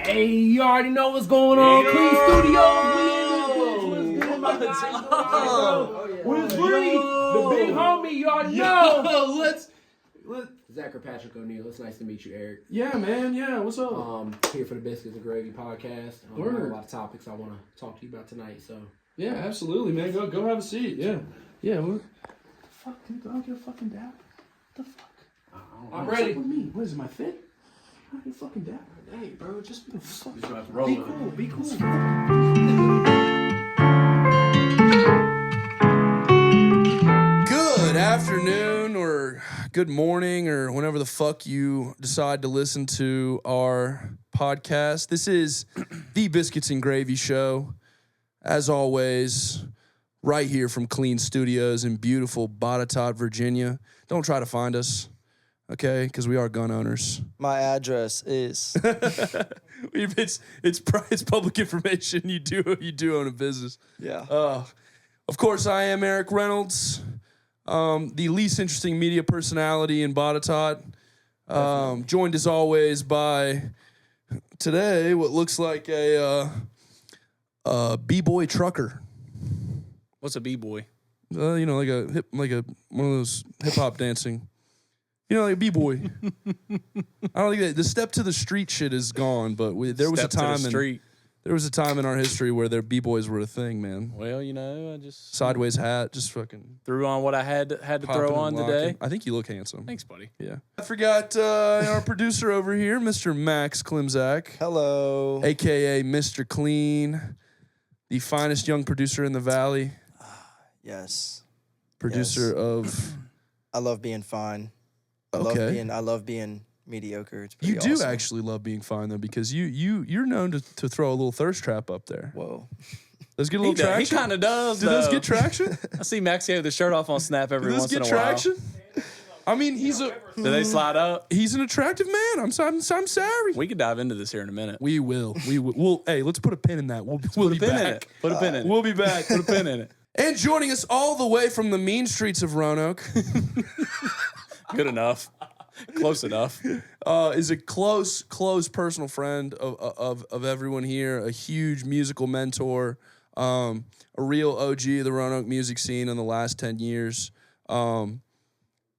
Hey, you already know what's going on. Clean Studios. What's Bree? The big homie, you already know. Let's Zach or Patrick O'Neal. It's nice to meet you, Eric. Yeah, man. Yeah, what's up? Here for the Biscuits and Gravy podcast. I have a lot of topics I want to talk to you about tonight. So yeah, absolutely, man. Go have a seat. Yeah. What the fuck, dude? I don't get a fucking dap. What the fuck? I'm ready. What's up with me? What is it, my fit? I don't get a fucking dap. Hey, bro, just be cool. Be cool. Good afternoon or good morning or whenever the fuck you decide to listen to our podcast. This is the Biscuits and Gravy Show. As always, right here from Clean Studios in beautiful Botetourt, Virginia. Don't try to find us, okay? Because we are gun owners. My address is. It's public information. You do own a business. Yeah. Of course, I am Eric Reynolds, the least interesting media personality in Botetourt. Joined as always by today what looks like a b-boy trucker. What's a b-boy? One of those hip hop dancing. Like a b-boy. I don't think the step to the street shit is gone, but there was a time in our history where their b-boys were a thing, man. Well, I just Sideways hat, just fucking threw on what I had to throw on today. I think you look handsome. Thanks, buddy. Yeah. I forgot our producer over here, Mr. Max Klimzak. Hello. AKA Mr. Clean, the finest young producer in the Valley. Yes. Producer of. I love being fine. I love being mediocre. It's pretty You do awesome. actually love being fine though, because you're known to throw a little thirst trap up there. Whoa. Let's get a little traction. He kind of does. Do those get traction? I see Max have the shirt off on Snap every once in a while. Do those get traction? I mean, Do they slide up? He's an attractive man. I'm sorry. We could dive into this here in a minute. We will. Hey, let's put a pin in that. We'll be back. Put a pin in it. We'll be back. Put a pin in it. And joining us all the way from the mean streets of Roanoke. Good enough. Close enough. Is a close personal friend of everyone here, a huge musical mentor, a real OG of the Roanoke music scene in the last 10 years.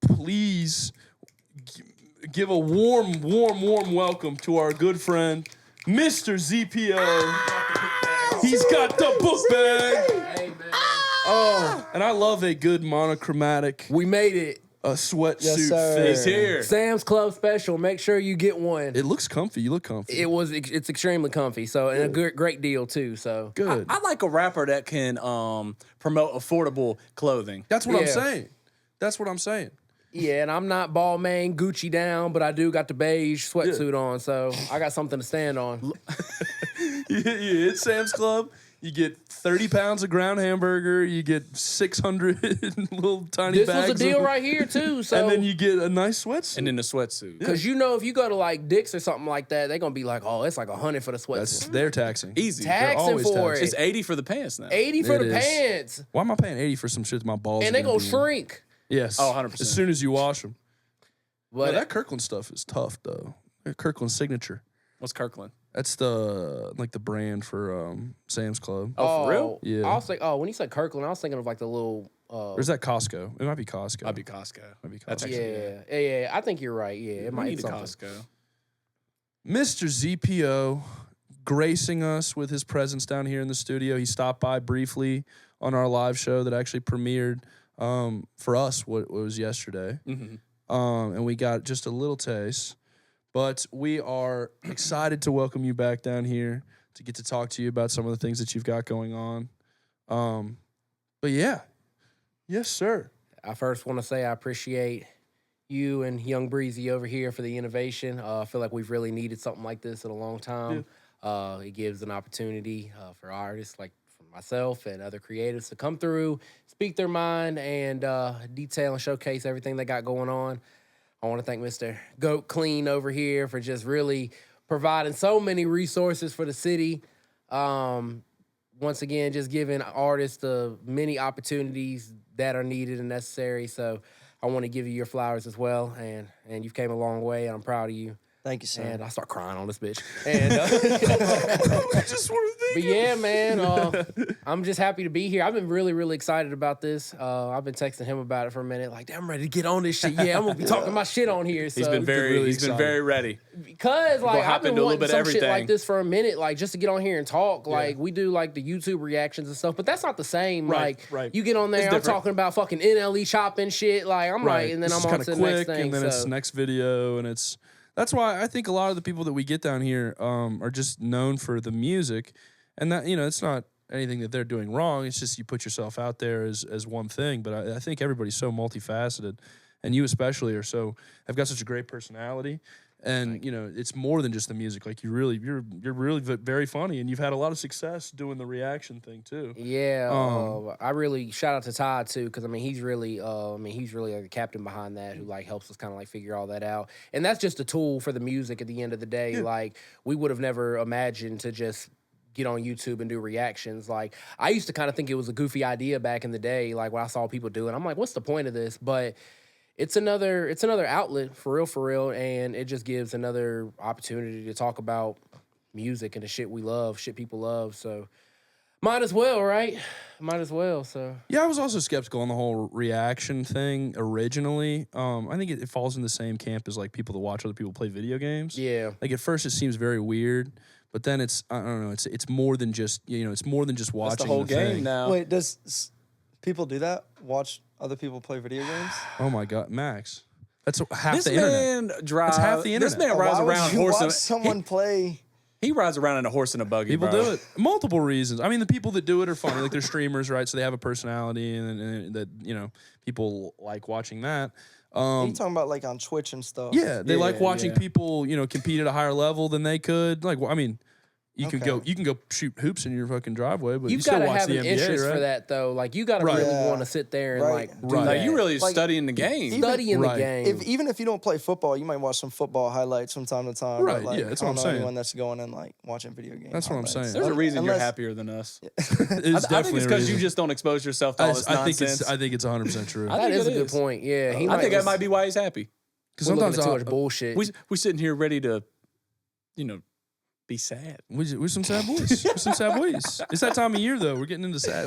Please give a warm welcome to our good friend, Mr. Z.P.O. He's got the book bag. Hey, man. And I love a good monochromatic. We made it. A sweatsuit Yes, fit. He's here. Sam's Club special. Make sure you get one. It looks comfy. You look comfy. It's extremely comfy. So and a great deal too. So Good. I like a rapper that can promote affordable clothing. That's what I'm Yeah. saying. Yeah, and I'm not Balmain Gucci down, but I do got the beige sweatsuit on, so I got something to stand on. You hit Sam's Club, you get 30 pounds of ground hamburger, you get 600 little tiny This bags. was a deal right here too. So And then you get a nice sweatsuit. And then the sweatsuit. because if you go to like Dick's or something like that, they're gonna be like, oh, it's like $100 for the sweatsuit. They're taxing. Easy. Taxing always for taxing. It's 80 for the pants now. 80 for It the is. pants, Why am I paying 80 for some shit that my balls and are they gonna be in? shrink. Yes. Oh, 100%. As soon as you wash them. But That Kirkland stuff is tough, though. Kirkland Signature. What's Kirkland? That's the brand for Sam's Club. Oh, for real? Yeah. I was like, when you said Kirkland, I was thinking of like the little. Or is that Costco? It might be Costco. I'd be Costco. That's Costco. actually Yeah. I think you're right. Yeah, it might need be a something. Costco. Mr. Z.P.O. gracing us with his presence down here in the studio. He stopped by briefly on our live show that actually premiered for us what was yesterday. Mm-hmm. And we got just a little taste. But we are excited to welcome you back down here to get to talk to you about some of the things that you've got going on. But yeah. Yes, sir. I first want to say I appreciate you and Young Breezy over here for the innovation. I feel like we've really needed something like this in a long time. It gives an opportunity for artists like myself and other creatives to come through, speak their mind, and detail and showcase everything they got going on. I want to thank Mr. Goat Clean over here for just really providing so many resources for the city. Once again, just giving artists the many opportunities that are needed and necessary. So I want to give you your flowers as well. And you've came a long way, and I'm proud of you. Thank you, sir. And I start crying on this bitch. And Just want to but yeah, man, I'm just happy to be here. I've been really, really excited about this. I've been texting him about it for a minute. Like, damn, I'm ready to get on this shit. Yeah, I'm gonna be talking my shit on here. So He's been very ready. because like I've been wanting some shit like everything. this for a minute, like just to get on here and talk. Like we do like the YouTube reactions and stuff, but that's not the same. Right, like right. you get on there, It's I'm different. talking about fucking NLE chopping shit. Like I'm like, and then This I'm is on to the kinda next thing. and then it's So next video, and that's why I think a lot of the people that we get down here are just known for the music, and that it's not anything that they're doing wrong. It's just you put yourself out there as one thing. But I think everybody's so multifaceted, and you especially have got such a great personality. And it's more than just the music. Like you're really very funny, and you've had a lot of success doing the reaction thing too. yeah, I really shout out to Todd too, because I mean he's really like the captain behind that, who like helps us kind of like figure all that out. And that's just a tool for the music at the end of the day. Yeah. Like we would have never imagined to just get on YouTube and do reactions. Like I used to kind of think it was a goofy idea back in the day, like when I saw people do it. I'm like, what's the point of this? But it's another outlet for real, and it just gives another opportunity to talk about music and the shit we love, shit people love. So might as well, right? Might as well. So Yeah, I was also skeptical on the whole reaction thing originally. I think it falls in the same camp as like people that watch other people play video games. yeah, Like at first it seems very weird, but then it's I don't know. It's more than just it's more than just watching That's the whole game thing. now. Wait, people do that? Watch other people play video games? Oh my God, Max, that's half This the internet. man drives. half the This internet. man rides Why would around you horse. watch someone play? He rides around in a horse and a buggy. People bro. do it. Multiple reasons. I mean, the people that do it are funny. Like they're streamers, right? So they have a personality, and that people like watching that. You talking about like on Twitch and stuff? Yeah, they like Yeah, watching yeah. people, compete at a higher level than they could. Like, I mean, you can Okay. go shoot hoops in your fucking driveway, but you you've still got to watch have the an NBA, interest right? for that though. Like you got to Right. really Yeah. want to sit there and Right. like do Right. that. Like you really Like, studying the game. studying Right. the game. Even if you don't play football, you might watch some football highlights from time to time. Right, But, like, yeah, that's I what don't I'm know saying. anyone that's going and like watching video games. That's what I'm saying. There's a reason you're Unless- happier than us. It's I think it's definitely a because you reason. just don't expose yourself to all this I think nonsense. it's 100% true. I That think is a it good is. point. Yeah, he I think that just- might be why he's happy. Because we're looking sometimes at too much bullshit. We're sitting here ready to, be sad. we're some sad boys. We're some sad boys. It's that time of year though. We're getting into sad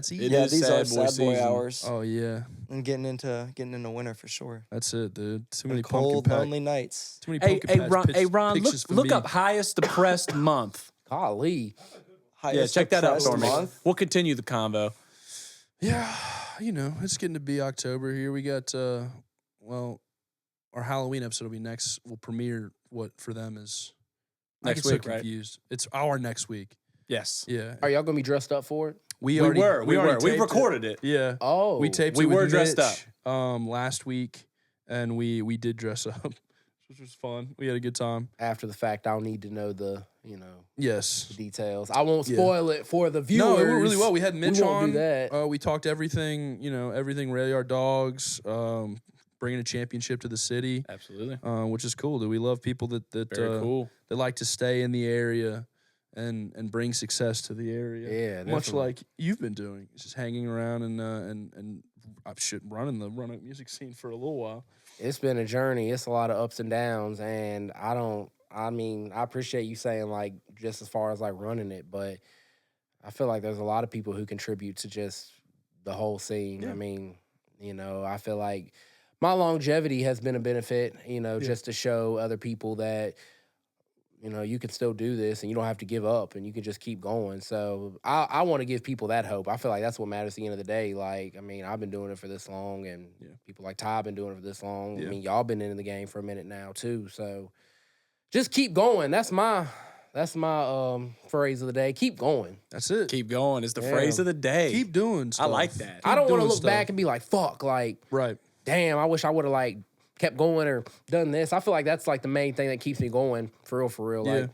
season. It Yeah, is these sad are boy sad boy season. hours, Oh yeah, and getting into winter for sure. that's it, dude. Too And many cold, pumpkin lonely nights. Too many Hey, pumpkin patch Ron, pictures for look me. up highest depressed month. Golly. Yeah, Highest check that out depressed for me. month. We'll continue the convo. Yeah, it's getting to be October here. We got our Halloween episode will be next. We'll premiere what for them is Next I get week, so right? confused. It's our next week. Yes. Yeah. Are y'all gonna be dressed up for it? We already were. We taped recorded it. Yeah. Oh, We taped We it with were dressed Mitch, last week, and we did dress up, which was fun. We had a good time. after the fact. I'll need to know the Yes. details. I won't Yeah. spoil it for the viewers. No, it went really well. We had Mitch won't on. do that. We talked everything, everything Rail Yard Dogs, bringing a championship to the city, Absolutely. which is cool. Dude. We love people that Very cool. that like to stay in the area and bring success to the area. Yeah, much definitely. like you've been doing, just hanging around and running the run-up music scene for a little while. It's been a journey. It's a lot of ups and downs, and I appreciate you saying like just as far as like running it, but I feel like there's a lot of people who contribute to just the whole scene. Yeah. I mean, I feel like my longevity has been a benefit, just to show other people that you can still do this and you don't have to give up and you can just keep going. So I want to give people that hope. I feel like that's what matters at the end of the day. Like, I mean, I've been doing it for this long, and people like Ty been doing it for this long. Yeah. I mean, y'all been in the game for a minute now too. So just keep going. That's my phrase of the day. Keep going. That's it. Keep going is the Yeah. phrase of the day. Keep doing stuff. I like that. I don't want to doing look stuff. back and be like, fuck, like, Right. damn, I wish I would have like kept going or done this. I feel like that's like the main thing that keeps me going for real. Yeah. Like,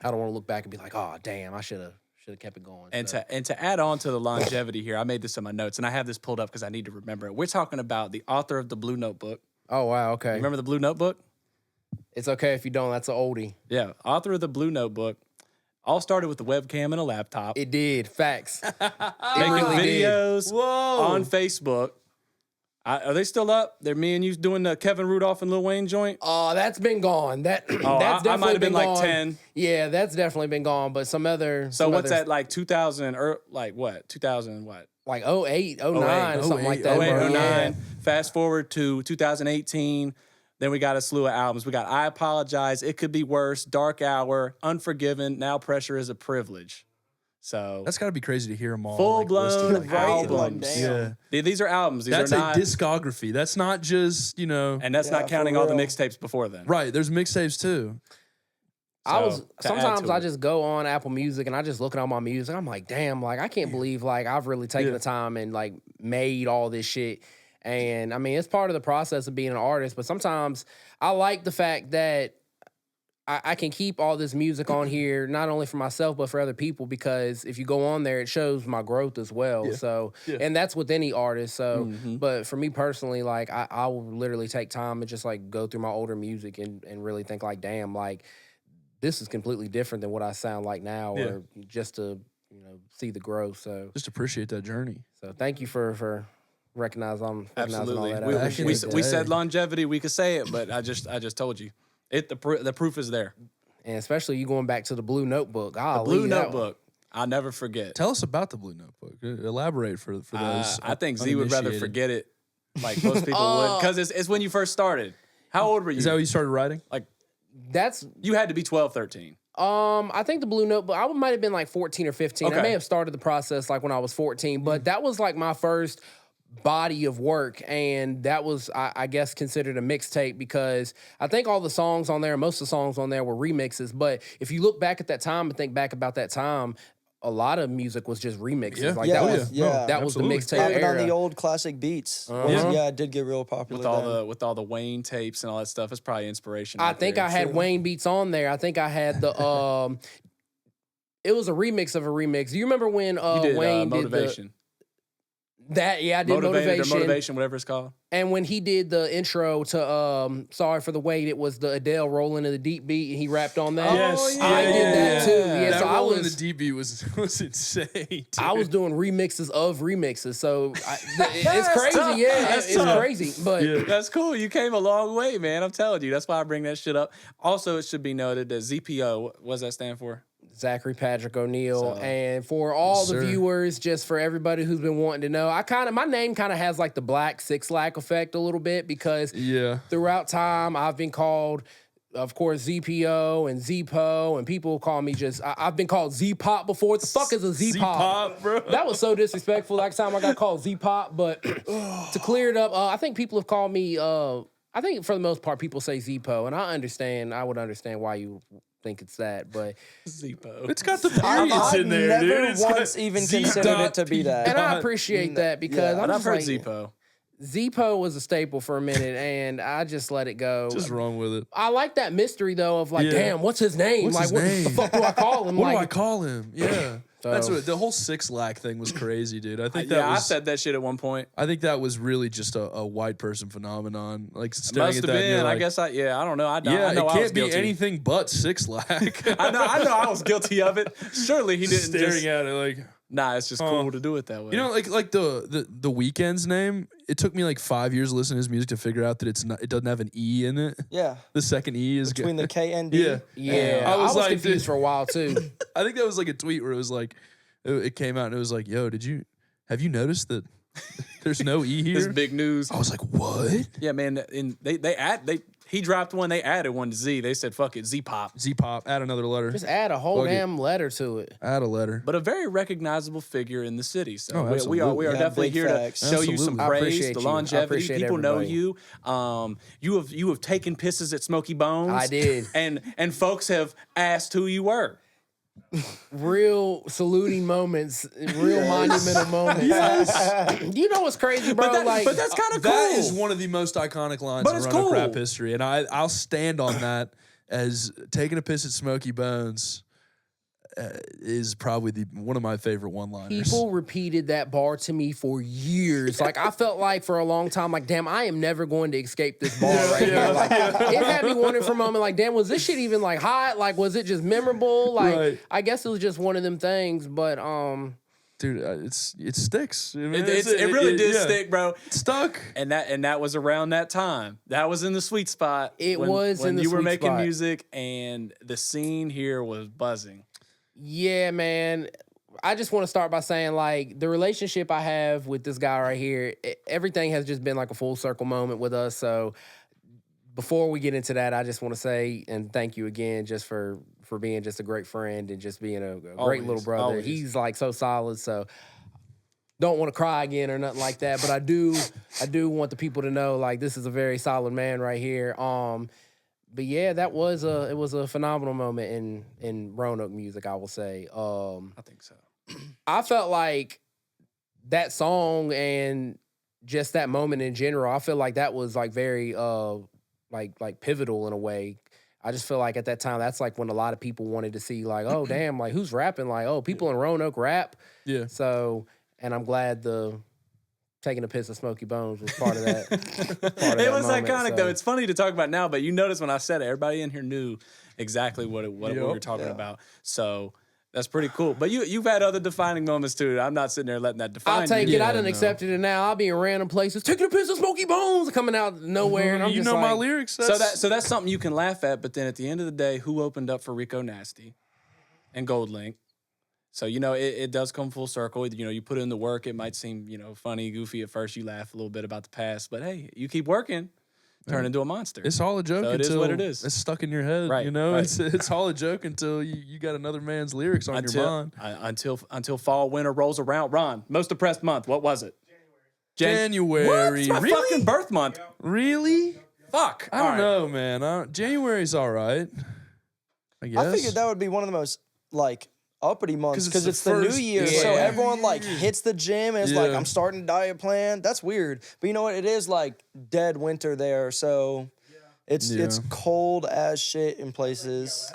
I don't want to look back and be like, oh, damn, I should have kept it going. And So, to add on to the longevity here, I made this in my notes, and I have this pulled up because I need to remember it. We're talking about the author of the Blue Notebook. oh, wow, okay. Remember the Blue Notebook? It's okay if you don't. That's an oldie. Yeah, author of the Blue Notebook. All started with a webcam and a laptop. It did. Facts. Making really did. videos Whoa. on Facebook. Are they still up? They're me and you doing the Kevin Rudolph and Lil Wayne joint? That's been gone. That's definitely I might have been gone. like 10. Yeah, that's definitely been gone. But some other. So some what's other, that, like 2000, or like what? 2000 what? Like 08, 09, or something like that. 08, bro. 09. Yeah. Fast forward to 2018. Then we got a slew of albums. We got I Apologize, It Could Be Worse, Dark Hour, Unforgiven, Now Pressure Is a Privilege. So That's got to be crazy to hear them all. full-blown listed like albums. Damn. Yeah. These are albums. These That's are a not, discography. That's not just, and that's Yeah, not for counting all the real. mixtapes before then. right. There's mixtapes too. So, to add Sometimes to I it. just go on Apple Music and I just look at all my music. I'm like, damn, like I can't believe like I've really taken the time and like made all this shit. And I mean, it's part of the process of being an artist. But sometimes I like the fact that I can keep all this music on here, not only for myself, but for other people, because if you go on there, it shows my growth as well. Yeah. So, Yeah. and that's with any artist. So, Mhm. but for me personally, like I will literally take time and just like go through my older music and really think like, damn, like this is completely different than what I sound like now, Yeah. or just to, see the growth. So, Just appreciate that journey. thank you for recognizing all Absolutely. that. We, I Back in appreciate the that. we said longevity. We could say it, but I just told you. The proof is there. And especially you going back to the Blue Notebook. The Blue Notebook. I'll never forget. Tell us about the Blue Notebook. Elaborate for those. I think Z would rather uninitiated. forget it, like most people would, because it's when you first started. How old were you? Is that when you started writing? Like That's you had to be 12, 13. I think the Blue Notebook, I might have been like 14 or 15. I Okay. may have started the process like when I was 14, but that was like my first body of work, and that was I guess considered a mixtape, because I think all the songs on there, most of the songs on there were remixes. But if you look back at that time and think back about that time, a lot of music was just remixes. Yeah. Like Yeah, that was yeah. that was the Absolutely. mixtape Having on era. the old classic beats. Uh-huh. Yeah, it did get real popular. With all the Wayne tapes and all that stuff. It's probably inspiration. I right think there. I had Wayne beats on there. I think I had the it was a remix of a remix. Do you remember when You did Wayne did Motivation. that? Yeah, I did Motivated Motivation. or Motivation, whatever it's called. And when he did the intro to Sorry for the Wait, it was the Adele Rolling in the Deep beat, and he rapped on that. Yes. I did that too. Yeah, That so I roll in was the DB was insane. Dude. I was doing remixes of remixes. So it's That's crazy. tough. Yeah, That's it's tough. crazy. But Yeah. That's cool. You came a long way, man. I'm telling you. That's why I bring that shit up. Also, it should be noted that Z.P.O, what does that stand for? Zachary Patrick O'Neal, So- and for all Yes, the sir. viewers, just for everybody who's been wanting to know, my name kind of has like the Black Six Lack effect a little bit, because Yeah. throughout time I've been called, of course, Z.P.O and Z.P.O, and people call me I've been called Z-Pop before. What the fuck is a Z-Pop? Z-Pop, bro. That was so disrespectful. Like time I got called Z-Pop, but to clear it up, I think people have called me. I think for the most part, people say Z-Po, and I understand. I would understand why you think it's that, but Z.P.O. It's got the I've periods in there, never dude. It's got once even Z considered it to be P. that. and I appreciate that, because yeah. I'm But I've just heard like, Z.P.O. Z-Po was a staple for a minute, and I just let it go. Just wrong with it. I like that mystery though of like, Yeah. damn, what's his name? What's like, his what name? the fuck do I call him? What do I like, call him? Yeah. So- That's what the whole 6 lack thing was crazy, dude. I think that Yeah, I was said that shit at one point. I think that was really just a white person phenomenon. Like staring Must at have that. and been. you're I like, guess I don't know. I yeah, know it I was can't be guilty. anything but 6 lack. I know I was guilty of it. Surely he didn't staring just, at it like Nah, it's just cool to do it that way. you know, like the Weeknd's name. It took me like 5 years listening to his music to figure out that it doesn't have an E in it. Yeah, The second E is between the K and D. Yeah. yeah, I was like, confused dude- for a while too. I think that was like a tweet where it was like, it came out and it was like, yo, have you noticed that there's no E This here? big news. I was like, what? Yeah, man. And he dropped one. They added one to Z. They said, "Fuck it, Z-Pop." Z-Pop, add another letter. Just add a whole Fuck it. damn letter to it. Add a letter. But a very recognizable figure in the city. So Oh, we are absolutely. yeah, Yeah, definitely big here facts. to show you some Absolutely. I praise, appreciate the you. I longevity. appreciate People know everybody. you. You have taken pisses at Smoky Bones. I did. and folks have asked who you were. Real saluting moments, real monumental moments. You know what's crazy, bro? But that's kind of cool. That is one of the most iconic lines But in it's Roanoke rap cool. history, and I'll stand on that as taking a piss at Smoky Bones is probably one of my favorite one-liners. People repeated that bar to me for years. Like I felt like for a long time, like damn, I am never going to escape this bar right here. Like, it had me wondering for a moment, like damn, was this shit even like hot? Like was it just memorable? Like Right. I guess it was just one of them things. But Dude, it sticks. I mean, It really did stick, bro. It stuck. And that was around that time. That was in the sweet spot. It when, was when in the you were sweet making spot. music and the scene here was buzzing. Yeah, man. I just want to start by saying, like, the relationship I have with this guy right here, everything has just been like a full circle moment with us. So before we get into that, I just want to say and thank you again just for being just a great friend and just being a great little brother. Always. He's like so solid. So don't want to cry again or nothing like that. But I do want the people to know, like, this is a very solid man right here. But yeah, it was a phenomenal moment in Roanoke music, I will say. I think so. I felt like that song and just that moment in general, I feel like that was like very like pivotal in a way. I just feel like at that time, that's like when a lot of people wanted to see, like, oh damn, like who's rapping? Like, oh, people in Roanoke rap. Yeah. So, and I'm glad the taking a piss of Smokey Bones was part of that. It was iconic though. It's funny to talk about now, but you notice when I said it, everybody in here knew exactly what we were talking about. So that's pretty cool. But you've had other defining moments too. I'm not sitting there letting that define I'll take you. it. I done accepted it now. I'll be in random places, taking a piss of Smoky Bones, coming out of nowhere, and I'm just my like, lyrics. So that's something you can laugh at. But then at the end of the day, who opened up for Rico Nasty and Gold Link? So, it does come full circle. You put in the work. It might seem, funny, goofy at first. You laugh a little bit about the past. But, hey, you keep working, turn into a monster. It's all a joke so it until is what it is. It's stuck in your head. Right, right. It's all a joke until you got another man's lyrics on your mind. Until fall, winter rolls around. Ron, most depressed month. What was it? January. What? It's my really? fucking birth month. Really? Fuck. I don't know, man. January's all right, I guess. I figured that would be one of the most, like, uppity months because it's the first- new year, yeah. so everyone like hits the gym and it's like, Yeah. I'm starting a diet plan. That's weird, but you know what? It is like dead winter there, so it's cold as shit in places.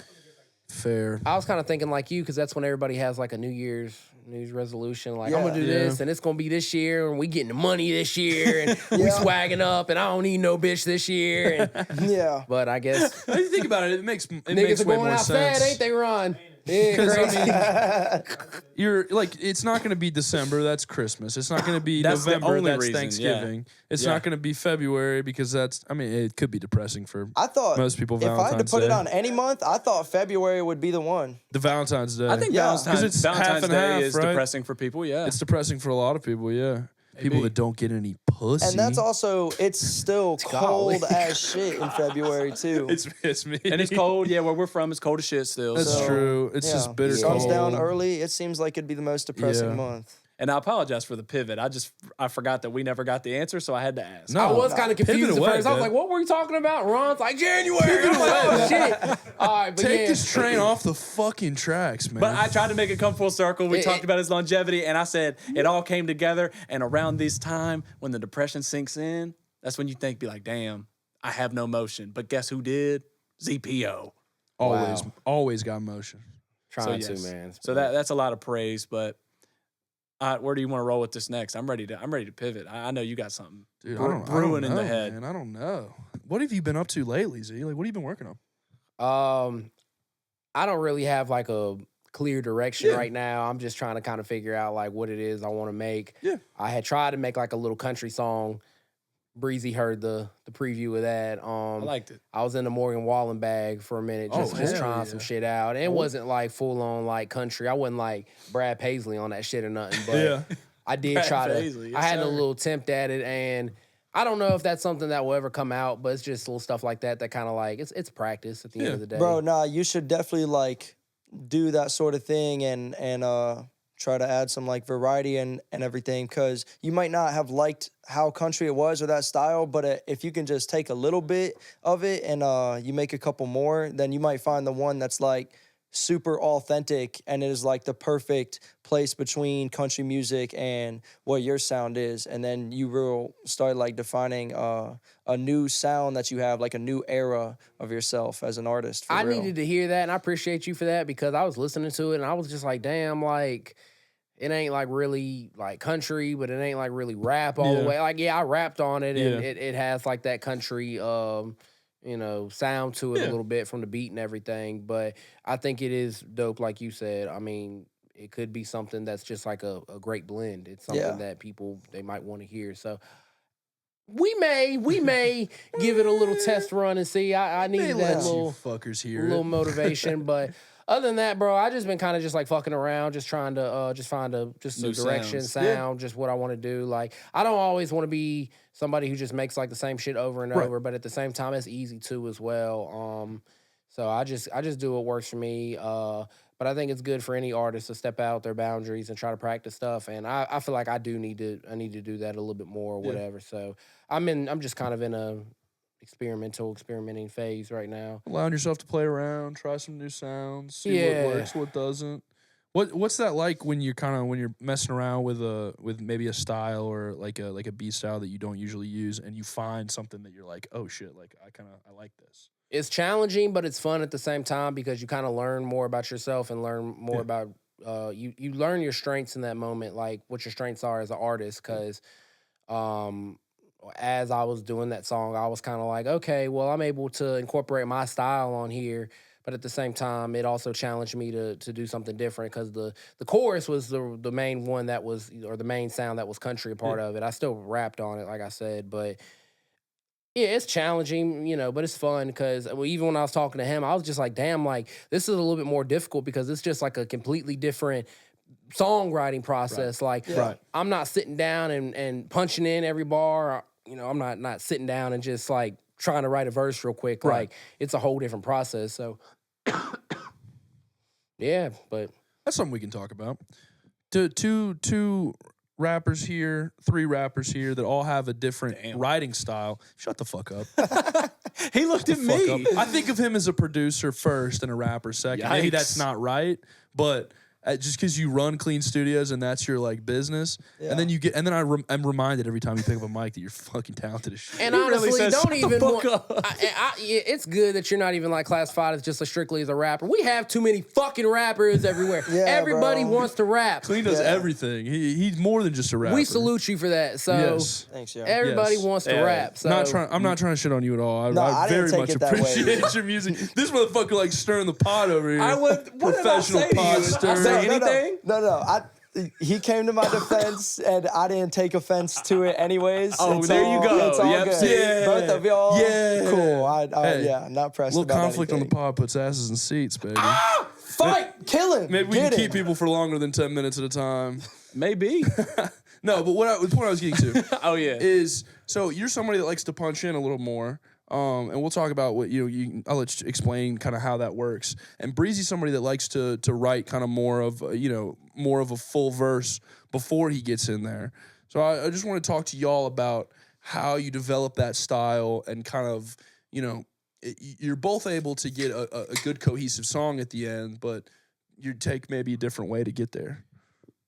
Fair. I was kind of thinking like you, because that's when everybody has like a New Year's resolution. Like, I'm going to do this, and it's going to be this year, and we getting the money this year, and we swagging up, and I don't need no bitch this year. And, Yeah, but I guess If you think about it, it makes niggas are way going more outside, sense. ain't they, Ron? Yeah, 'Cause, crazy. I mean, you're like, it's not going to be December. That's Christmas. It's not going to be That's the November. only That's reason, Thanksgiving. It's Yeah. not going to be February because that's. I mean, it could be depressing for I thought most people. if I had to Valentine's put Day. it on any month, I thought February would be the one. the Valentine's Day. I think Yeah. 'Cause it's half Valentine's and Day half, is right? depressing for people. Yeah. it's depressing for a lot of people. Yeah, people that don't get any pussy. And that's also, it's still cold as shit in February too. It's me. And it's cold. Yeah, where we're from, it's cold as shit still. That's so. true. It's just bitter Sun's cold. down early. It seems like it'd be the most depressing Yeah. month. And I apologize for the pivot. I forgot that we never got the answer, so I had to ask. No, I was kind of confused pivot at away, first. I was man. like, what were you talking about? Ron's like, January. I'm like, oh, shit. All right, but Take yeah. this train off the fucking tracks, man. But I tried to make it come full circle. We It- talked about his longevity, and I said it all came together. And around this time, when the depression sinks in, that's when you be like, damn, I have no motion. But guess who did? Z.P.O. always got motion. Trying yes. to, man. So that's a lot of praise. But where do you want to roll with this next? I'm ready to pivot. I know you got something Dude, brewing in the know, head. Man, I don't know. What have you been up to lately, Z? Like, what have you been working on? I don't really have like a clear direction Yeah. right now. I'm just trying to kind of figure out like what it is I want to make. Yeah. I had tried to make like a little country song. Breezy heard the preview of that. I liked it. I was in the Morgan Wallen bag for a minute, just hell trying yeah. some shit out. And it wasn't like full on like country. I wasn't like Brad Paisley on that shit or nothing. But I did Brad try to. Paisley, yes, I had a sir. little attempt at it, and I don't know if that's something that will ever come out. But it's just little stuff like that kind of like it's practice at the end of the day. Bro, nah, you should definitely like do that sort of thing and try to add some like variety and everything, because you might not have liked how country it was or that style, but if you can just take a little bit of it and you make a couple more, then you might find the one that's like super authentic and it is like the perfect place between country music and what your sound is. And then you will start like defining a new sound that you have, like a new era of yourself as an artist. I needed to hear that, and I appreciate you for that, because I was listening to it and I was just like, damn, like it ain't like really like country, but it ain't like really rap all the way. Like, yeah, I rapped on it, and it has like that country sound to it a little bit from the beat and everything. But I think it is dope, like you said. I mean, it could be something that's just like a great blend. It's something that people they might want to hear. So we may give it a little test run and see. I needed that you fuckers hear little it. motivation, but other than that, bro, I just been kind of just like fucking around, just trying to just find a New direction, sound, just what I want to do. Like I don't always want to be somebody who just makes like the same shit over and over, but at the same time, it's easy too as well. So I just do what works for me. But I think it's good for any artist to step out their boundaries and try to practice stuff. And I feel like I need to do that a little bit more or whatever. So I'm just kind of in a experimenting phase right now. Allowing yourself to play around, try some new sounds, see what works, what doesn't. What's that like when you're messing around with maybe a style or like a beat style that you don't usually use, and you find something that you're like, oh shit, like I like this. It's challenging, but it's fun at the same time because you kind of learn more about yourself and learn more about you learn your strengths in that moment, like what your strengths are as an artist. Because as I was doing that song, I was kind of like, okay, well, I'm able to incorporate my style on here. But at the same time, it also challenged me to do something different because the chorus was the main one that was, or the main sound that was country a part of it. I still rapped on it, like I said, but yeah, it's challenging, but it's fun because even when I was talking to him, I was just like, damn, like this is a little bit more difficult because it's just like a completely different songwriting process. I'm not sitting down and punching in every bar. I'm not sitting down and just like trying to write a verse real quick. Like it's a whole different process. So yeah, but that's something we can talk about. Two rappers here, 3 rappers here that all have a different writing style. Shut the fuck up. He looked at me. I think of him as a producer first and a rapper second. Maybe that's not right, but just because you run clean studios and that's your like business, and then I'm reminded every time you pick up a mic that you're fucking talented as shit. And honestly, don't even it's good that you're not even like classified as just strictly as a rapper. We have too many fucking rappers everywhere. Everybody wants to rap. Clean does everything. He's more than just a rapper. We salute you for that. So thanks, yo. Everybody wants to rap. So I'm not trying to shit on you at all. I very much appreciate your music. This motherfucker like stirring the pot over here. Professional pot stirrer. Anything? No. He came to my defense, and I didn't take offense to it anyways. There you go. It's all good. Yeah. Both of y'all, cool. Not pressed little about conflict anything. on the pod puts asses in seats, baby. Fight! Kill him! Maybe we can keep people for longer than 10 minutes at a time. Maybe. No, but the point I was getting to is, so you're somebody that likes to punch in a little more. And we'll talk about what I'll let you explain kind of how that works. And Breezy's somebody that likes to write kind of more of a full verse before he gets in there. So I just want to talk to y'all about how you develop that style and kind of you're both able to get a good cohesive song at the end, but you take maybe a different way to get there.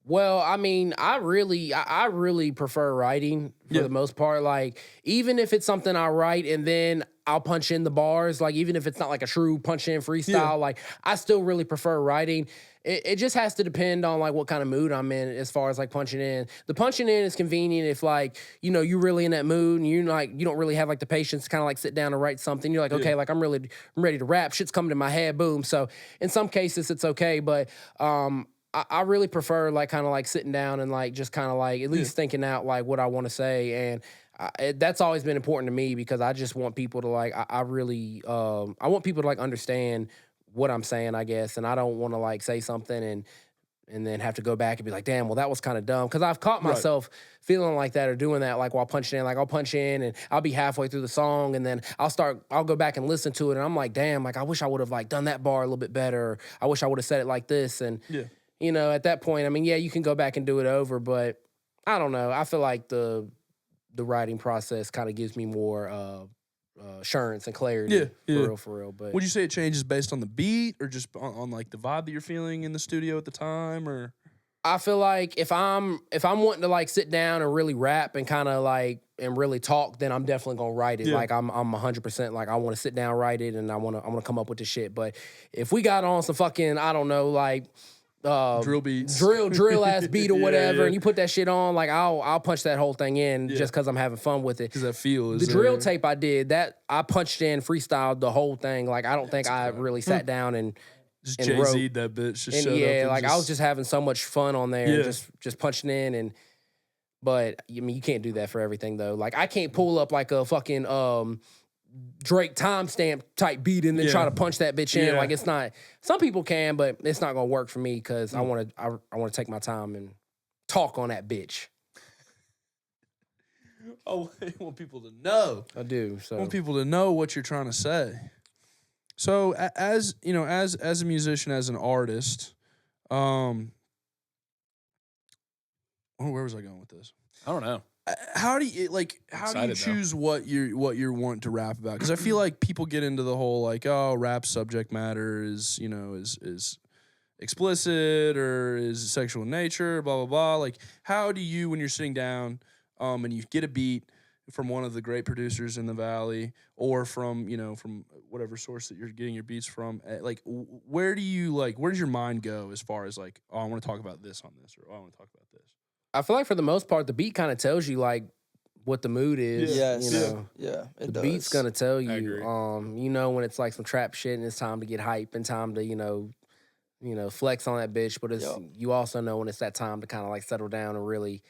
Well, I mean, I really prefer writing for the most part. Like, even if it's something I write and then I'll punch in the bars, like, even if it's not like a true punch in freestyle, like, I still really prefer writing. It just has to depend on, like, what kind of mood I'm in as far as, like, punching in. The punching in is convenient if, like, you're really in that mood and you don't really have, like, the patience to kind of, like, sit down and write something. You're like, okay, like, I'm ready to rap. Shit's coming to my head, boom. So, in some cases, it's okay, but, I really prefer like kind of like sitting down and like just kind of like at least thinking out like what I want to say, and that's always been important to me because I just want people to like I want people to like understand what I'm saying, I guess, and I don't want to like say something and then have to go back and be like, damn, well that was kind of dumb, because I've caught myself feeling like that or doing that like while punching in. Like I'll punch in and I'll be halfway through the song and then I'll go back and listen to it and I'm like, damn, like I wish I would have like done that bar a little bit better. Or, I wish I would have said it like this. And at that point, I mean, you can go back and do it over, but I don't know. I feel like the writing process kind of gives me more assurance and clarity. For real. But would you say it changes based on the beat or just on like the vibe that you're feeling in the studio at the time? Or I feel like if I'm wanting to like sit down and really rap and kind of like and really talk, then I'm definitely gonna write it. Like I'm 100% like I want to sit down, write it, and I want to come up with the shit. But if we got on some fucking I don't know like drill beats, drill ass beat or whatever, and you put that shit on, like I'll punch that whole thing in just because I'm having fun with it. Because that feel is the drill tape I did that I punched in freestyled the whole thing. Like I don't think I really sat down and Just and Jay-Z'd that bitch. Just and showed up yeah, and like I was just having so much fun on there, Yeah. and just punching in. But I mean, you can't do that for everything though. Like I can't pull up like a fucking Drake timestamp type beat and then try to punch that bitch in. Yeah. Like it's not. Some people can, but it's not gonna work for me because I want to take my time and talk on that bitch. Oh, I want people to know. I do. I So want people to know what you're trying to say. So as you know, as a musician, as an artist, where was I going with this? I don't know. How do you Excited, though. choose what you're wanting to rap about? Because I feel like people get into the whole like, oh, rap subject matter is is explicit or is sexual in nature, blah blah blah. Like, how do you, when you're sitting down, and you get a beat from one of the great producers in the Valley, or from from whatever source that you're getting your beats from, like where does your mind go as far as like, oh, I want to talk about this on this, or oh, I want to talk about this. I feel like for the most part, the beat kind of tells you like what the mood is. Yes. You know. Yeah, it The does. beat's gonna tell agree. you, you know, when it's like some trap shit and it's time to get hype and time to, flex on that bitch. But it's you also know when it's that time to kind of like settle down and really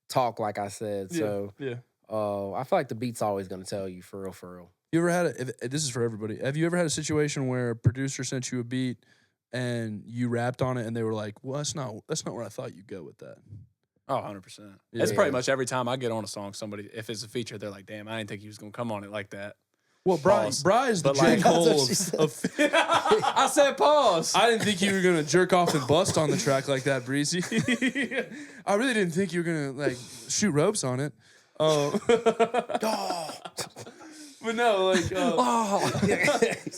talk, like I said. So yeah. I feel like the beat's always gonna tell you for real, for real. You ever had this is for everybody. Have you ever had a situation where a producer sent you a beat and you rapped on it and they were like, well, that's not where I thought you'd go with that? Oh, 100%. Yeah. It's pretty much every time I get on a song, somebody, if it's a feature, they're like, damn, I didn't think he was going to come on it like that. Well, Bri is the But, J. like- Cole That's what she said. of I said pause. I didn't think you were gonna jerk off and bust on the track like that, Breezy. I really didn't think you were gonna like shoot ropes on it. But no, like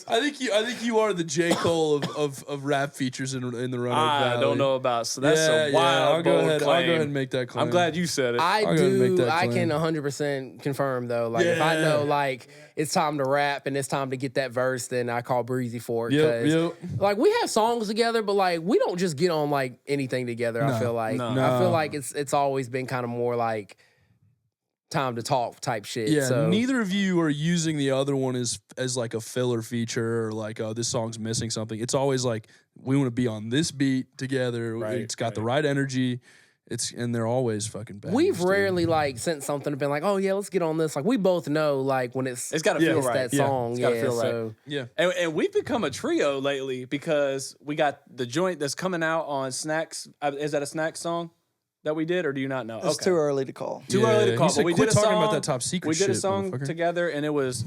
I think you are the J. Cole of rap features in the Roanoke I Valley. don't know about, so that's a wild, I'll go bold ahead. claim. I'll go ahead and make that claim. I'm glad you said it. I I'll go ahead and make do. that I claim. can 100% confirm though. Like if I know like it's time to rap and it's time to get that verse, then I call Breezy for it. Yep. Like we have songs together, but like we don't just get on like anything together. I feel like No. I feel like it's always been kind of more like time to talk type shit. Yeah, so neither of you are using the other one as like a filler feature or like, oh, this song's missing something. It's always like, we want to be on this beat together. Right, It's got the right energy. And they're always fucking bad. we've rarely like sent something and been like, oh yeah, let's get on this. Like we both know like when it's It's got to feel it's right. that song. It's gotta yeah, feel right. so Yeah. And we've become a trio lately because we got the joint that's coming out on Snacks. Is that a Snacks song that we did, or do you not know? It's too early to call. Too early to call. He said, But we quit did a talking song. about that top secret We did a shit, song motherfucker. together, and it was,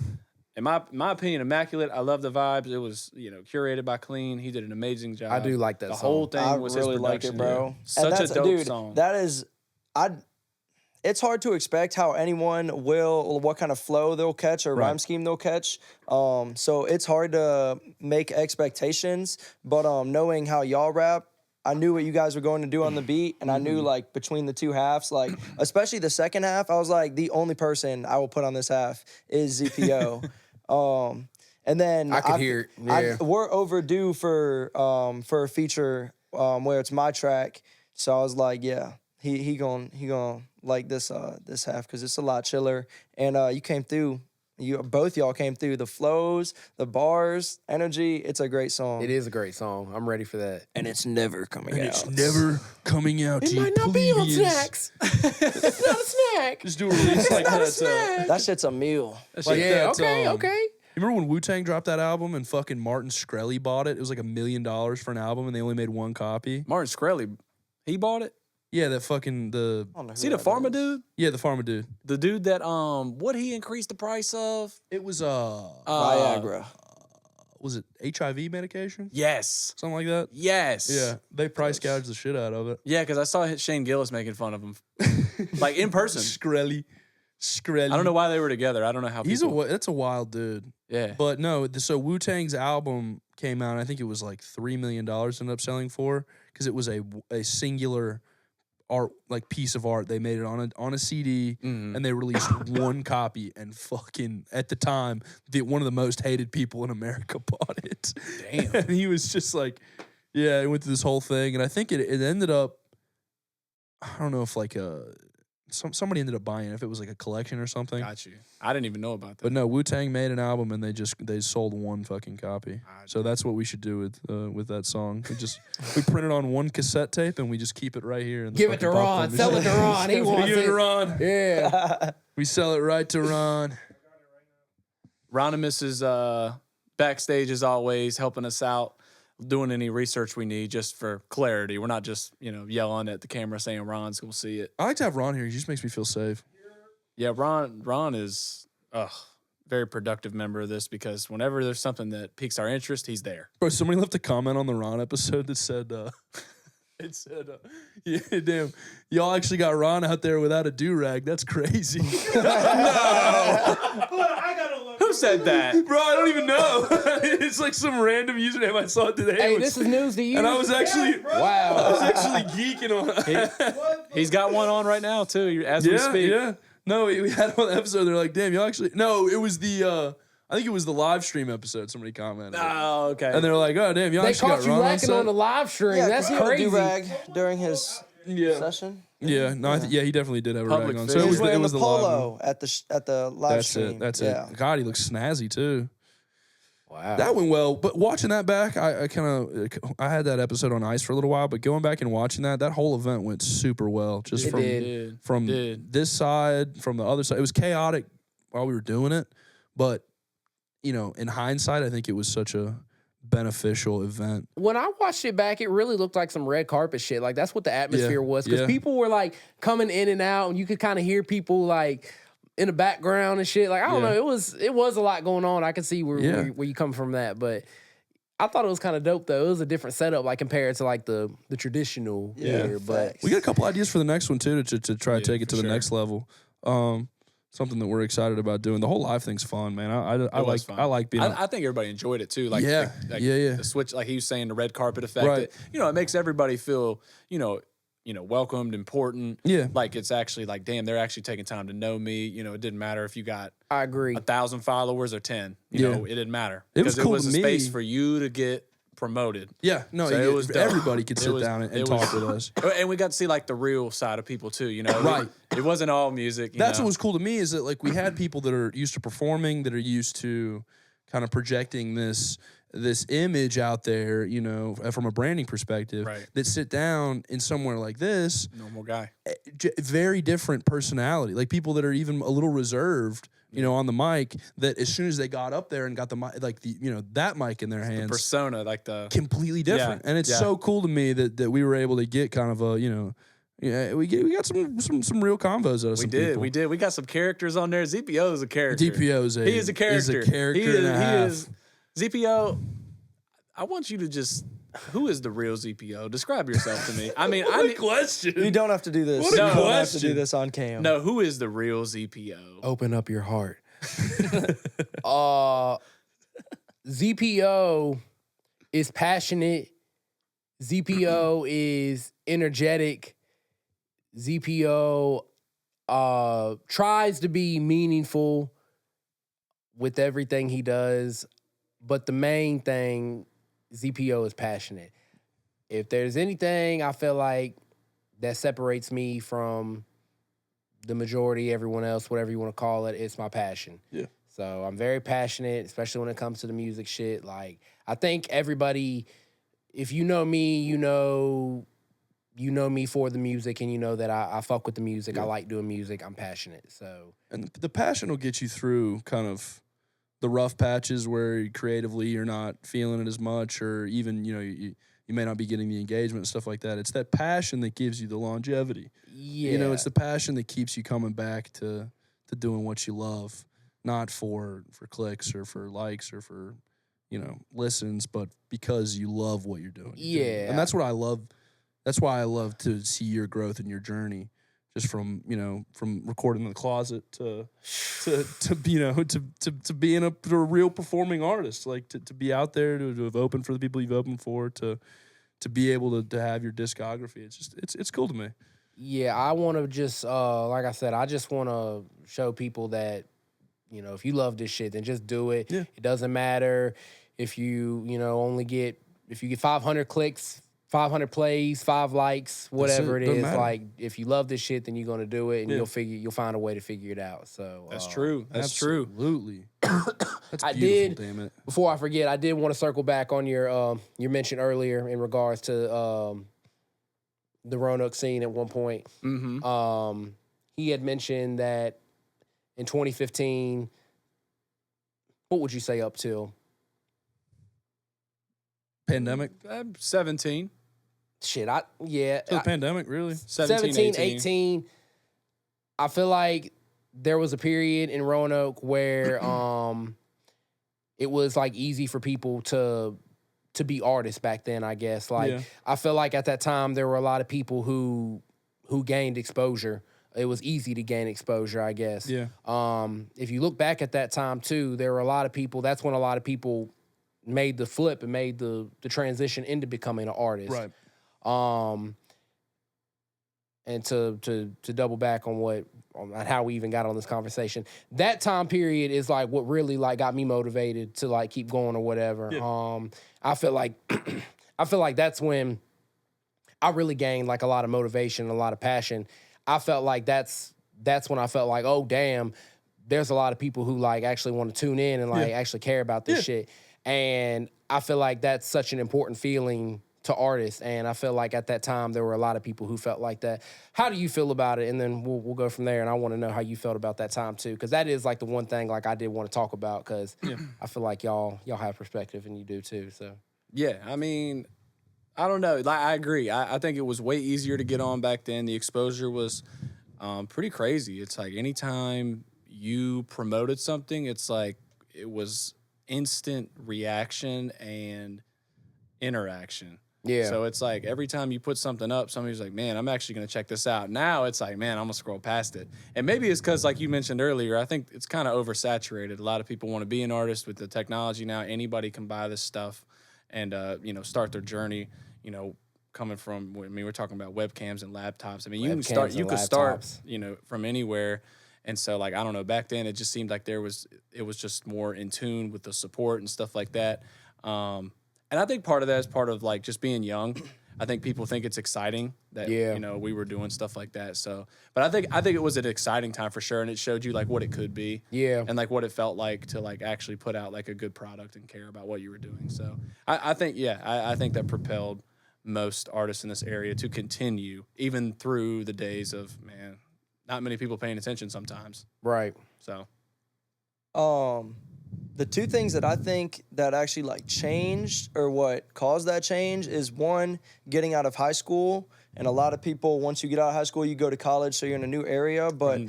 in my opinion, immaculate. I love the vibes. It was curated by Clean. He did an amazing job. I do like that The song. whole thing I was really his like production. it, bro. Such a dope dude, song. That is, it's hard to expect how anyone what kind of flow they'll catch or rhyme scheme they'll catch. So it's hard to make expectations, but knowing how y'all rap, I knew what you guys were going to do on the beat, and I knew like between the two halves, like especially the second half, I was like, the only person I will put on this half is Z.P.O. And then I could hear it. Yeah. we're overdue for a feature where it's my track. So I was like, yeah, he gonna like this half because it's a lot chiller. And you came through. Both y'all came through. The flows, the bars, energy. It's a great song. it is a great song. I'm ready for that. And it's never coming out. It's never coming out. It you might not be on plebeians. Snacks. It's not a snack. Just do a release like that. That shit's a meal. Like Yeah. that, Okay. Okay. You remember when Wu-Tang dropped that album and fucking Martin Shkreli bought it? It was like $1 million for an album and they only made one copy. Martin Shkreli, he bought it. Yeah, that fucking See the pharma dude? the pharma dude. The dude that what he increased the price of? It was Viagra. was it HIV medication? Yes. Something like that? Yes. Yeah, they price gouged the shit out of it. Yeah, because I saw Shane Gillis making fun of him, like in person. Shkreli. I don't know why they were together. I don't know how. That's a wild dude. Yeah. But no, so Wu-Tang's album came out, and I think it was like $3 million ended up selling for, because it was a singular art, like piece of art. They made it on a CD, and they released one copy, and fucking at the time, one of the most hated people in America bought it. Damn. And he was just like, yeah, he went through this whole thing, and I think it ended up, I don't know if like somebody ended up buying it, if it was like a collection or something. Got you. I didn't even know about that. But no, Wu-Tang made an album and they sold one fucking copy. So that's what we should do with that song. We print it on one cassette tape and we just keep it right here. In the Give it to Ron. Sell it to Ron. He wants Give it it. to Ron. Yeah. We sell it right to Ron. Ronimus is backstage as always, helping us out, doing any research we need just for clarity. We're not just, yelling at the camera saying Ron's gonna see it. I like to have Ron here. He just makes me feel safe. Yeah, Ron is very productive member of this because whenever there's something that piques our interest, he's there. Bro, somebody left a comment on the Ron episode that said, yeah, damn, y'all actually got Ron out there without a do-rag. That's crazy. Who said that? Bro, I don't even know. It's like some random username I saw today. Hey, this is news to you. And I was actually, geeking on it. He's got one on right now too, as we speak. Yeah. No, we had on the episode. They're like, damn, y'all actually. No, it was I think it was the live stream episode. Somebody commented. Oh, okay. And they're like, oh, damn, y'all They actually caught got you Ron lacking on the live stream. Yeah, That's 'cause he had a crazy. do-rag during his session. Yeah, no, he definitely did have a Public rag on. figure. So He was it wearing was the the live one. polo at the live stream. That's Yeah. it. God, he looks snazzy too. Wow. That went well, but watching that back, I had that episode on ice for a little while, but going back and watching that whole event went super well. Just It from did. from this side, from the other side, it was chaotic while we were doing it, but in hindsight, I think it was such a beneficial event. When I watched it back, it really looked like some red carpet shit. Like that's what the atmosphere was, because people were like coming in and out, and you could kind of hear people like in the background and shit. Like I don't know, it was a lot going on. I could see where you come from that, but I thought it was kind of dope though. It was a different setup, like compared to like the traditional year. But We got a couple ideas for the next one too to try to take it to the sure. next level. Something that we're excited about doing. The whole live thing's fun, man. I like being. I think everybody enjoyed it too. Like, Yeah. The switch, like he was saying, the red carpet effect. Right. It makes everybody feel, welcomed, important. Yeah. Like it's actually like, damn, they're actually taking time to know me. It didn't matter if you got I agree. 1,000 followers or 10. It didn't matter. It was Because cool it was to a space me. for you to get promoted. Yeah, no, So it was dope. everybody could sit down and talk with us. And we got to see like the real side of people too, Right. It wasn't all music. That's what was cool to me is that like we had people that are used to performing, that are used to kind of projecting this image out there, from a branding perspective, Right. that sit down in somewhere like this, normal guy. very different personality, like people that are even a little reserved, on the mic, that as soon as they got up there and got the mic, like that mic in their hands, Persona, like the completely different. Yeah, And it's so cool to me that we were able to get kind of a, we got some real combos out of some people. We did. We got some characters on there. Z.P.O is a character. Z.P.O He is a character. He's a character and a half. Z.P.O. I want you to just. Who is the real Z.P.O? Describe yourself to me. I mean, question. You don't have to do this. What a You don't have to question. do this on cam. no. Who is the real Z.P.O? Open up your heart. Z.P.O is passionate. Z.P.O is energetic. Z.P.O tries to be meaningful with everything he does, but the main thing, Z.P.O is passionate. If there's anything I feel like that separates me from the majority, everyone else, whatever you want to call it, it's my passion. Yeah. So I'm very passionate, especially when it comes to the music shit. Like, I think everybody, if you know me, you know me for the music, and you know that I fuck with the music. I like doing music. I'm passionate. So, And the passion will get you through kind of the rough patches where creatively you're not feeling it as much, or even, you may not be getting the engagement and stuff like that. It's that passion that gives you the longevity. yeah. It's the passion that keeps you coming back to doing what you love, not for clicks or for likes or for, listens, but because you love what you're doing. Yeah. And that's what I love. That's why I love to see your growth and your journey, just from recording in the closet to being a real performing artist, like to be out there, to have opened for the people you've opened for, to be able to have your discography. It's cool to me. Yeah, I want to just, like I said, I just want to show people that, if you love this shit, then just do it. Yeah. It doesn't matter if you get 500 clicks, 500 plays, 5 likes, whatever it Doesn't is. matter. Like, if you love this shit, then you're gonna do it, and Yeah. you'll find a way to figure it out. So That's true. That's true. Absolutely. That's I beautiful, did- damn it. Before I forget, I did want to circle back on your mention earlier in regards to the Roanoke scene at one point. Mm-hmm. He had mentioned that in 2015, what would you say up till? Pandemic? 17. Shit, The pandemic, really? 17, 18. I feel like there was a period in Roanoke where it was like easy for people to be artists back then, I guess. Like Yeah. I feel like at that time there were a lot of people who gained exposure. It was easy to gain exposure, I guess. Yeah. If you look back at that time too, there were a lot of people, that's when a lot of people made the flip and made the transition into becoming an artist. Right. And to double back on how we even got on this conversation, that time period is like what really like got me motivated to like keep going or whatever. Yeah. I feel like that's when I really gained like a lot of motivation, a lot of passion. I felt like that's when I felt like, oh damn, there's a lot of people who like actually want to tune in and like actually care about this shit. And I feel like that's such an important feeling to artists, and I feel like at that time there were a lot of people who felt like that. How do you feel about it? And then we'll go from there. And I want to know how you felt about that time too, because that is like the one thing like I did want to talk about, because I feel like y'all have perspective and you do too. So Yeah, I mean, I don't know. Like, I agree. I think it was way easier to get on back then. The exposure was pretty crazy. It's like anytime you promoted something, it's like it was instant reaction and interaction. yeah, So it's like every time you put something up, somebody's like, man, I'm actually going to check this out. Now it's like, man, I'm going to scroll past it. And maybe it's because, like you mentioned earlier, I think it's kind of oversaturated. A lot of people want to be an artist with the technology now. Anybody can buy this stuff and, start their journey, coming from, I mean, we're talking about webcams and laptops. I mean, you can start, from anywhere. And so, like, I don't know, back then it just seemed like it was just more in tune with the support and stuff like that. And I think part of that is part of like just being young. I think people think it's exciting that we were doing stuff like that. So, but I think it was an exciting time for sure, and it showed you like what it could be, and like what it felt like to like actually put out like a good product and care about what you were doing. So, I think that propelled most artists in this area to continue even through the days of not many people paying attention sometimes. right. So, the two things that I think that actually like changed or what caused that change is one, getting out of high school. And a lot of people, once you get out of high school, you go to college, so you're in a new area. But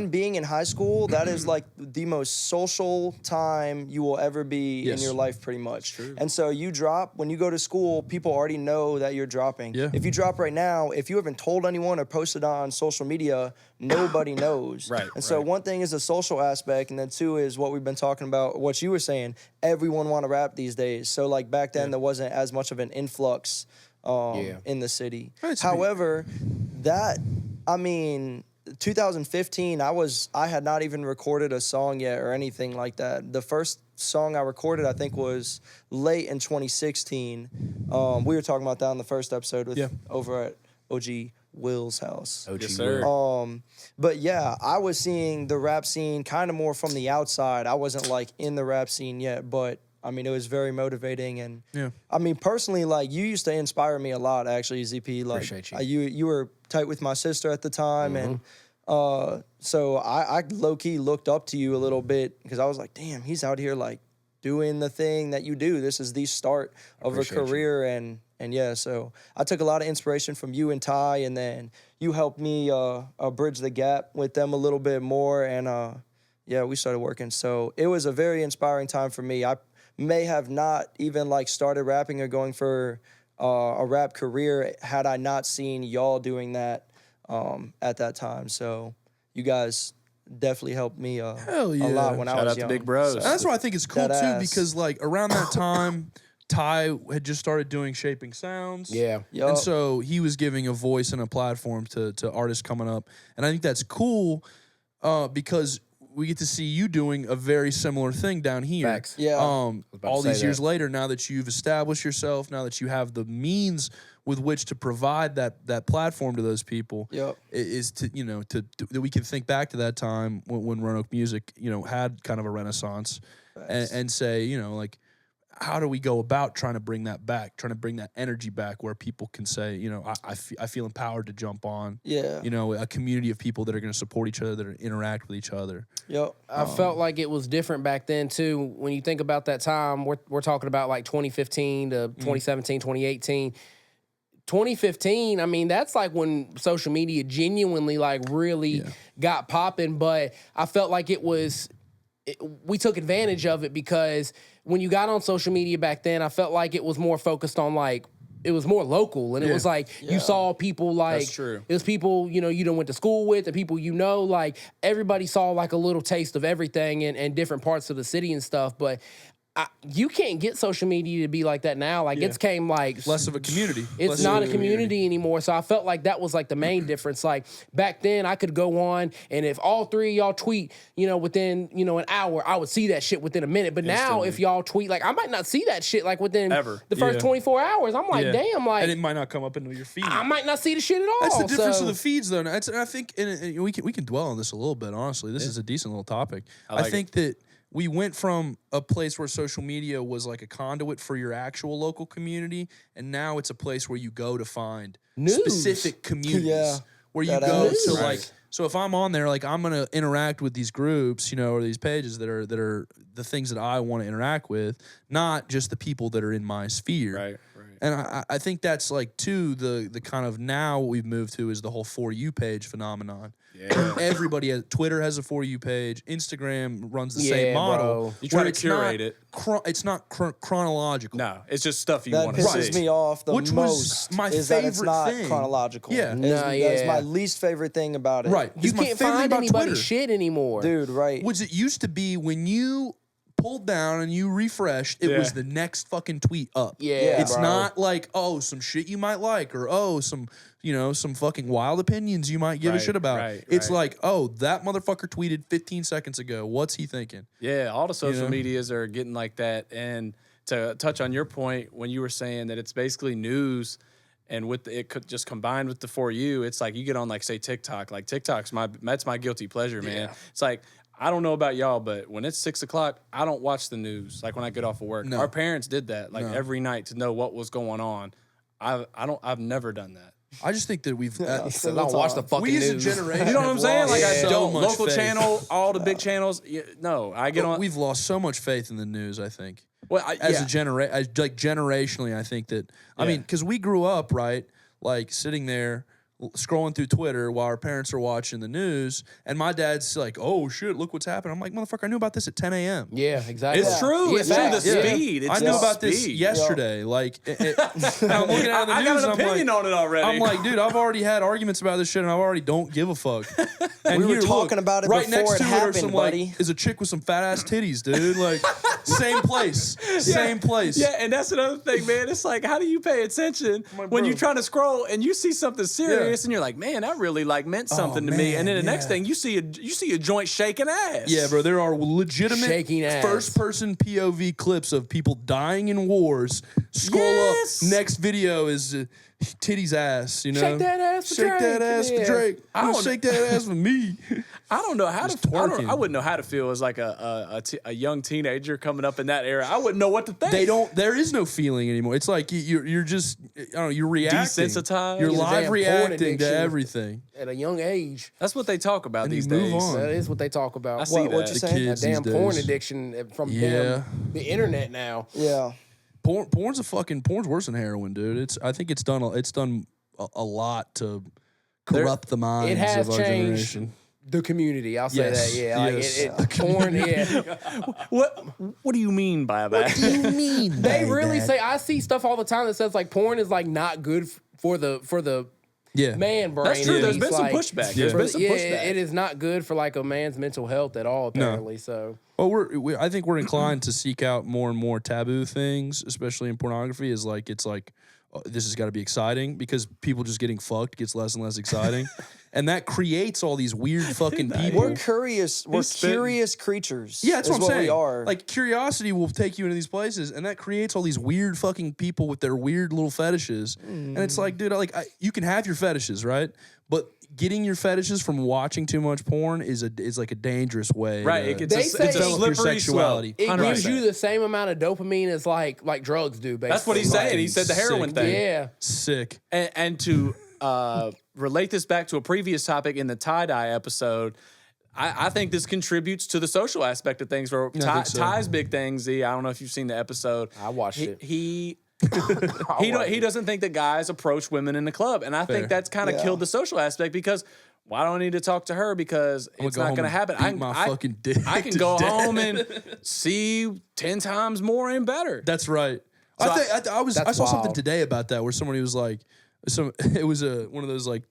being in high school, that is like the most social time you will ever be in your life, pretty much. And so when you go to school, people already know that you're dropping. Yeah. If you drop right now, if you haven't told anyone or posted on social media, nobody knows. Right. So one thing is the social aspect, and then two is what we've been talking about, what you were saying. Everyone want to rap these days. So like back then, there wasn't as much of an influx in the city. However, 2015, I had not even recorded a song yet or anything like that. The first song I recorded, I think, was late in 2016. We were talking about that in the first episode over at OG Will's house. OG yes, sir. But yeah, I was seeing the rap scene kind of more from the outside. I wasn't like in the rap scene yet, but I mean, it was very motivating. And I mean, personally, like, you used to inspire me a lot, actually, Z.P. Like, Appreciate you. You were tight with my sister at the time. And so I low-key looked up to you a little bit, because I was like, damn, he's out here, like, doing the thing that you do. This is the start of a career. And yeah, so I took a lot of inspiration from you and Ty, and then you helped me bridge the gap with them a little bit more. And we started working. So it was a very inspiring time for me. I may have not even like started rapping or going for a rap career had I not seen y'all doing that at that time. So you guys definitely helped me a lot when I shout was out young. to Big Bros. So, That's why I think it's cool That too, ass. because like around that time, Ty had just started doing Shaping Sounds. Yeah. yup. And so he was giving a voice and a platform to artists coming up. And I think that's cool because we get to see you doing a very similar thing down here. Facts. Yeah. about All to say these years that. later, now that you've established yourself, now that you have the means with which to provide that platform to those people, Yep. is to that we can think back to that time when Roanoke music had kind of a renaissance, and say like, how do we go about trying to bring that back, trying to bring that energy back where people can say, I feel empowered to jump on, Yeah. a community of people that are going to support each other, that are interact with each other. Yep. I felt like it was different back then too. When you think about that time, we're talking about like 2015 to 2017, 2018. 2015, I mean, that's like when social media genuinely like really got popping. But I felt like we took advantage of it, because when you got on social media back then, I felt like it was more focused on like, it was more local, and it was like you saw people like That's true. it was people you done went to school with, the people like everybody saw like a little taste of everything and different parts of the city and stuff. But you can't get social media to be like that now. Like it's came like Less of a community. It's Less not of a community anymore. So I felt like that was like the main difference. Like back then I could go on, and if all three of y'all tweet, within, an hour, I would see that shit within a minute. But now if y'all tweet, like I might not see that shit like within the first 24 hours. I'm like, damn, like. And it might not come up into your feed. I might not see the shit at all. That's the difference so. of the feeds, though. And I think and we can dwell on this a little bit, honestly. This is a decent little topic. I think that we went from a place where social media was like a conduit for your actual local community, and now it's a place where you go to find specific communities. Where you go to like, so if I'm on there, like I'm gonna interact with these groups, or these pages that are the things that I want to interact with, not just the people that are in my sphere. Right. And I think that's like the kind of now what we've moved to is the whole For You page phenomenon. Yeah. Everybody Twitter has a For You page. Instagram runs the same model. Bro. You try to curate it. It's not chronological. No, it's just stuff you That want to see. pisses me off the Which was most. my is that it's favorite not thing. chronological. Yeah. That's my least favorite thing about it. Right. You It's my can't favorite find about anybody's Twitter. shit anymore. Dude, right. Was it used to be when you pulled down and you refreshed, it was the next fucking tweet up. Yeah, It's bro. not like, some shit you might like, or some fucking wild opinions you might give a shit about. It's like, that motherfucker tweeted 15 seconds ago. What's he thinking? Yeah, all the social medias are getting like that. And to touch on your point, when you were saying that it's basically news, and it could just combined with the For You, it's like you get on like say TikTok. Like TikTok's that's my guilty pleasure, man. It's like, I don't know about y'all, but when it's 6 o'clock, I don't watch the news. Like when I get off of work, our parents did that like every night to know what was going on. I've never done that. I just think that we've. I don't watch the fucking we as a news. generation. You know what I'm saying? Like I so don't. much Local faith. channel, all the big channels. No, I get on. We've lost so much faith in the news. I think. Well, As a generationally, I think that. I mean, because we grew up like sitting there scrolling through Twitter while our parents are watching the news, and my dad's like, "Oh shit, look what's happening." I'm like, "Motherfucker, I knew about this at 10 a.m." Yeah, exactly. It's true. Yeah, It's true. The facts. Yeah. speed. It's I knew the about this speed. yesterday. Like, and I'm looking at the I news. got an I'm opinion like, on it already. I'm like, dude, I've already had arguments about this shit, and I already don't give a fuck. And We were here, talking look, about it right before next it to happened, are some buddy. is a chick with some fat ass titties, dude. Like, same place, same place. Yeah, and that's another thing, man. It's like, how do you pay attention when you're trying to scroll and you see something serious and you're like, man, that really like meant something to me. And then the next thing you see a joint shaking ass. Yeah, bro, there are legitimate Shaking ass. first-person POV clips of people dying in wars. Scroll Yes. up, next video is titty's ass, Shake that ass for Shake Drake. that ass for Yeah. Drake. I don't- Shake that ass for me. I don't know how to. twerking. I wouldn't know how to feel as like a young teenager coming up in that era. I wouldn't know what to think. There is no feeling anymore. It's like you're just, I don't know, you're reacting. Desensitized. You're It's a live damn porn reacting to addiction. everything. At a young age. That's what they talk about And these you move days. on. That is what they talk about. I see that. What'd you The say? kids A damn these porn days. addiction from Yeah. the internet now. Yeah. Porn's worse than heroin, dude. I think it's done a lot to corrupt the minds It has of our changed generation. the community. I'll say Yes, that. Yeah, like yes. porn. Yeah, What do you mean by that? you mean? they really say. I see stuff all the time that says like porn is like not good for the Yeah. man brain. That's true. at There's least, been some like, pushback. Yeah. There's been some pushback. it is not good for like a man's mental health at all. Apparently, so Well, I think we're inclined to seek out more and more taboo things, especially in pornography. It's like this has got to be exciting because people just getting fucked gets less and less exciting, and that creates all these weird fucking people. We're curious. We're curious creatures. Yeah, that's what I'm saying. We are. Like, curiosity will take you into these places, and that creates all these weird fucking people with their weird little fetishes. And it's like, dude, you can have your fetishes, right? But getting your fetishes from watching too much porn is like a dangerous way. Right. To It's They a say slippery slope. It 100%. gives you the same amount of dopamine as like drugs do. Basically, That's what he's saying. He said the heroin Sick, thing. Yeah. Sick. And to relate this back to a previous topic in the tie-dye episode, I think this contributes to the social aspect of things. For Ty's big thing, Z, I don't know if you've seen the episode. I watched it. He doesn't think that guys approach women in the club. And I think that's kind of killed the social aspect because why don't I need to talk to her? Because it's not going to happen. Fucking dick I can go home and see 10 times more and better. That's right. So I saw something wild. today about that where somebody was like, it was one of those like,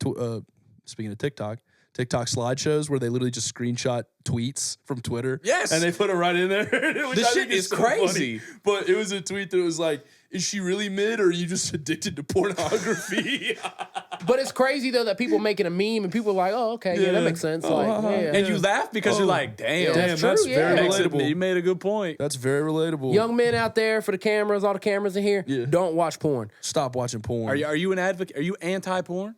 speaking of TikTok slideshows where they literally just screenshot tweets from Twitter. Yes. And they put it right in there. Which This I shit think is so crazy. funny. But it was a tweet that was like, is she really mid or are you just addicted to pornography? But it's crazy though that people make it a meme and people are like, oh, okay, yeah, that makes sense. And you laugh because you're like, damn, That's Damn, that's true, very yeah. relatable. You made a good point. That's very relatable. Young men out there for the cameras, all the cameras in here, don't watch porn. Stop watching porn. Are you an advocate? Are you anti-porn?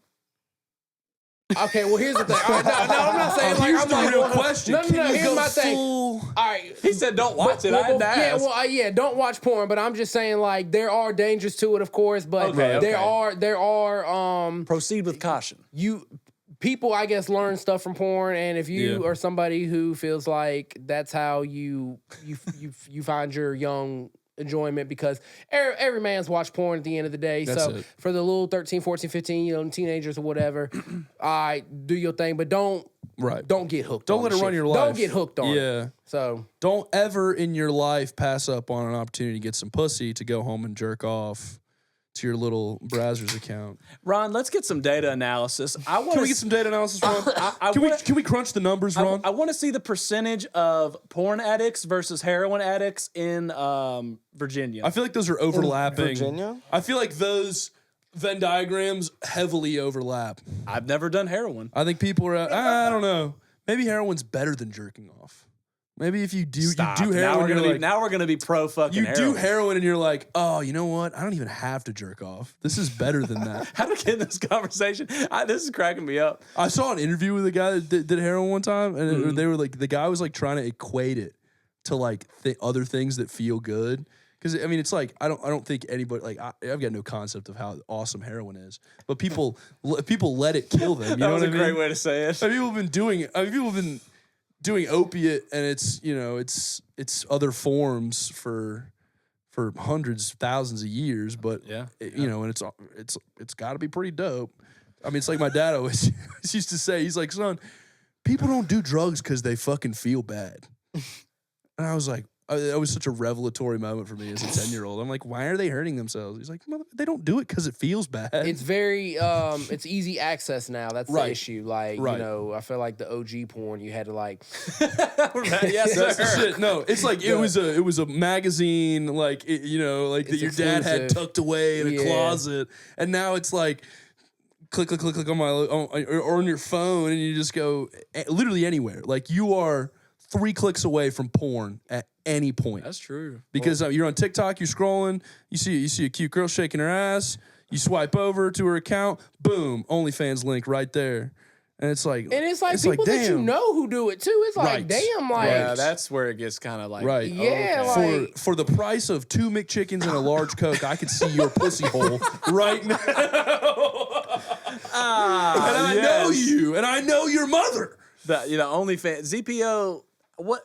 Okay, well here's the thing. All right, no, I'm not saying like Here's I'm the like, real well, question. No, Can you here's go my thing. full- All right. He said don't watch it. I Well, had to ask. don't watch porn, but I'm just saying like there are dangers to it, of course, but Okay. there are Proceed with caution. people I guess learn stuff from porn, and if you are somebody who feels like that's how you find your young enjoyment, because every man's watched porn at the end of the day. That's so it. for the little 13, 14, 15, teenagers or whatever, do your thing, but don't get hooked. Don't on let the it run shit. your life. Don't get hooked on it. Yeah. So Don't ever in your life pass up on an opportunity to get some pussy to go home and jerk off to your little browser's account. Ron, let's get some data analysis. Can we get some data analysis, Ron? Can we crunch the numbers, Ron? I want to see the percentage of porn addicts versus heroin addicts in Virginia. I feel like those are overlapping. Virginia? I feel like those Venn diagrams heavily overlap. I've never done heroin. I think people are, I don't know. Maybe heroin's better than jerking off. Maybe if you do heroin, Now we're gonna be pro fucking you heroin. do heroin and you're like, oh, you know what? I don't even have to jerk off. This is better than that. How do we get in this conversation? This is cracking me up. I saw an interview with a guy that did heroin one time, and they were like, the guy was like trying to equate it to like other things that feel good. Because I mean, it's like I don't think anybody like I've got no concept of how awesome heroin is, but people let it kill them. You That know was what a I mean? great way to say it. I mean, people have been doing opiate, and it's it's other forms for hundreds, thousands of years, but and it's got to be pretty dope. I mean, it's like my dad always used to say. He's like, son, people don't do drugs because they fucking feel bad. And I was like, that was such a revelatory moment for me as a 10-year-old. I'm like, why are they hurting themselves? He's like, they don't do it because it feels bad. it's very it's easy access now. That's the issue. Like I feel like the OG porn you had to like. Yes, That's the sir. shit. No, it's like it was a magazine, like that your dad had exclusive. tucked away in a closet, and now it's like click on or on your phone, and you just go literally anywhere. Like you are 3 clicks away from porn at any point. That's true. Because you're on TikTok, you're scrolling, you see a cute girl shaking her ass, you swipe over to her account, boom, OnlyFans link right there. And it's like And it's like people that you damn. know who do it too. It's like, damn, like Yeah, that's where it gets kind of like Right. Yeah, okay. like For the price of 2 McChickens and a large Coke, I could see your pussy hole right now. And I know you, and I know your mother. the OnlyFans Z.P.O. What?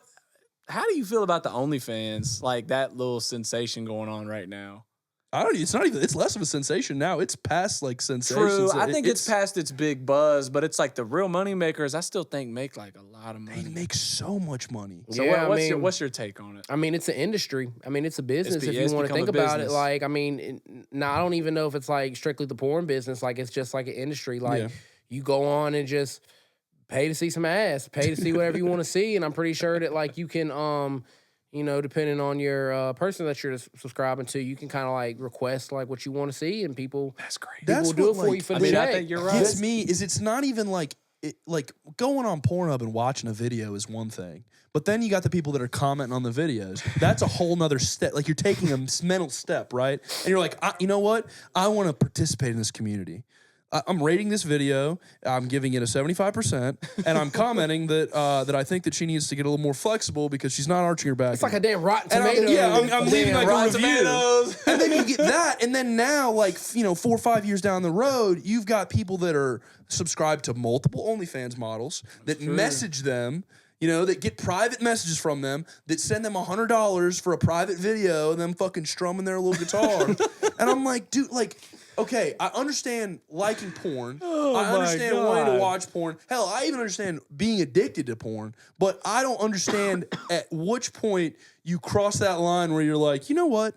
How do you feel about the OnlyFans? Like that little sensation going on right now. It's less of a sensation now. It's past like sensation. True, I think it's past its big buzz, but it's like the real money makers. I still think make like a lot of money. They make so much money. So Yeah, what's your take on it? I mean, it's an industry. I mean, it's a business if it's you want to become think a about it. business. Like, I mean, now I don't even know if it's like strictly the porn business. Like, it's just like an industry. Like, you go on and just pay to see some ass, pay to see whatever you want to see, and I'm pretty sure that like you can, depending on your person that you're subscribing to, you can kind of like request like what you want to see, and people That's great. people will do it for you for the check. I think you're right. Gets me is it's not even like like going on Pornhub and watching a video is one thing, but then you got the people that are commenting on the videos. That's a whole nother step. Like you're taking a mental step, right? And you're like, you know what? I want to participate in this community. I'm rating this video. I'm giving it a 75%, and I'm commenting that I think that she needs to get a little more flexible because she's not arching her back. It's like a damn Rotten and Tomato. I'm leaving like a review. Tomatoes. And then you get that, and then now, like 4 or 5 years down the road, you've got people that are subscribed to multiple OnlyFans models that message them. That get private messages from them, that send them $100 for a private video, and them fucking strumming their little guitar. And I'm like, dude, like, okay, I understand liking porn. I understand wanting to watch porn. Hell, I even understand being addicted to porn. But I don't understand at which point you cross that line where you're like, you know what?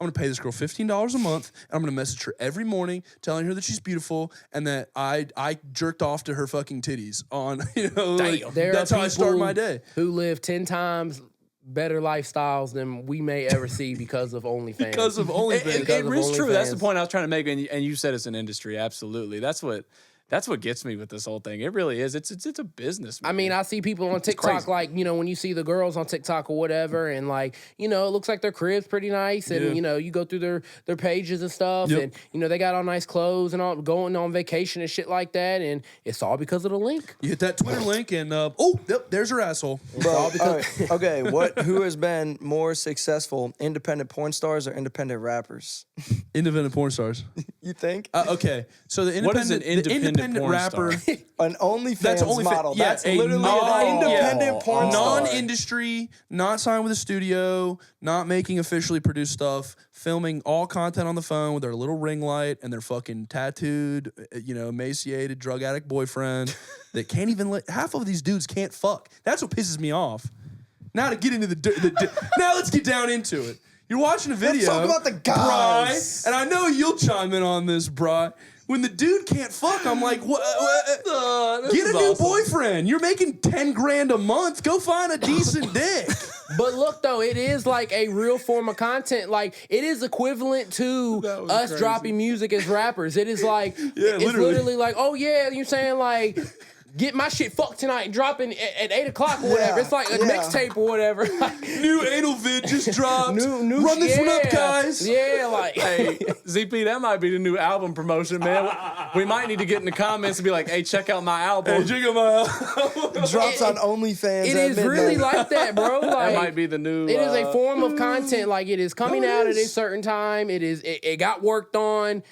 I'm going to pay this girl $15 a month, and I'm going to message her every morning telling her that she's beautiful and that I jerked off to her fucking titties on, that's how I start my day. Who live 10 times better lifestyles than we may ever see because of OnlyFans. Because of OnlyFans. It is true. That's the point I was trying to make, and you said it's an industry. Absolutely. That's what gets me with this whole thing. It really is. It's a business, man. I mean, I see people on TikTok, like, when you see the girls on TikTok or whatever, and like, it looks like their crib's pretty nice, and you go through their pages and stuff, and they got all nice clothes and all going on vacation and shit like that, and it's all because of the link. You hit that Twitter link, and there's her asshole. Bro, okay, who has been more successful, independent porn stars or independent rappers? Independent porn stars. You think? Okay, so the What is an independent porn rapper, star? An OnlyFans model. Yeah, that's literally an independent porn star. Non-industry, not signed with a studio, not making officially produced stuff, filming all content on the phone with their little ring light and their fucking tattooed, emaciated drug addict boyfriend that can't even half of these dudes can't fuck. That's what pisses me off. Now to get into now let's get down into it. You're watching a video. Let's talk about the guys. Bri, and I know you'll chime in on this, Bri. When the dude can't fuck, I'm like, what? Get a new boyfriend. You're making $10,000 a month. Go find a decent dick. But look, though, it is like a real form of content. Like, it is equivalent to us dropping music as rappers. It is like, it's literally like, oh yeah, you're saying like, get my shit fucked tonight and drop it at 8 o'clock or whatever. It's like a mixtape or whatever. New anal vid just dropped. New Run this one up, guys. Yeah, like. Hey, Z.P, that might be the new album promotion, man. We might need to get in the comments and be like, hey, check out my album. Hey, check out my album. Drops on OnlyFans. It is really like that, bro. Like, that might be the new. It is a form of content. Like, it is coming out at a certain time. It got worked on.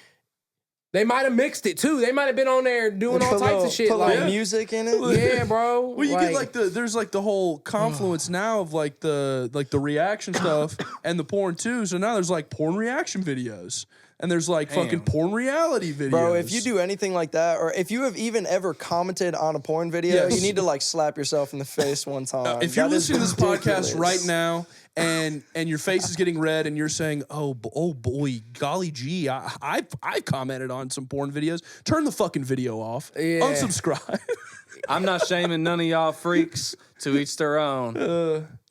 They might have mixed it too. They might have been on there doing all types of shit. Put like music in it. Yeah, bro. Well, you get there's the whole confluence now of the reaction stuff and the porn too. So now there's like porn reaction videos. And there's fucking porn reality videos. Bro, if you do anything like that, or if you have even ever commented on a porn video, you need to slap yourself in the face one time. If you're listening to this podcast right now and your face is getting red and you're saying, oh boy, golly gee, I commented on some porn videos, turn the fucking video off. Yeah. Unsubscribe. I'm not shaming none of y'all freaks. To each their own.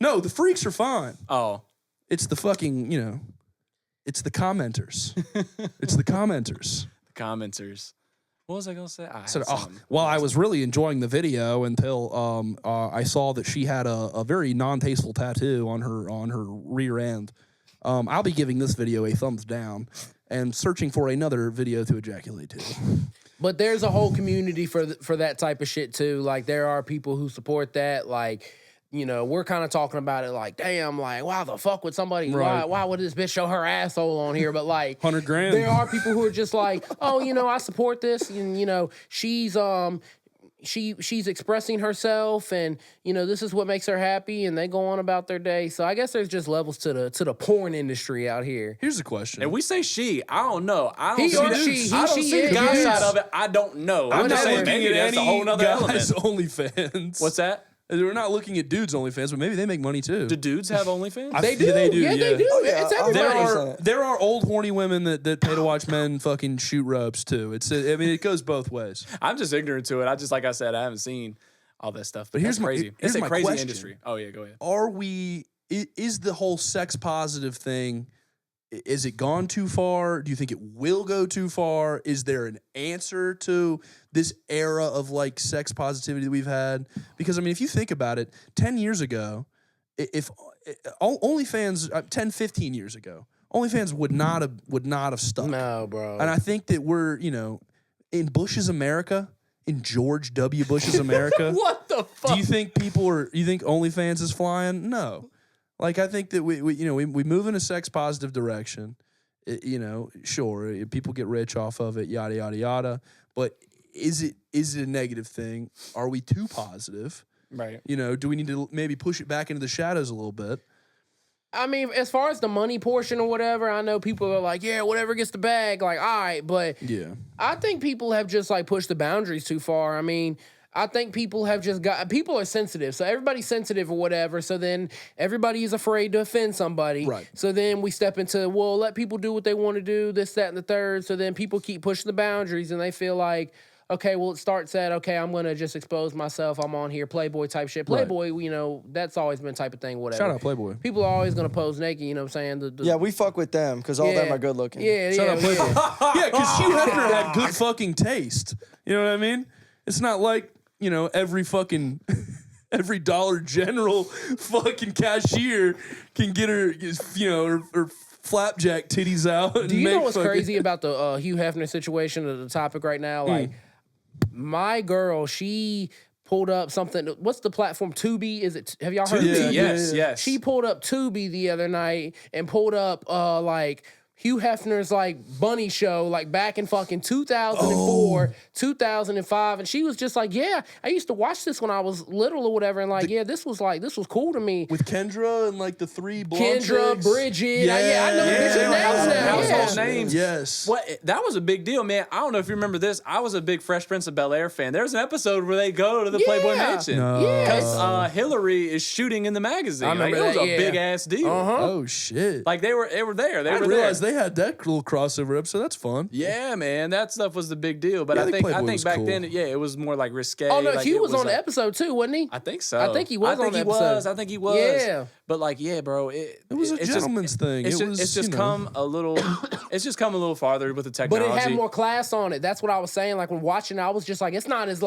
No, the freaks are fine. Oh. It's the fucking, it's the commenters. It's the commenters. The commenters. What was I gonna say? I was really enjoying the video until I saw that she had a very non-tasteful tattoo on her rear end. I'll be giving this video a thumbs down and searching for another video to ejaculate to. But there's a whole community for that type of shit too. Like, there are people who support that. Like, we're kind of talking about it like, damn, like, why the fuck would somebody, why would this bitch show her asshole on here? But like, $100,000. there are people who are just like, oh, I support this. And, she's expressing herself, and this is what makes her happy, and they go on about their day. So I guess there's just levels to the porn industry out here. Here's the question. And we say she, I don't know. I don't He see or that. she, I don't she, see the it guy is. side of it. I don't know. I'm I'm just not saying looking maybe at that's a any whole nother guys' element. OnlyFans. What's that? We're not looking at dudes' OnlyFans, but maybe they make money too. Do dudes have OnlyFans? They do. Yeah, they do. Yeah, they do. Oh, yeah. It's everybody. There are old horny women that pay to watch men fucking shoot ropes too. It goes both ways. I'm just ignorant to it. Like I said, I haven't seen all that stuff. But here's that's crazy. here's It's a my crazy question. industry. Oh yeah, go ahead. Is the whole sex positive thing Is it gone too far? Do you think it will go too far? Is there an answer to this era of like sex positivity that we've had? Because I mean, if you think about it, 10 years ago, if OnlyFans, 10, 15 years ago, OnlyFans would not have stuck. No, bro. And I think that we're, in Bush's America, in George W. Bush's America. What the fuck? Do you think you think OnlyFans is flying? No. Like, I think that we move in a sex positive direction. Sure, people get rich off of it, yada, yada, yada. But is it a negative thing? Are we too positive? Right. Do we need to maybe push it back into the shadows a little bit? I mean, as far as the money portion or whatever, I know people are like, yeah, whatever gets the bag, like, all right. But Yeah. I think people have just like pushed the boundaries too far. I mean, I think people have just people are sensitive. So everybody's sensitive or whatever. So then everybody is afraid to offend somebody. Right. So then we step into, well, let people do what they want to do, this, that, and the third. So then people keep pushing the boundaries and they feel like, okay, well, it starts at, okay, I'm going to just expose myself. I'm on here, Playboy type shit. Playboy, that's always been type of thing, whatever. Shout out Playboy. People are always going to pose naked, you know what I'm saying? Yeah, we fuck with them because all them are good looking. Yeah, Shout yeah, out Playboy. yeah. Yeah, because Hugh Hefner had good fucking taste. You know what I mean? It's not like, every Dollar General fucking cashier can get her, her flapjack titties out. Do you know what's crazy about the Hugh Hefner situation of the topic right now? Like, my girl, she pulled up something. What's the platform? Tubi? Have y'all heard of Tubi, Tubi? yes. She pulled up Tubi the other night and pulled up Hugh Hefner's bunny show back in fucking 2004, 2005, and she was just like, yeah, I used to watch this when I was little or whatever, and this was cool to me. with Kendra and the three blonde Kendra, chicks. Bridget, I know the bitches' names now. Household Yeah. names. Yes. What? That was a big deal, man. I don't know if you remember this. I was a big Fresh Prince of Bel-Air fan. There's an episode where they go to the Playboy Mansion. Yeah. Because Hillary is shooting in the magazine. I remember it was that, a big ass deal. Oh shit. They were there. They I were didn't there. realize they had that little crossover episode. That's fun. Yeah, man, that stuff was the big deal. But Yeah, I think Playboy was back cool. then, it was more risque. Oh no, Hugh it was on the like- episode too, wasn't he? I think so. I think he was on the episode. I think he was. Yeah. But bro, it was a it's gentleman's thing. It's It just, was, it's just come a little. It's just come a little farther with the But technology. it had more class on it. That's what I was saying. When watching, I was just like, it's not as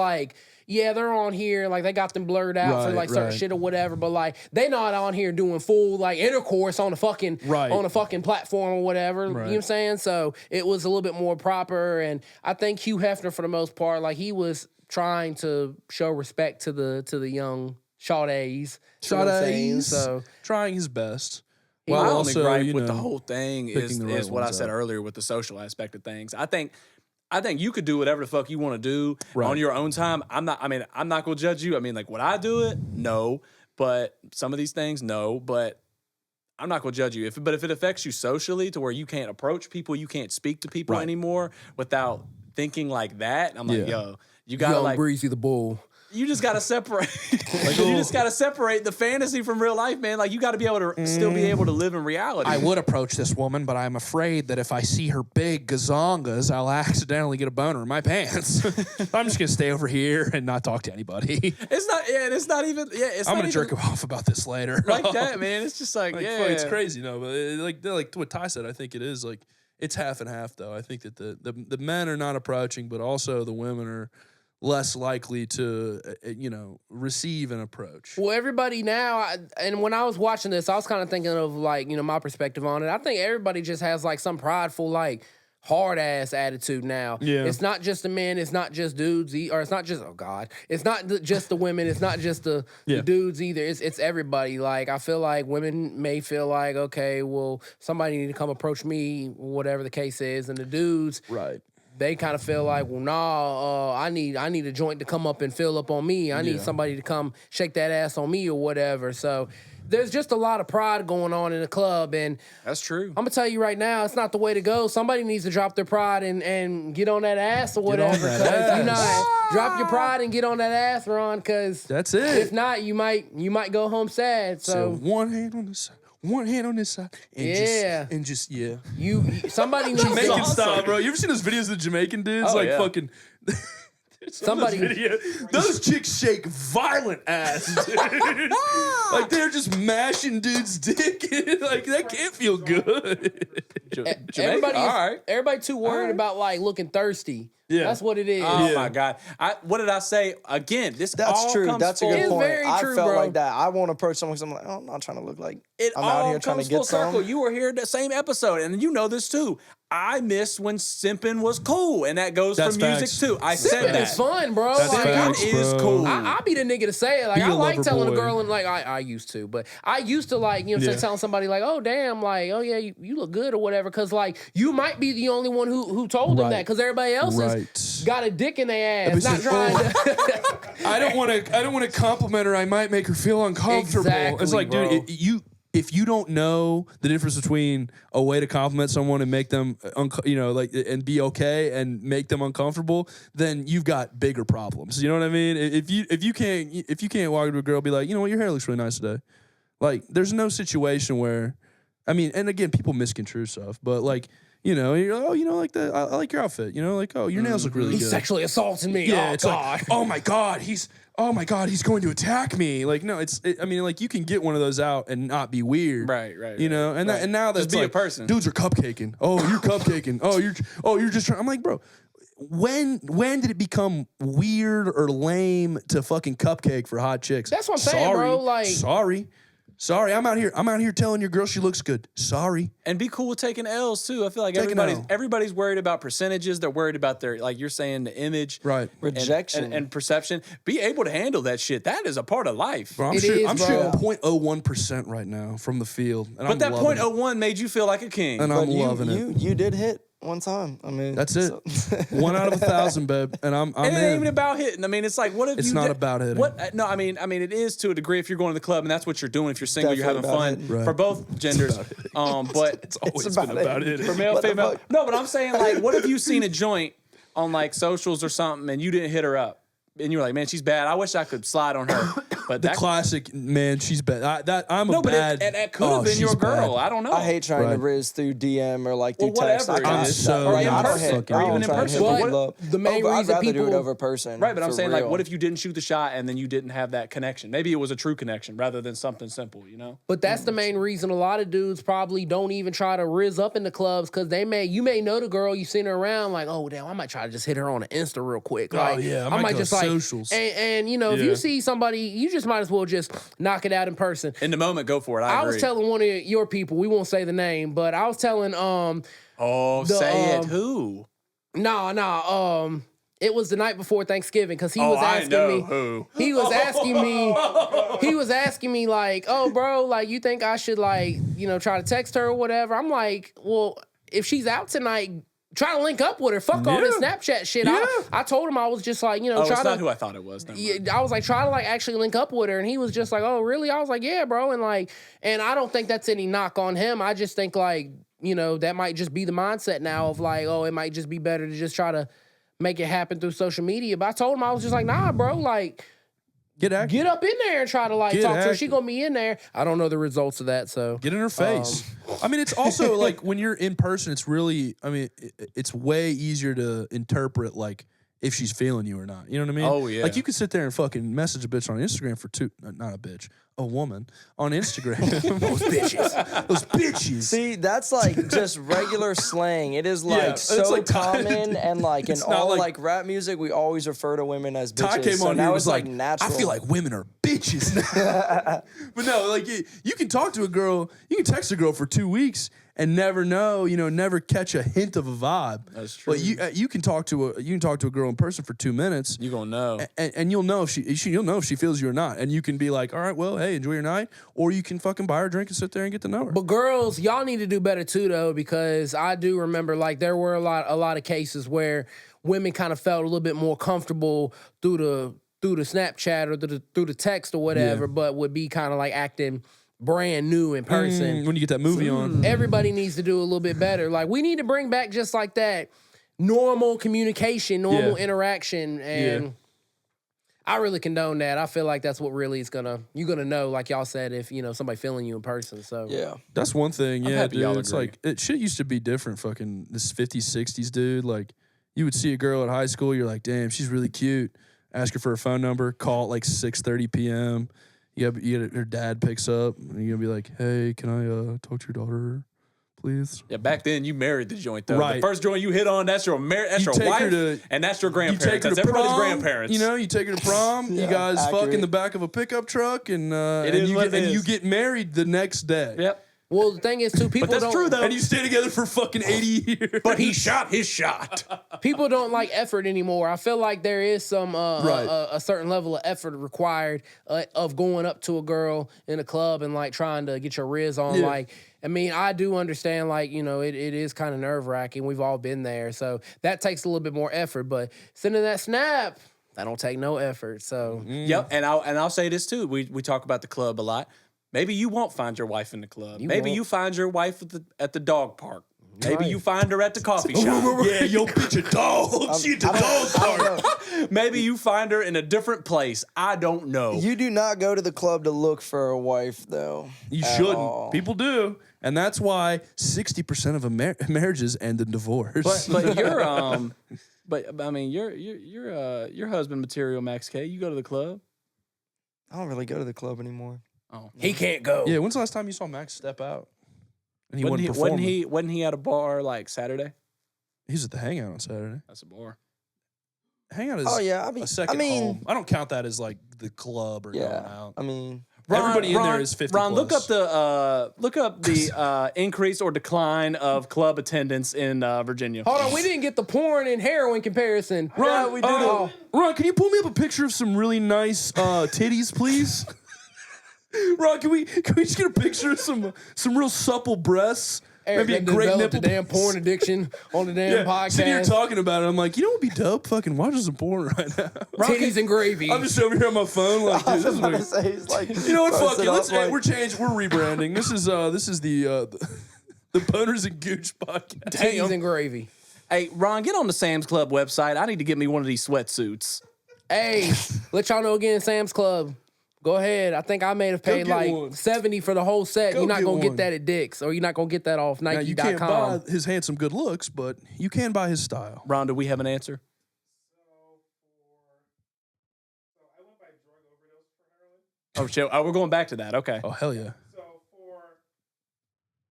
they're on here, they got them blurred out for Right, certain right. shit or whatever. But they not on here doing full intercourse on a fucking platform or whatever. You know what I'm saying? So it was a little bit more proper. And I think Hugh Hefner, for the most part, he was trying to show respect to the young Sadays. You know what I'm saying? So trying his best. My While only also, gripe with the whole thing picking is the right what I ones said out. earlier with the social aspect of things. I think you could do whatever the fuck you want to do Right. on your own time. I'm not gonna judge you. Would I do it? No. But some of these things, no. But I'm not gonna judge you. If it affects you socially to where you can't approach people, you can't speak to people anymore without thinking like that. I'm like, yo, you gotta Young Breezy the Bull. you just gotta separate. You just gotta separate the fantasy from real life, man. You gotta be able to still be able to live in reality. I would approach this woman, but I'm afraid that if I see her big gazongas, I'll accidentally get a boner in my pants. I'm just gonna stay over here and not talk to anybody. It's not. Yeah, and it's not even. Yeah, it's I'm not gonna even jerk off about this later. like that, man. It's just Fuck, it's crazy, no, but like what Ty said, I think it is it's half and half though. I think that the men are not approaching, but also the women are less likely to receive an approach. Well, everybody now, and when I was watching this, I was kind of thinking of my perspective on it. I think everybody just has some prideful, hard ass attitude now. Yeah. It's not just the men, it's not just dudes, or it's not just, oh God, it's not just the women, it's not just the dudes either. It's everybody. I feel like women may feel like, okay, well, somebody need to come approach me, whatever the case is, and the dudes, Right. they kind of feel like, well, nah, I need a joint to come up and fill up on me. I need somebody to come shake that ass on me or whatever. So there's just a lot of pride going on in the club. And That's true. I'm going to tell you right now, it's not the way to go. Somebody needs to drop their pride and get on that ass or whatever. that 'Cause you know, ass. drop your pride and get on that ass, Ron, because That's it. if not, you might go home sad. So So one hand on this side, one hand on this side, and just somebody needs Jamaican to... style, bro. You ever seen those videos of the Jamaican dudes Oh, yeah. fucking? Somebody, those chicks shake violent ass, dude. Like they're just mashing dude's dick. Like that can't feel good. everybody too worried about like looking thirsty. Yeah. That's what it is. Oh my God! What did I say again? This That's all true. comes That's a full- good It's point. very I true, felt bro. like that. I won't approach someone because I'm like, oh, I'm not trying to look like It I'm all out here trying comes to get full circle. some. You were here the same episode, and you know this too. I miss when simping was cool, and that goes That's for music facts. too. I Sipping said that. is fun, bro. That's Like, facts, It is bro. cool. I'll be the nigga to say it. Like Be I a like lover telling boy. a girl and like I used to, but I used to like telling somebody like, oh damn, like oh yeah, you look good or whatever, because like you might be the only one who told them that, because everybody else has got a dick in their ass, not trying to. I don't want to compliment her. I might make her feel uncomfortable. Exactly, It's like, bro. dude, if you don't know the difference between a way to compliment someone and make them, and be okay and make them uncomfortable, then you've got bigger problems. You know what I mean? If you can't walk to a girl and be like, you know what, your hair looks really nice today. Like, there's no situation where, I mean, and again, people misconstrue stuff, but like, you're, like I like your outfit. Like, oh, your nails look really He's good. sexually assaulting me. Yeah, Oh it's God. like, oh my God, he's going to attack me. Like, no, like you can get one of those out and not be weird. Right. And now that's Just be a like, person. dudes are cupcaking. Oh, you're cupcaking. You're just trying. I'm like, bro, when did it become weird or lame to fucking cupcake for hot chicks? That's what I'm saying, bro, like- sorry, I'm out here telling your girl she looks good. Sorry. And be cool with taking L's too. I feel like Take an L. everybody's worried about percentages. They're worried about their, like you're saying, the image, Right. Rejection. and perception. Be able to handle that shit. That is a part of life. Bro, I'm It shooting is, bro. 0.01% right now from the field. And But I'm that loving it. .01 made you feel like a king. And But I'm loving it. you did hit one time. I mean, That's it. 1 out of 1,000, babe. And I'm And it ain't in. even about hitting. I mean, it's like, what if It's you not did- about hitting. What? No, I mean, it is to a degree if you're going to the club and that's what you're doing. If you're single, you're having Definitely fun about hitting. Right. for both genders. But It's always It's been about about it. it. for male, What the female. fuck? No, but I'm saying, like, what if you seen a joint on like socials or something and you didn't hit her up? And you were like, man, she's bad. I wish I could slide on her. But The that classic, man, she's bad. I'm no, a but bad. it could have been she's your girl. bad. I don't know. I hate trying Right. to riz through DM or like through Well, text. whatever I it can't. is. So Like, in I don't person. hit. Or I don't even in try to hit person. people What- up. the main I'd reason rather do it people- over person. Right, but I'm for saying, like, real. what if you didn't shoot the shot and then you didn't have that connection? Maybe it was a true connection rather than something simple, you know? But that's the main reason a lot of dudes probably don't even try to rizz up in the clubs, because you may know the girl, you seen her around, like, oh damn, I might try to just hit her on the Insta real quick. Like, yeah, I might go just socials. and if Yeah. you see somebody, you just might as well just knock it out in person. In the moment, go for it. I I agree. was telling one of your people, we won't say the name, but I was telling say it. Who? it was the night before Thanksgiving, because he was I asking know me. who. He was asking me like, oh, bro, like, you think I should, like, try to text her or whatever? I'm like, well, if she's out tonight, try to link up with her. Fuck all this Snapchat shit. Yeah. I told him I was just like, Oh, try it's to. not who I thought it was. Never mind. I was like, try to like actually link up with her, and he was just like, oh, really? I was like, yeah, bro, and I don't think that's any knock on him. I just think like, that might just be the mindset now of like, oh, it might just be better to just try to make it happen through social media. But I told him, I was just like, nah, bro, like, Get active. get up in there and try to like Get talk to her. active. She gonna be in there. I don't know the results of that, so Get in her face. I mean, it's also like when you're in person, it's really, I mean, it's way easier to interpret like if she's feeling you or not. You know what I mean? Oh, yeah. Like you could sit there and fucking message a bitch on Instagram for not a bitch, a woman on Instagram. Those bitches. See, that's like just regular slang. It is like it's so like common, and like in It's not all like- like rap music, we always refer to women as bitches. Ty came so on now here and it's was like, natural. I feel like women are bitches now. But no, like you can talk to a girl, you can text a girl for 2 weeks and never know, never catch a hint of a vibe. That's true. But you can talk to a girl in person for 2 minutes. You gonna know. And you'll know if you'll know if she feels you or not. And you can be like, all right, well, hey, enjoy your night. Or you can fucking buy her a drink and sit there and get to know her. But girls, y'all need to do better too, though, because I do remember like there were a lot of cases where women kind of felt a little bit more comfortable through the Snapchat or through the text or whatever, but would be kind of like acting brand new in person. When you get that movie on. Everybody needs to do a little bit better. Like, we need to bring back just like that normal communication, normal interaction, and I really condone that. I feel like that's what really is you're gonna know, like y'all said, if somebody feeling you in person. So yeah. That's one thing, yeah, happy dude. y'all It's agree. like shit used to be different. Fucking this 50s, 60s, dude. Like You would see a girl at high school. You're like, damn, she's really cute. Ask her for her phone number. Call at like 6:30 p.m. Her dad picks up. And you're going to be like, hey, can I talk to your daughter, please? Yeah, back then you married the joint though. Right. The first joint you hit on, that's your wife, and that's your grandparents. You take her That's to everybody's prom, grandparents. You know, you take her to prom. You guys fuck accurate. in the back of a pickup truck, and is. you get married the next day. Yep. Well, the thing is, too, people But that's don't. true though. And you stay together for fucking 80 years. But he shot his shot. People don't like effort anymore. I feel like there is some Right. a certain level of effort required of going up to a girl in a club and like trying to get your riz on. Yeah. Like, I mean, I do understand, like, you know, it is kind of nerve wracking. We've all been there, so that takes a little bit more effort. But sending that snap, that don't take no effort. So Yep. And I'll say this too. We talk about the club a lot. Maybe you won't find your wife in the club. Maybe won't. you find your wife at the dog park. Maybe Right. you find her at the coffee shop. Yeah, yo, bitch, a dog. She at the dog park. Maybe you find her in a different place. I don't know. You do not go to the club to look for a wife, though. You at shouldn't. all. People do. And that's why 60% of marriages end in divorce. But you're but I mean you're husband material, Max K. You go to the club. I don't really go to the club anymore. Oh, he can't go. Yeah, when's the last time you saw Max step out? And he wasn't wasn't performing. wasn't he at a bar like Saturday? He was at the Hangout on Saturday. That's a bar. Hangout is Oh yeah, a second home. I don't count that as like the club or going out. I mean, Everybody in there is 50 Ron, plus. look up the increase or decline of club attendance in Virginia. Hold on, we didn't get the porn and heroin comparison. Ron, we did it. Ron, can you pull me up a picture of some really nice titties, please? Ron, can we just get a picture of some real supple breasts? Eric Maybe a done great developed nipple. a damn porn addiction on the damn podcast. Sitting here talking about it, I'm like, you know what would be dope? Fucking watching some porn right now. Titties and gravy. I'm just over here on my phone like, I dude, was this is about to weird. say, he's like, You know what? Fuck posted it. up, like- We're rebranding. This is the Boners and Gooch podcast. Titties and gravy. Hey, Ron, get on the Sam's Club website. I need to get me one of these sweatsuits. Hey, let y'all know again, Sam's Club. Go ahead. I think I may have paid get like one. $70 for the whole set. Go You're not get gonna one. get that at Dick's, or you're not gonna get that off Now, you can't Nike.com. buy his handsome good looks, but you can buy his style. Ron, do we have an answer? Oh shit! Oh, we're going back to that. Okay. Oh, hell yeah. So for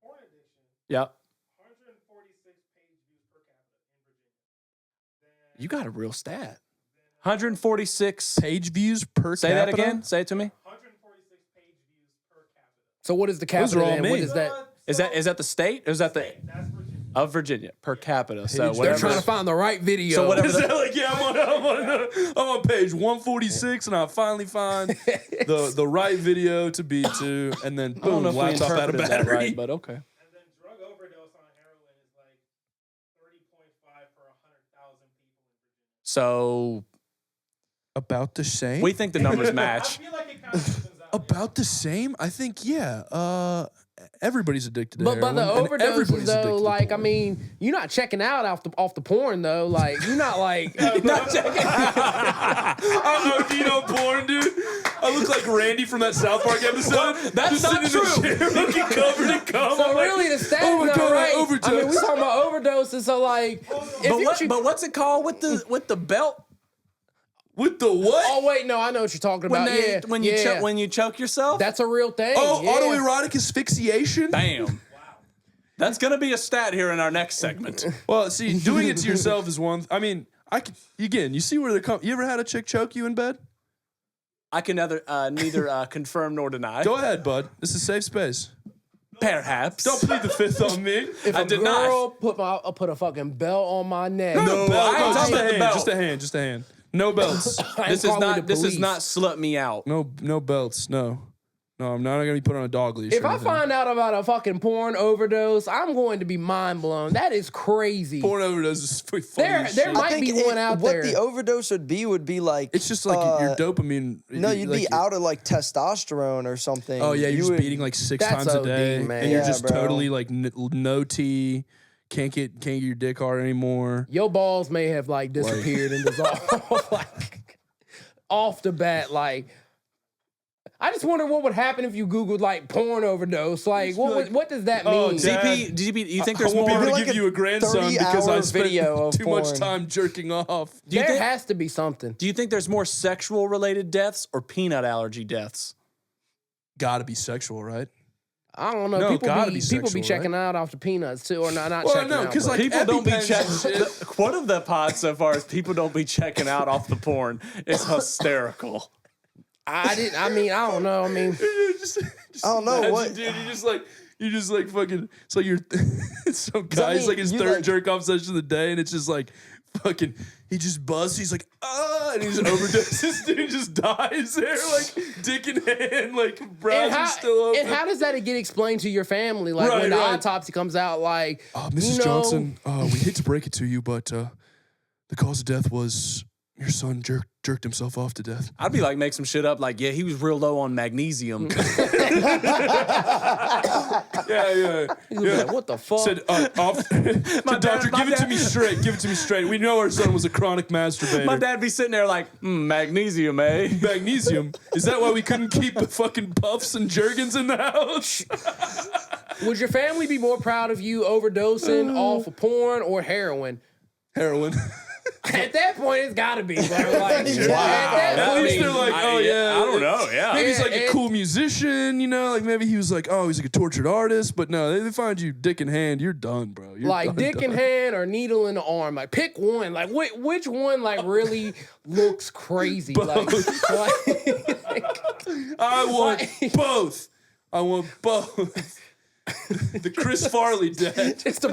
porn addiction, Yep. 146 page views per capita in Virginia. You got a real stat. 146. Page views per Say capita. that again. Say it to me. 146 page views per capita. So what is the Those are capital all then? me. What is that? Is that the state? Or is that the That's Virginia. of Virginia per capita? So They're They're whatever. trying to find the right video. So whatever Is that like, yeah, I'm on page 146, and I finally find the right video to be to, and then I don't boom, know if we laptop out of interpreted that battery. right, but okay. And then drug overdose on heroin is like 30.5 per 100,000 people in Virginia. So About the same. we think the numbers match. I feel like it kind of evens out. About the same. I think yeah. Everybody's addicted to But heroin. the and overdoses everybody's addicted though, to like I porn. mean, you're not checking out off the porn though. Like you're not like Not checking. I'm OD'd on porn, dude. I look like Randy from that South Park episode. That's Just not sitting in the true. chair looking covered in cum. So I'm like, really, the stats oh my not God, right. overdose. I mean, we talking about overdoses. So like, But what's it called with the belt? with the what? Oh wait, no, I know what you're talking When about. Yeah, when you yeah. when you choke yourself? That's a real thing. Oh, yeah. autoerotic asphyxiation. Bam. That's gonna be a stat here in our next segment. Well, see, doing it to yourself is one. I mean, again, you see where they're coming. You ever had a chick choke you in bed? I can neither confirm nor deny. Go ahead, bud. This is safe space. Perhaps. Don't plead the fifth on me. If I a did girl put a fucking belt on my neck. No, I ain't just talking a about the hand. belt. Just a hand. Just a hand. No belts. I ain't This is calling not. the This is police. not slut me out. No belts. No. I'm not gonna be put on a dog leash. If or I anything. find out about a fucking porn overdose, I'm going to be mind blown. That is crazy. porn overdose is funny There as there shit. might I think be one out what there. the overdose would be like. It's just like your dopamine. No, you'd be like, out of like testosterone or something. Oh yeah, you're You just would- beating like 6 That's times a OD, day, man. and you're Yeah, just bro. totally like no tea. Can't get your dick hard anymore. Your balls may have like disappeared and dissolved like off the bat. Like I just wonder what would happen if you Googled like porn overdose. Like, what does that mean? Dad, Do you think there's I won't be more? able to like give a you a grandson because 30-hour I spent video of too much porn. time jerking off. There has to be something. Do you think there's more sexual related deaths or peanut allergy deaths? Gotta be sexual, right? I don't know. No, people gotta be be people be sexual, checking out off the peanuts too, or not Well, checking no, out. because but- like People don't be EpiPens and checking. shit. One of the pods so far is people don't be checking out off the porn. It's hysterical. I didn't. I mean, I don't know. I mean, just I don't know imagine, what- dude. You just like fucking. It's like you're some Does that guy's mean like his you, third like- jerk off session of the day, and it's just like fucking. He just buzzed. He's like, and he just overdoses. Dude just dies there, like dick in hand, like browser's still open. and how does that get explained to your family? Like when the Right. autopsy comes out, like, Mrs. you know, Johnson, we hate to break it to you, but the cause of death was your son jerked himself off to death. I'd be like, make some shit up. Like, yeah, he was real low on magnesium. Yeah. he's gonna be like, what the fuck? Said, doctor, give it to me straight. Give it to me straight. We know our son was a chronic masturbator. My dad be sitting there like, magnesium, eh? Magnesium. Is that why we couldn't keep the fucking puffs and jergens in the house? Would your family be more proud of you overdosing off of porn or heroin? Heroin. At that point, it's gotta be, bro. Like, at that At point, least they're like, oh yeah. I don't know. Yeah. Maybe he's like a and- cool musician, you know? Like maybe he was like, oh, he's like a tortured artist. But no, they find you dick in hand, you're done, bro. You're like done, dick in done. hand or needle in the arm. Like pick one. Like which one like really looks crazy? Like I want both. I want both. The Chris Farley death. just a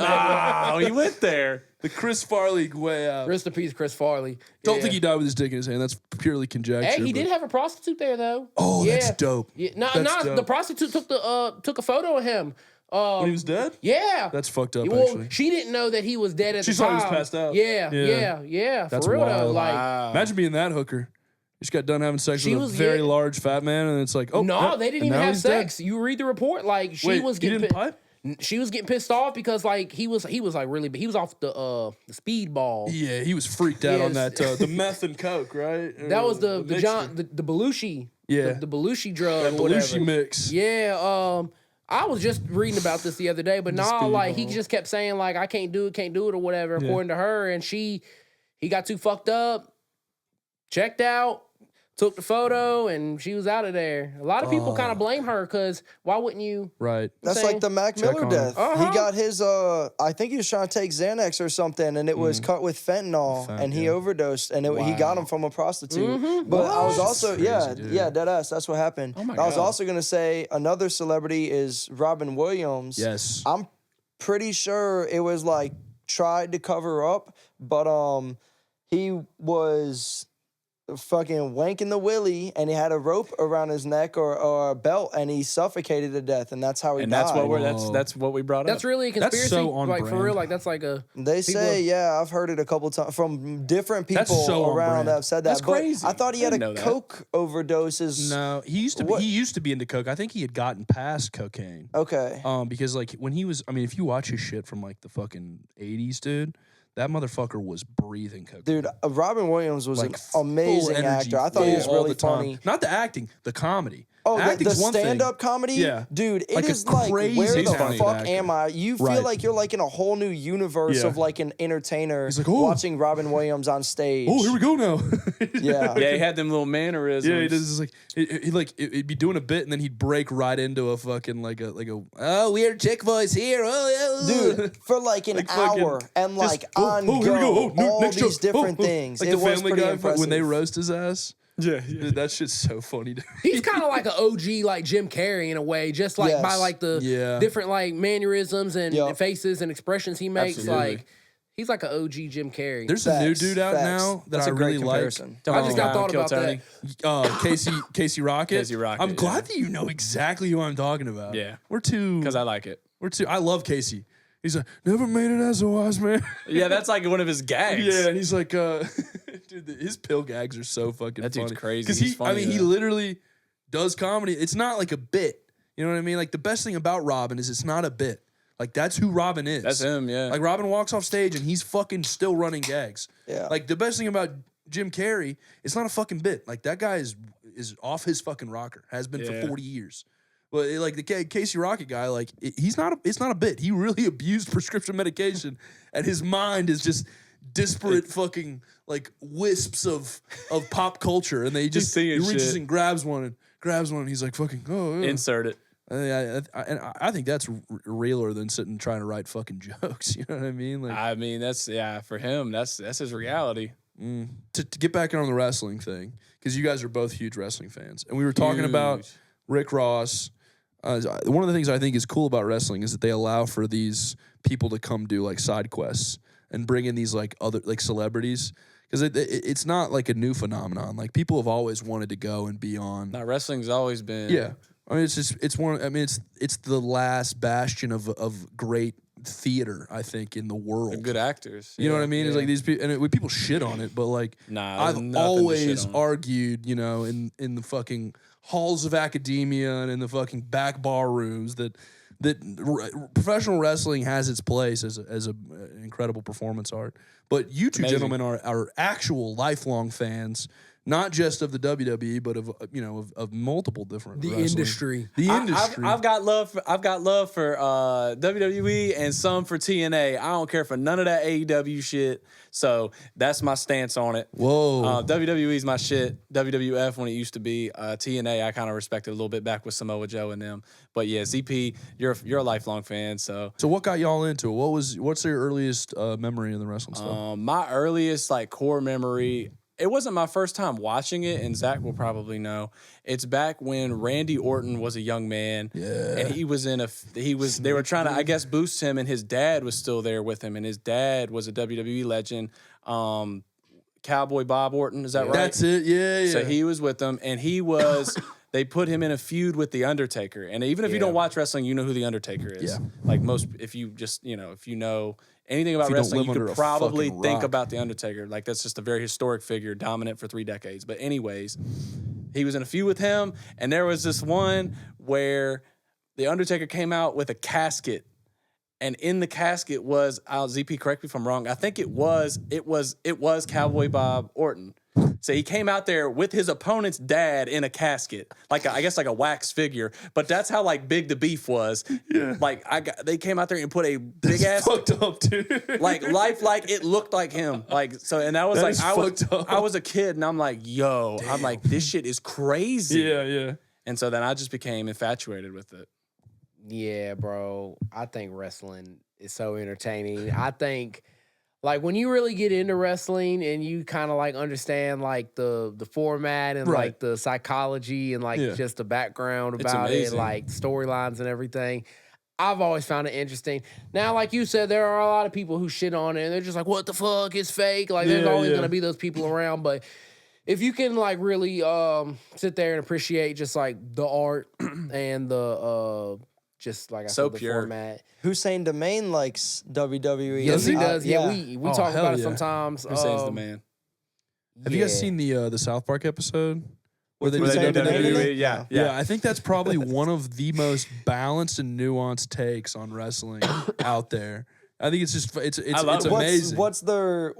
Oh, he went there. The Chris Farley way out. Rest in peace, Chris Farley. Don't Yeah. think he died with his dick in his hand. That's purely conjecture. Hey, he but- did have a prostitute there though. Oh, yeah. that's dope. Yeah, no, That's the dope. prostitute took a photo of him. When he was dead? Yeah, That's fucked up, Well, actually. she didn't know that he was dead at She the saw time. he was passed out. Yeah. That's for real though. wild. Like, Imagine being that hooker. You just got done having sex She with a was- very yeah. large fat man, and it's like, oh no, yeah, they didn't and even now have he's dead. sex. You read the report, like she Wait, was he getting didn't pipe? She was getting pissed off because like he was like really, he was off the speedball. Yeah, he was freaked out on Yes. that the meth and coke, right? That was the mixture. John the Belushi. Yeah. the Belushi drug. That or whatever. Belushi mix. Yeah, I was just reading about this the other day, but nah, like he just kept saying like I can't do it or whatever, according to her, and he got too fucked up, checked out, took the photo, and she was out of there. A lot of people kind of blame her because why wouldn't you? Right. That's saying- like the Mac Check Miller on death. him. He got his I think he was trying to take Xanax or something, and it was cut with fentanyl, and he overdosed, and he got him from a prostitute. But I was also dead ass. That's what happened. my I was God. also gonna say another celebrity is Robin Williams. Yes. I'm pretty sure it was like tried to cover up, but he was fucking wanking the willy, and he had a rope around his neck or a belt, and he suffocated to death, and that's how he And died. that's what that's what we brought That's up. really a That's conspiracy. so on like for brand. real, like that's like a. They say, yeah, I've heard it a couple times from different people That's so on around brand. that have said that. That's but crazy. I thought he I had didn't a know that. coke overdoses. No, he used to be into coke. I think he had gotten past cocaine. Okay. Because like when he was, I mean, if you watch his shit from like the fucking 80s, dude, that motherfucker was breathing cocaine. Dude, Robin Williams was like an full amazing energy, actor. I thought he was full all really the time. funny. Not the acting, the comedy. Oh, the Acting's one thing. stand-up comedy? Yeah. Dude, it Like a is like, where crazy the talented fuck actor. am I? You feel Right. like you're like in a whole new universe Yeah. of like an entertainer He's like, oh. watching Robin Williams on stage. Oh, here we go now. Yeah. Yeah, he had them little mannerisms. Yeah, he does this like he'd be doing a bit and then he'd break right into a fucking like a oh weird chick voice here, oh yeah, Dude, for like an Like fucking hour and just, like oh, on here we go. Oh, all next these joke. different things. Like It the was Family pretty Guy impressive. when they roast his ass. Yeah, Dude, that shit's so funny to me. He's kind of like an OG, like Jim Carrey in a way, just like by Yes. like the Yeah. different like mannerisms and Yup. faces and expressions he makes. Absolutely. Like he's like an OG Jim Carrey. There's a new Facts, dude out facts. now that That's I a great really like. comparison. I just got thought Kill about Tony. that. Casey Rocket. Casey Rocket, I'm glad yeah. that you know exactly who I'm talking about. Yeah. We're too. because I like it. I love Casey. He's like, never made it as a wise man. Yeah, that's like one of his gags. Yeah, and he's like, dude, his pill gags are so fucking That dude's funny. crazy. Because He's funny, he though. literally does comedy. It's not like a bit. You know what I mean? Like the best thing about Robin is it's not a bit. Like that's who Robin is. That's him. Yeah. Like Robin walks off stage and he's fucking still running gags. Yeah. Like the best thing about Jim Carrey, it's not a fucking bit. Like that guy is is off his fucking rocker. Has been Yeah. for 40 years. But like the Casey Rocket guy, like it's not a bit. He really abused prescription medication, and his mind is just disparate fucking like wisps of pop culture, and he seeing reaches shit. and grabs one, and he's like fucking oh. Yeah. Insert it. I think that's realer than sitting and trying to write fucking jokes. You know what I mean? Like I mean, that's for him. That's his reality. to get back on the wrestling thing, because you guys are both huge wrestling fans, and we were talking about Huge. Rick Ross. One of the things I think is cool about wrestling is that they allow for these people to come do like side quests and bring in these like other like celebrities, because it's not like a new phenomenon. Like people have always wanted to go and be on. Now, wrestling's always been. Yeah, I mean it's the last bastion of great theater, I think, in the world. Good actors. You know Yeah, what I mean? It's yeah. like these people, and people shit on it, but like Nah, I've there's nothing to always shit on. argued, you know, in the fucking halls of academia and in the fucking back bar rooms that professional wrestling has its place as a incredible performance art. But you two Amazing. gentlemen are actual lifelong fans, not just of the WWE, but of multiple different The wrestling. industry. The industry. I've got love for WWE and some for TNA. I don't care for none of that AEW shit. So that's my stance on it. Whoa. WWE's my shit. WWF when it used to be. TNA I kind of respected a little bit back with Samoa Joe and them. But yeah, ZP, you're a lifelong fan. So So what got y'all into it? What's your earliest memory of the wrestling stuff? my earliest like core memory. It wasn't my first time watching it, and Zach will probably know. It's back when Randy Orton was a young man, and he was they were trying to, I guess, boost him, and his dad was still there with him, and his dad was a WWE legend, Cowboy Bob Orton, is that right? That's it. Yeah. So he was with them, and he was. They put him in a feud with The Undertaker, and even if you don't watch wrestling, you know who The Undertaker is. Yeah. Like most, if you know anything about If you don't wrestling, live you under could a probably fucking think rock. about The Undertaker. Like that's just a very historic figure, dominant for 3 decades. But anyways, he was in a feud with him, and there was this one where The Undertaker came out with a casket. And in the casket was, ZP, correct me if I'm wrong, I think it was Cowboy Bob Orton. So he came out there with his opponent's dad in a casket, I guess like a wax figure. But that's how like big the beef was. Yeah. Like they came out there and put a big ass fucked up, dude. like it looked like him. Like so, and that was That is fucked up. I was a kid and I'm like, yo, I'm like, this shit is crazy. Yeah. And so then I just became infatuated with it. Yeah, bro. I think wrestling is so entertaining. I think like when you really get into wrestling and you kind of like understand like the format and Right. like the psychology and like Yeah. just the background It's about it, amazing. like storylines and everything. I've always found it interesting. Now, like you said, there are a lot of people who shit on it and they're just like, what the fuck? It's fake. Like there's Yeah, always yeah. gonna be those people around. But if you can like really sit there and appreciate just like the art and the just like I So said, the pure. format. Hussein Domain likes WWE. Yes, he I- does. Yeah, we Oh, talk hell about it yeah. sometimes. Hussein's the man. Have you guys seen the South Park episode where they Where do they the do WWE? WWE? Yeah. Yeah, I think that's probably one of the most balanced and nuanced takes on wrestling out there. I think it's just it's love it. amazing. What's their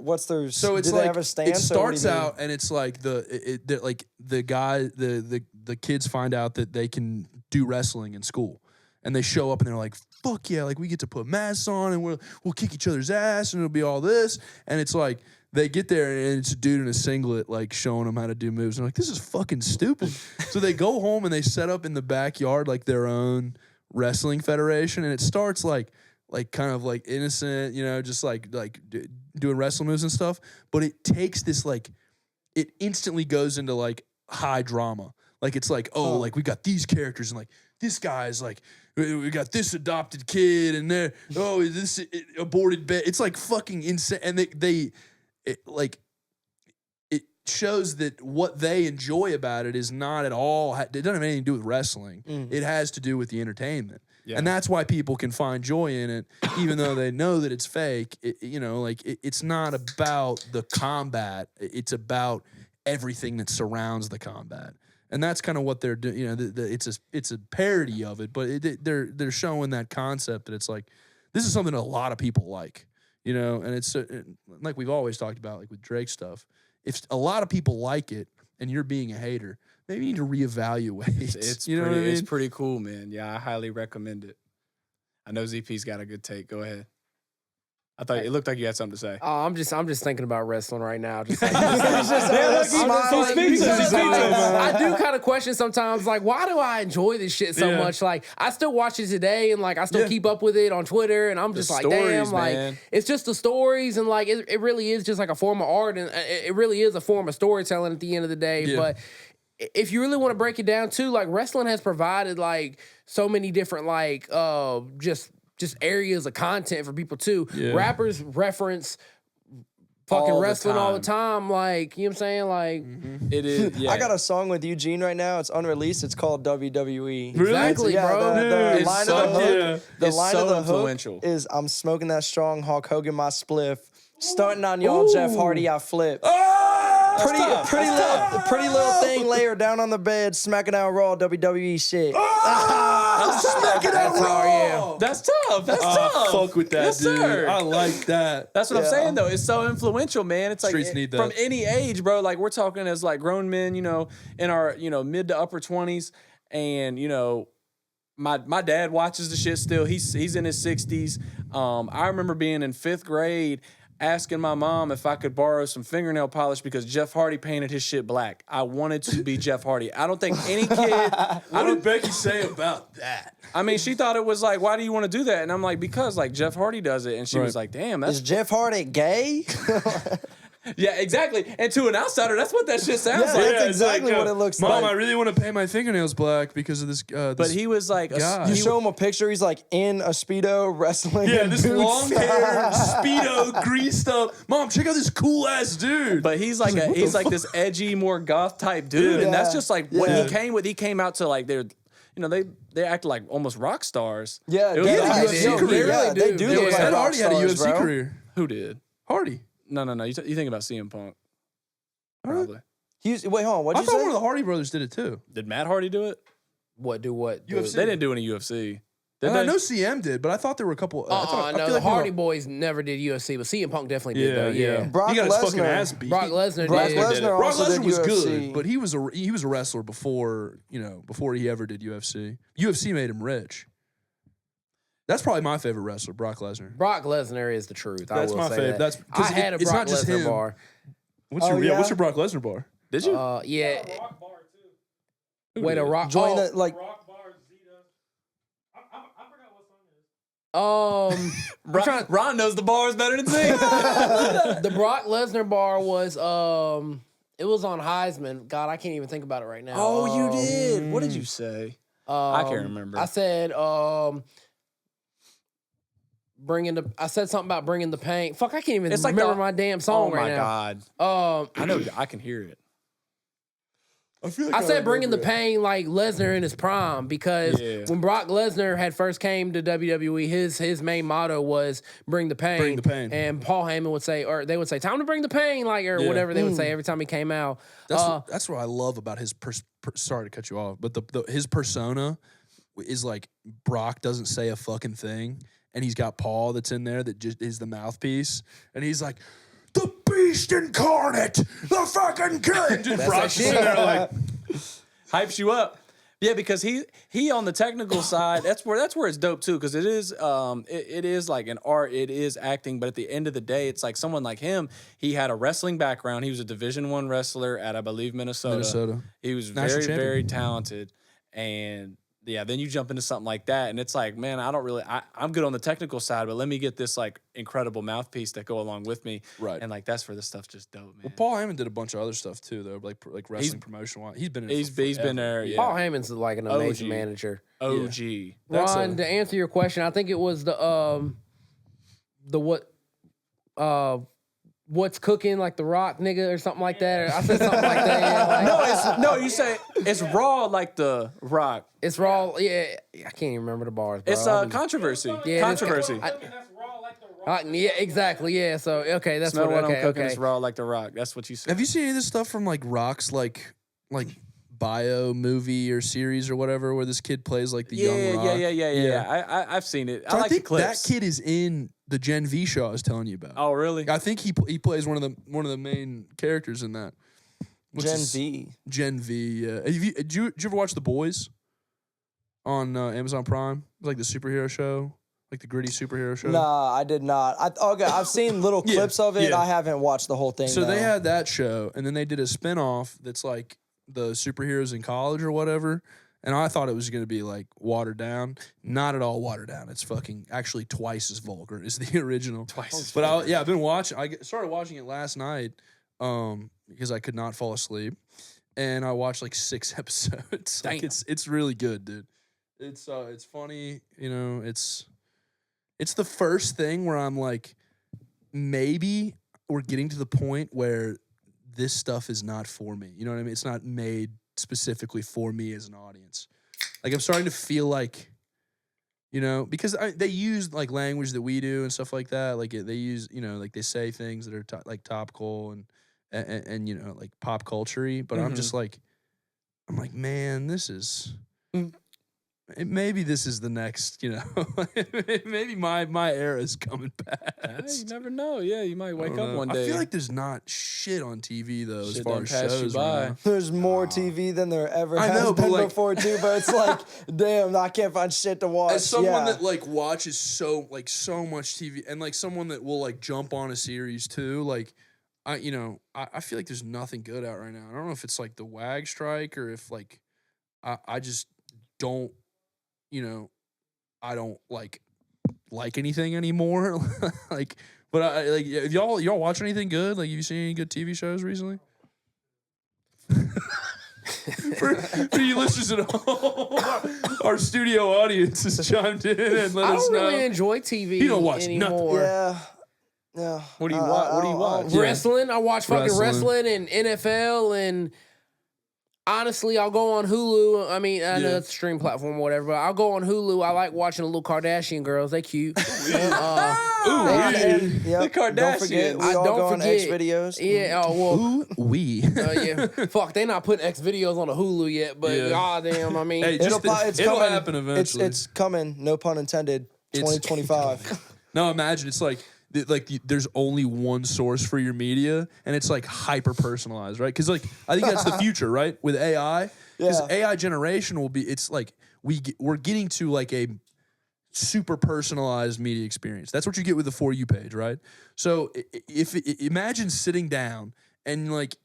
So it's do like they have a stance? it or what do starts you mean? out and it's like the kids find out that they can do wrestling in school, and they show up and they're like, fuck yeah, like we get to put masks on and we'll kick each other's ass and it'll be all this, and it's like they get there and it's a dude in a singlet like showing them how to do moves, and they're like, this is fucking stupid. So they go home and they set up in the backyard like their own wrestling federation, and it starts like kind of like innocent, you know, just like doing wrestling moves and stuff. But it takes this like, it instantly goes into like high drama. Like it's like, like we got these characters and like this guy's like, we got this adopted kid and there, this aborted baby. It's like fucking insane. And it shows that what they enjoy about it is not at all, it doesn't have anything to do with wrestling. It has to do with the entertainment. Yeah. And that's why people can find joy in it, even though they know that it's fake. It's not about the combat. It's about everything that surrounds the combat. And that's kind of what they're doing. You know, it's a parody of it, but they're showing that concept that it's like, this is something that a lot of people like, you know, and it's like we've always talked about, like with Drake stuff. If a lot of people like it, and you're being a hater, maybe you need to reevaluate. It's you know pretty, what I mean? It's pretty cool, man. Yeah, I highly recommend it. I know ZP's got a good take. Go ahead. I thought it looked like you had something to say. Oh, I'm just thinking about wrestling right now. Just like, I do kind of question sometimes, like, why do I enjoy this shit so much? Like, I still watch it today, and like, I still keep up with it on Twitter, and I'm just like, damn, man. like, it's just the stories, and like, it really is just like a form of art, and it really is a form of storytelling at the end of the day. Yeah. But if you really want to break it down too, like, wrestling has provided like so many different like just areas of content for people too. Yeah. Rappers reference fucking All the wrestling all the time. time. Like, you know what I'm saying? Like, It is. Yeah. I got a song with Eugene right now. It's unreleased. It's called WWE. Exactly, Yeah, bro. The It's line so- of the hook, yeah. the It's line so of the influential. hook is "I'm smoking that strong Hulk Hogan my spliff, stunting on y'all Jeff Hardy I flip." Pretty little thing layer down on the bed, smacking out raw WWE shit. that's all, yeah. That's tough. That's tough. Fuck with that, Yes, dude. sir. I like that. That's what I'm Yeah. saying, though. It's so influential, man. It's like Streets need that. from any age, bro. Like, we're talking as like grown men, you know, in our, you know, mid to upper 20s. And, you know, my dad watches the shit still. He's in his 60s. I remember being in 5th grade asking my mom if I could borrow some fingernail polish because Jeff Hardy painted his shit black. I wanted to be Jeff Hardy. I don't think any kid. What did Becky say about that? I mean, she thought it was like, why do you want to do that? And I'm like, because like Jeff Hardy does it. And she was like, damn, Is that's Jeff Hardy gay? yeah, exactly. And to an outsider, that's what that shit sounds Yeah, like. that's exactly what it looks Mom, like. I really want to paint my fingernails black because of this. But he was like, God. You show him a picture. He's like in a Speedo wrestling. yeah, in this boots. long hair, Speedo, greased up. Mom, check out this cool ass dude. but he's like he's like this edgy, more goth type dude, and that's Yeah. just like what Yeah. he came with. He came out to like they're, you know, they act like almost rock stars. Yeah, It was yeah, like- UFC Yo, career. they really They do. do Yeah, look like Ed rock Hardy had a stars, UFC bro. career. Who did? Hardy. No. You think about CM Punk? Probably. Wait, hold on. What I did you thought say? one of the Hardy brothers did it too. Did Matt Hardy do it? What do what? UFC. They didn't do any UFC. Did And they? I know CM did, but I thought there were a couple. I No, feel the like Hardy Boys never did UFC, but CM Punk definitely did. though. Yeah. Brock he got his fucking Lesnar. ass beat. Brock Lesnar Brock did. Lesnar Brock also Lesnar did was UFC. good, but he was a wrestler before he ever did UFC. UFC made him rich. That's probably my favorite wrestler, Brock Lesnar. Brock Lesnar is the truth. I That's will my say favorite. that. That's 'cause I had a it's Brock not just Lesnar him. bar. What's Oh, your yeah? what's your Brock Lesnar bar? Did you? Yeah. Rock bar too. Wait, a rock. Join the like. Rock bar Zeta. I forgot what song it is. Ron knows the bars better than me. The Brock Lesnar bar was it was on Heisman. God, I can't even think about it right now. Oh, you did. What did you say? I can't remember. I said I said something about bringing the pain. Fuck, I can't even It's like remember the- my damn song Oh right my now. god! I know. I can hear it. I feel like I said bringing the pain like Lesnar in his prime because Yeah. when Brock Lesnar had first came to WWE, his main motto was bring the pain. Bring the pain. And Paul Heyman would say, or they would say, time to bring the pain, like or whatever they would say every time he came out. That's what I love about his. Sorry to cut you off, but his persona is like Brock doesn't say a fucking thing, and he's got Paul that's in there that just is the mouthpiece, and he's like, the beast incarnate, the fucking king. Just Brock's that in shit. there like, Hypes you up. Yeah, because he on the technical side, that's where it's dope too, because it is like an art, it is acting, but at the end of the day, it's like someone like him, he had a wrestling background, he was a Division I wrestler at I believe Minnesota. He was National very, champion. very talented, and yeah, then you jump into something like that, and it's like, man, I'm good on the technical side, but let me get this like incredible mouthpiece that go along with me, Right. And like that's where this stuff's just dope, man. Well, Paul Heyman did a bunch of other stuff too, though, like wrestling promotion. He's been in it He's for been forever. there, yeah. Paul Heyman's like an amazing OG. manager. OG. Ron, to answer your question, I think it was the what's cooking, like the Rock nigga or something like that. Or I said something like that. Yeah, like, No, you say it's raw like the Rock. it's raw. Yeah, I can't even remember the bars. Bro. It's I've been- controversy. Yeah, it is Controversy. That's raw like the Rock. yeah, exactly. Yeah, so okay, that's Smell what. what Okay, I'm cooking okay. is raw like the Rock. That's what you said. Have you seen any of this stuff from like Rock's like bio movie or series or whatever, where this kid plays like the young Rock? Yeah. I've seen it. So I I like the think clips. that kid is in the Gen V show I was telling you about. Oh, really? I think he plays one of the main characters in that. Gen V. Yeah. Did you ever watch The Boys on Amazon Prime? It's like the superhero show, like the gritty superhero show. Nah, I did not. I've seen little clips of it. yeah. I haven't watched the whole thing. So though. they had that show, and then they did a spinoff that's like the superheroes in college or whatever. And I thought it was going to be like watered down. Not at all watered down. It's fucking actually twice as vulgar as the original. But I've been watching. I started watching it last night because I could not fall asleep, and I watched like 6 episodes. Like it's really good, dude. It's funny. You know, it's the first thing where I'm like, maybe we're getting to the point where this stuff is not for me. You know what I mean? It's not made specifically for me as an audience. Like I'm starting to feel like, you know, because they use like language that we do and stuff like that. Like they use, you know, like they say things that are like topical and you know, like pop culture-y. But I'm just like, man, this is. Maybe this is the next, you know. Maybe my era is coming past. You never know. Yeah, you might wake up one day. I feel like there's not shit on TV though, Shit as far done as passed you shows. by. Right now. There's more TV than there ever I has know, but been like- before too. But it's like, damn, I can't find shit to watch. As someone yeah. that like watches so much TV, and like someone that will like jump on a series too, like I feel like there's nothing good out right now. I don't know if it's like the WAG strike or if like I just don't. You know, I don't like anything anymore. Like, but I like if y'all watch anything good? Like, have you seen any good TV shows recently? for you listeners at home, our studio audience has chimed in and let I us don't know. really enjoy TV You don't watch nothing. anymore. Yeah. What do you watch? What do you watch? Wrestling. I watch fucking Wrestling. wrestling and NFL and honestly, I'll go on Hulu. I mean, I know it's a stream platform or whatever, but I'll go on Hulu. I like watching the little Kardashian girls. They cute. The Kardashians. Don't forget, we all go on X videos. Yeah. Oh well. Ooh, we. Yeah. Fuck. They not putting X videos on the Hulu yet, but goddamn. I mean, Hey, It'll it'll coming. happen eventually. It's coming. No pun intended. 2025. No, imagine it's like there's only one source for your media, and it's like hyper personalized, right? Because like I think that's the future, right? With AI, because AI generation will be. It's like we're getting to like a super personalized media experience. That's what you get with the For You page, right? So imagine sitting down and like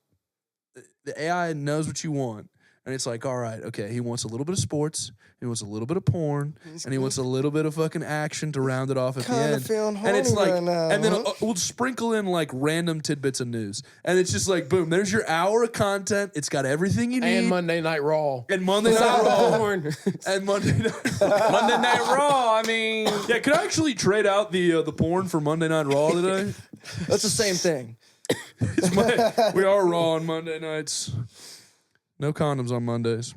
the AI knows what you want. And it's like, all right, okay, he wants a little bit of sports, he wants a little bit of porn, and he wants a little bit of fucking action to round it off at the end. Feeling And it's horny like, right now, and then huh? we'll sprinkle in like random tidbits of news, and it's just like, boom, there's your hour of content. It's got everything you need. and Monday Night Raw. And Monday Night Raw. Porn. And Monday Night Raw. Monday Night Raw. I mean, Yeah, could I actually trade out the porn for Monday Night Raw today? That's the same thing. We are Raw on Monday nights. No condoms on Mondays.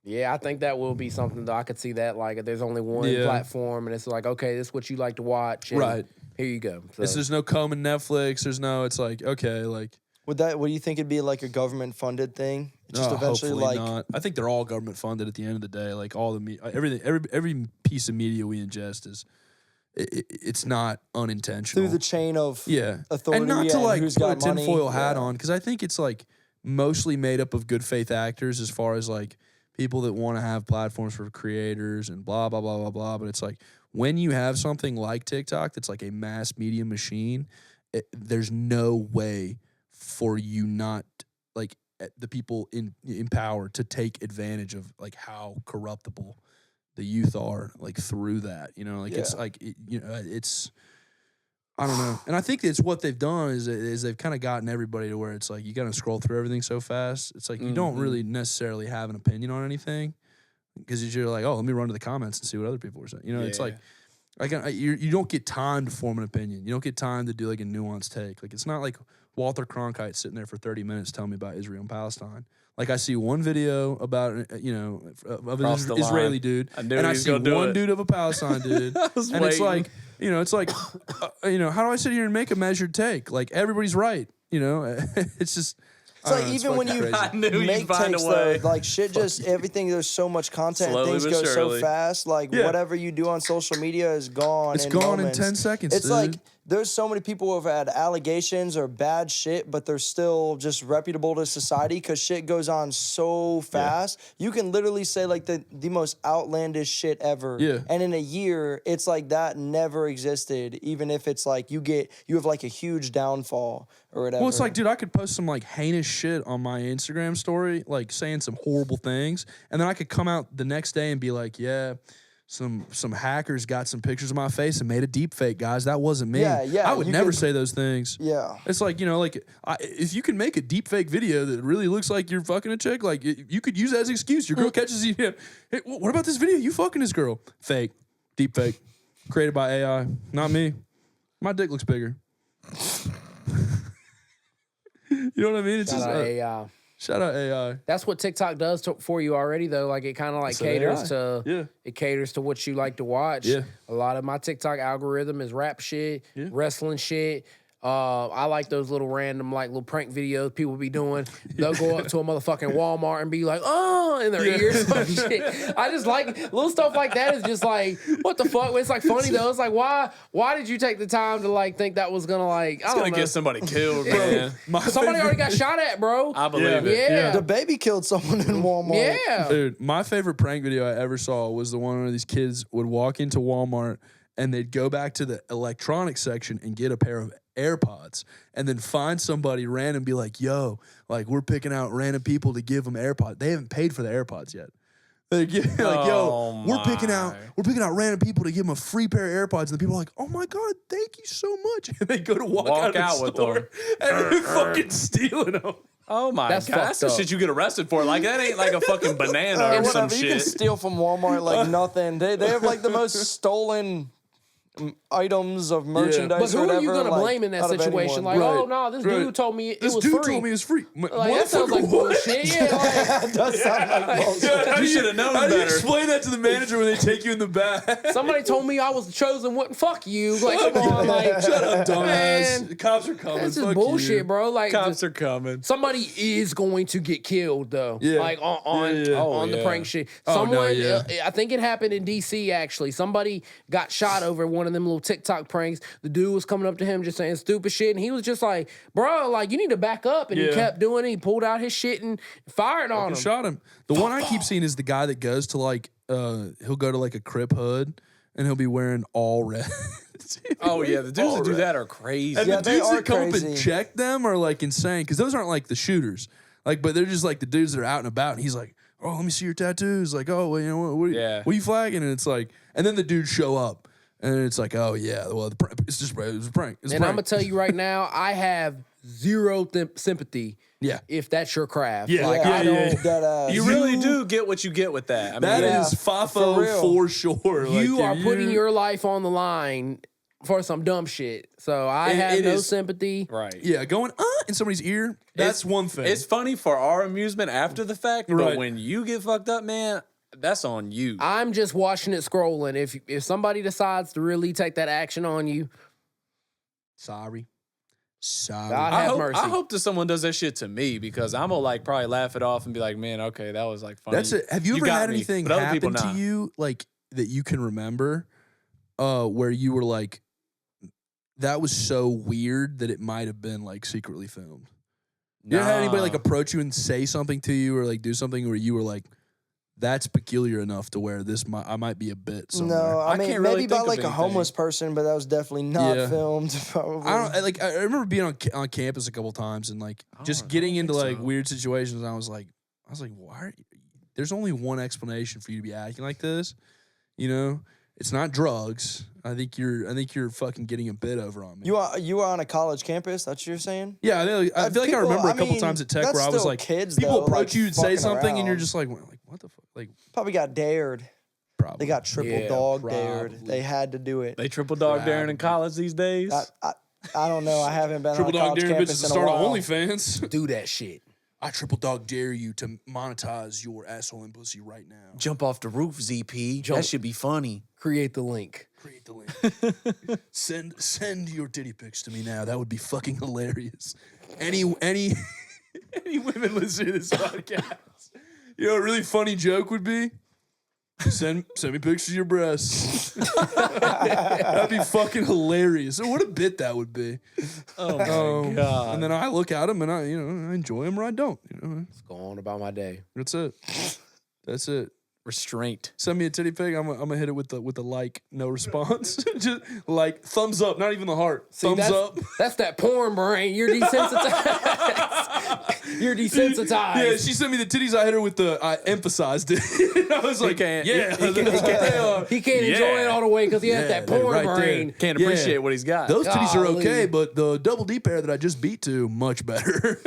Yeah, I think that will be something though. I could see that like if there's only one Yeah. platform and it's like, okay, this is what you like to watch. And Right. Here you go. So, There's no coming Netflix. There's no. It's like okay, like. Would do you think it'd be like a government funded thing? Just eventually hopefully like not. I think they're all government funded at the end of the day. Like all the everything, every piece of media we ingest is, it's not unintentional. through the chain of authority and not to like who's put a got money. tinfoil hat on, because I think it's like mostly made up of good faith actors as far as like people that want to have platforms for creators and blah blah blah blah blah. But it's like when you have something like TikTok that's like a mass media machine, there's no way for you not like the people in power to take advantage of like how corruptible the youth are like through that, you know, like it's like it's I don't know. And I think it's what they've done is they've kind of gotten everybody to where it's like you got to scroll through everything so fast. It's like you don't really necessarily have an opinion on anything because you're like, oh, let me run to the comments and see what other people are saying. You know, it's like you don't get time to form an opinion. You don't get time to do like a nuanced take. Like it's not like Walter Cronkite sitting there for 30 minutes telling me about Israel and Palestine. Like I see one video about of an Israeli dude, and I see one dude of a Palestine dude, and it's like it's like how do I sit here and make a measured take? Like everybody's right, it's just. It's like even when you make takes though, like shit just everything. There's so much content. Slowly Things but go surely. so fast. Like whatever you do on social media is gone. It's in gone moments. in 10 seconds. It's dude. like there's so many people who have had allegations or bad shit, but they're still just reputable to society because shit goes on so fast. You can literally say like the most outlandish shit ever. Yeah. And in a year, it's like that never existed, even if it's like you have like a huge downfall or whatever. Well, it's like, dude, I could post some like heinous shit on my Instagram story, like saying some horrible things, and then I could come out the next day and be like, yeah, some hackers got some pictures of my face and made a deep fake, guys. That wasn't me. Yeah, I would you never can- say those things. Yeah. It's like, you know, like if you can make a deep fake video that really looks like you're fucking a chick, like you could use that as an excuse. Your girl catches you. Hey, what about this video? You fucking this girl? Fake, deep fake, created by AI. Not me. My dick looks bigger. You know what I mean? It's Shout just out AI. shout out AI. That's what TikTok does for you already, though. Like it kind of like caters to it caters to what you like to watch. Yeah. A lot of my TikTok algorithm is rap shit, wrestling shit. I like those little random like little prank videos people be doing. They'll go up to a motherfucking Walmart and be like, oh, in their ears. Like, shit. I just like little stuff like that. Is just like, what the fuck? It's like funny though. It's like why did you take the time to like think that was gonna like I It's don't gonna know. get somebody killed, man. Somebody already got shot at, bro. I believe it. Yeah. The baby killed someone in Walmart. Yeah. Dude, my favorite prank video I ever saw was the one where these kids would walk into Walmart and they'd go back to the electronics section and get a pair of AirPods and then find somebody random and be like, yo, like we're picking out random people to give them AirPods. They haven't paid for the AirPods yet. Like, yo, we're picking out random people to give them a free pair of AirPods. And the people are like, oh my God, thank you so much. And they go to walk out of the with store them. and they're fucking stealing them. Oh my That's God, that's the fucked up. shit you get arrested for. Like that ain't like a fucking banana or some Whatever. You can shit. steal from Walmart like nothing. They have like the most stolen items of merchandise. But who or are whatever, you gonna like, blame in that out of situation? anyone. Like, Right. oh no, this Right. dude told me it This was dude free. told me it was free. Like that sounds like Motherfucker, what? bullshit. Yeah, like, That does sound like bullshit. How You do should've known How do you better. explain that to the manager when they take you in the back? somebody told me I was the chosen one. Fuck you. Like, come on, like, Shut up, dumbass. Man, The cops are coming. this is Fuck bullshit, you. bro. Like, Cops are coming. somebody is going to get killed though. Yeah. Like on Yeah. on the yeah. prank shit. Oh, no, Someone, yeah. I think it happened in DC actually. Somebody got shot over one of them little TikTok pranks. The dude was coming up to him just saying stupid shit, and he was just like, "Bro, like you need to back up." And he Yeah. kept doing it. He pulled out his shit and fired on him. Shot him. The one I keep seeing is the guy that goes to like, he'll go to like a Crip hood and he'll be wearing all red. Oh yeah, the dudes that do that are crazy. And Yeah, the they dudes are that come up and crazy. check them are like insane because those aren't like the shooters. Like, but they're just like the dudes that are out and about. And he's like, "Oh, let me see your tattoos." Like, "Oh, well, you know what? Yeah. What are you flagging?" And it's like, and then the dudes show up, and it's like, "Oh yeah, well, it's just it was a prank." It's a And I'm prank. gonna tell you right now, I have zero sympathy. Yeah. If that's your craft, Yeah. like Yeah, I yeah, don't. yeah. That ass. You really do get what you get with that. I mean, That Yeah, is for FAFO real. for sure. You Like, are if putting your life on the line for some dumb shit. So I have it no is- sympathy. right. yeah going in somebody's ear. That's It's- one thing. It's funny for our amusement after the fact, but Right. when you get fucked up, man, that's on you. I'm just watching it scrolling. If somebody decides to really take that action on you, sorry. God I have hope, mercy. I hope that someone does that shit to me because I'm gonna like probably laugh it off and be like, man, okay, that was like funny. That's it. Have you ever got had me, anything but other people happen to not. you like that you can remember, where you were like, that was so weird that it might have been like secretly filmed? You ever had anybody like Nah. approach you and say something to you or like do something where you were like, that's peculiar enough to where I might be a bit somewhere. No, I I mean can't really maybe about think of like a anything. homeless person, but that was definitely not Yeah. filmed. Probably. I remember being on campus a couple times and like just I getting don't into think like so. weird situations. And I was like, why are you, there's only one explanation for you to be acting like this. You know, it's not drugs. I think you're fucking getting a bit over on me. You were on a college campus. That's what you're saying? Yeah, I feel like I People- remember a I couple mean, times at Tech that's where I was still like, kids, people though, approach like, you and say fucking something, and you're around. just like, what the fuck? Like, Probably got dared. probably. They got triple Yeah, dog dared. probably. They had to do it. They triple dog daring in college these days. I don't know. I haven't been triple on a dog college daring campus bitches to in a start on while. OnlyFans. Do that shit. I triple dog dare you to monetize your asshole and pussy right now. Jump off the roof, ZP. Jump. That should be funny. Create the link. Create the link. send your titty pics to me now. That would be fucking hilarious. Any women listening to this podcast. You know, a really funny joke would be Send me pictures of your breasts. That'd be fucking hilarious. What a bit that would be. Oh my god! And then I look at them and I enjoy them or I don't. Let's go on about my day. That's it. That's it. Restraint. Send me a titty pic. I'm gonna hit it with the like, no response. Just like thumbs up, not even the heart. See, Thumbs up. That's that porn brain. You're desensitized. You're desensitized. Yeah, she sent me the titties. I hit her with the. I emphasized it. I was like, can't- yeah, He can't enjoy it all the way because he has that porn right there. brain. Can't appreciate what he's got. Those titties are Golly. okay, but the double D pair that I just beat to, much better.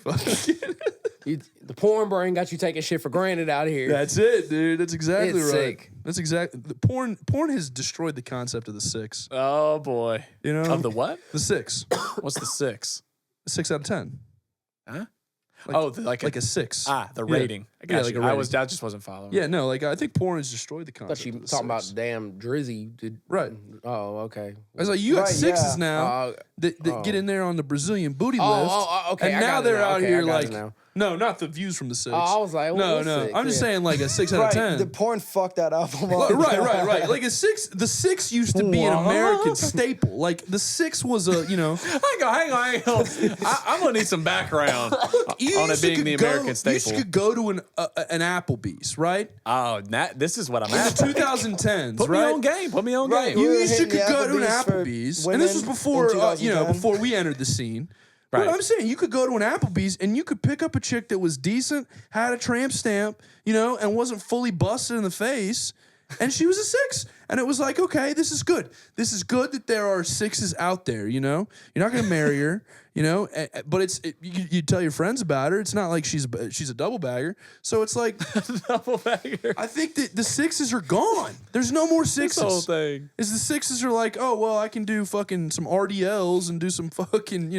The porn brain got you taking shit for granted out here. That's it, dude. That's exactly It's right. sick. That's exactly. The porn has destroyed the concept of the six. Oh boy. You know, Of the what? the six. What's the 6? 6 out of 10. Huh? Like, like like a 6. the rating. I got Yeah, you. like a I rating. just wasn't following. Yeah, no, like I think porn has destroyed the I thought concept. you of the talking about six. damn Drizzy. Right. Oh, okay. I was like, you got Right, sixes yeah. now that get in there on the Brazilian booty lift. Okay. And I now got it they're now. out Okay, I here got it like, now. no, not the views from the 6. I was like, no, what's no. six? I'm just Yeah. saying like a 6 out of 10. The porn fucked that album up. Right. Like a 6, the 6 used to be an American staple. Like the 6 was a, Hang on. I'm gonna need some background on it used to being the could American You staple. could go to an Applebee's, right? Oh, this is what I'm In the after. 2010s, Put right? me on game. Put me on Right, game. we You were used to hitting could the go to an Applebee's for Applebe's, women and this was before, in 2010. before we entered the scene. Right. But I'm saying you could go to an Applebee's and you could pick up a chick that was decent, had a tramp stamp, and wasn't fully busted in the face, and she was a 6. And it was like, okay, this is good. This is good that there are 6s out there. You're not gonna marry her, but you tell your friends about her. It's not like she's a double bagger. So it's like Double bagger. I think that the 6s are gone. There's no more 6s. This whole thing. Is the 6s are like, oh well, I can do fucking some RDLs and do some fucking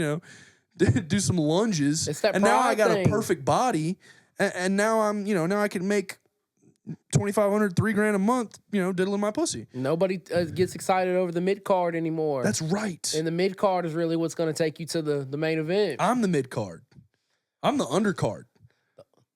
do some lunges. It's that and now I pride got thing. a perfect body, and now I'm now I can make $2,500, $3,000 a month, diddling my pussy. Nobody gets excited over the mid card anymore. That's right. And the mid card is really what's going to take you to the main event. I'm the mid card. I'm the undercard.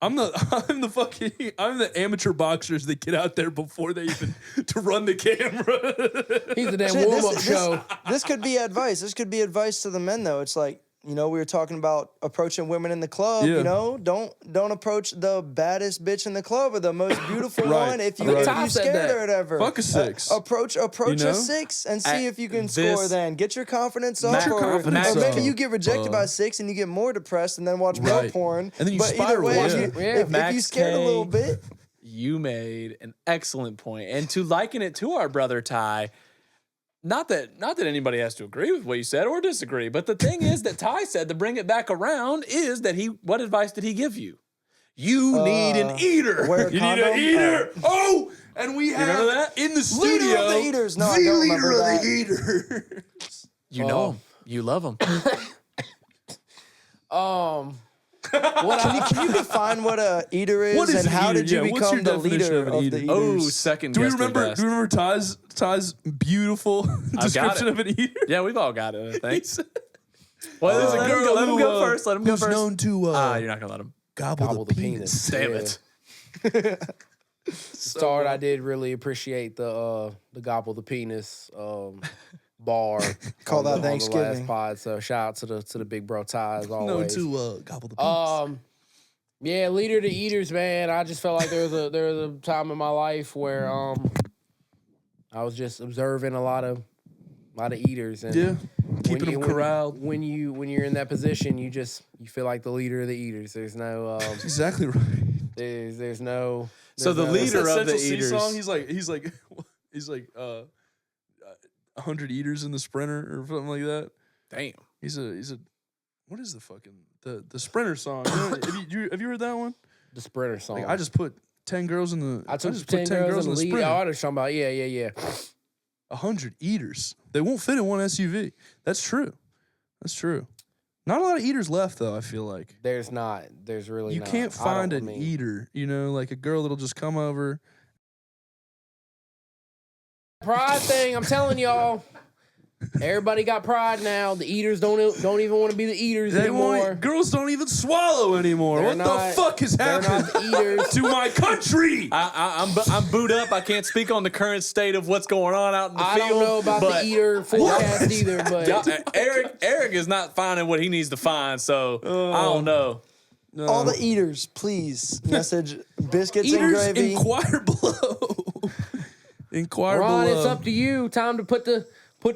I'm the amateur boxers that get out there before they even to run the camera. He's a damn Shit, warm up show. This could be advice. This could be advice to the men, though. It's like, we were talking about approaching women in the club. Yeah. Don't approach the baddest bitch in the club or the most beautiful Right. one if Right. you Ty said scared that. or whatever. Fuck a 6. Approach You know? a 6 and see if you can this- score. Then get your confidence up, Get your or confidence maybe up. you get rejected by 6 and you get more depressed and then watch male Right. porn. And then you but either spiral, way, yeah. if you Max scared a K. little bit, You made an excellent point. And to liken it to our brother Ty, not that anybody has to agree with what you said or disagree, but the thing is that Ty said to bring it back around is that what advice did he give you? You need an eater. wear a You need an condom. eater. Oh, and we have remember that? in the studio Leader of the eaters. No, I the don't leader remember of that. the eater. You know him. You love him. Can you define what a eater is, What is and an how eater? did you Yeah, what's become your the definition leader of an of eater? the eaters? Oh, second Do we guess the remember? best. Do we remember Ty's beautiful description it. of an eater? Yeah, we've all got it, I think. He's- Well, There's a let him girl go, let him who, go first. Let him go who's first. known to You're not going to let him. gobble the penis. Damn Yeah. it. Start, I did really appreciate the gobble the penis bar. Call on that the- on the Thanksgiving. last pod. So shout out to the big bro Ty as Known always. to gobble the penis. Yeah, leader to eaters, man. I just felt like there was a time in my life where I was just observing a lot of eaters and Yeah, keeping them when- corralled. When you're in that position, you feel like the leader of the eaters. There's no That's exactly right. there's no. So the there's no- leader What's that of the Central C eaters. song? He's like 100 eaters in the sprinter or something like that. Damn. He's a what is the fucking the sprinter song? Have you heard that one? the sprinter song. Like I just put 10 girls in the. I took just 10 girls in the lead. sprinter. Oh, I was talking about yeah. 100 eaters. They won't fit in one SUV. That's true. That's true. Not a lot of eaters left though. I feel like There's not. There's really you not. can't I find don't- an I mean, eater. Like a girl that'll just come over. Pride thing. I'm telling y'all. Everybody got pride now. The eaters don't even want to be the eaters anymore. Girls don't even swallow anymore. They're What not- the fuck has They're happened not the eaters. to my country? I'm booed up. I can't speak on the current state of what's going on out in the I field. don't know about but the eater forecast either, but Eric is not finding what he needs to find, so I don't know. All the eaters, please message biscuits and Eaters, gravy. inquire below. Inquire Ron, below. it's up to you. Time to put the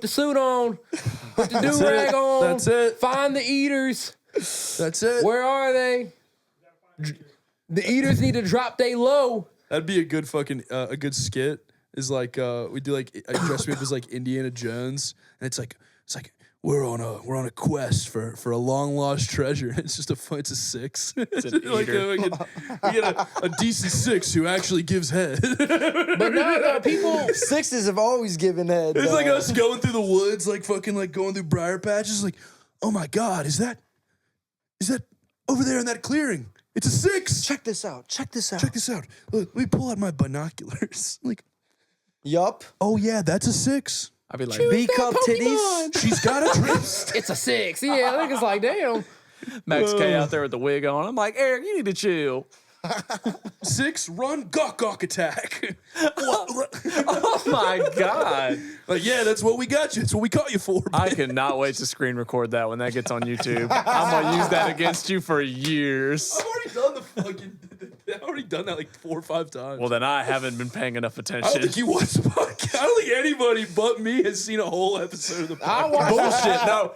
suit on, put the do-rag on. That's it. Find the eaters. That's it. Where are they? The eaters need to drop they low. That'd be a good fucking a good skit. Is like we do like I dress me up as like Indiana Jones, and it's like we're on a quest for a long lost treasure. It's just it's a 6. It's an like eater. we get a decent 6 who actually gives head. But no, people. Sixes have always given head. It's though. like us going through the woods, like fucking like going through briar patches. Like, oh my god, is that over there in that clearing? It's a 6. Check this out. Check this out. Check this out. Look, let me pull out my binoculars. Like, Yup. oh yeah, that's a 6. I'd be like, B cup titties. She's got a drip. It's a 6. Yeah, I think it's like, damn. Max K out there with the wig on. I'm like, Eric, you need to chill. 6, run, gawk attack. Oh my God. Like, yeah, that's what we got you. That's what we caught you for. I cannot wait to screen record that when that gets on YouTube. I'm going to use that against you for years. I've already done I've already done that like 4 or 5 times. Well, then I haven't been paying enough I don't attention. think you watched the podcast. I don't think anybody but me has seen a whole episode of the podcast. I watched Bullshit. No,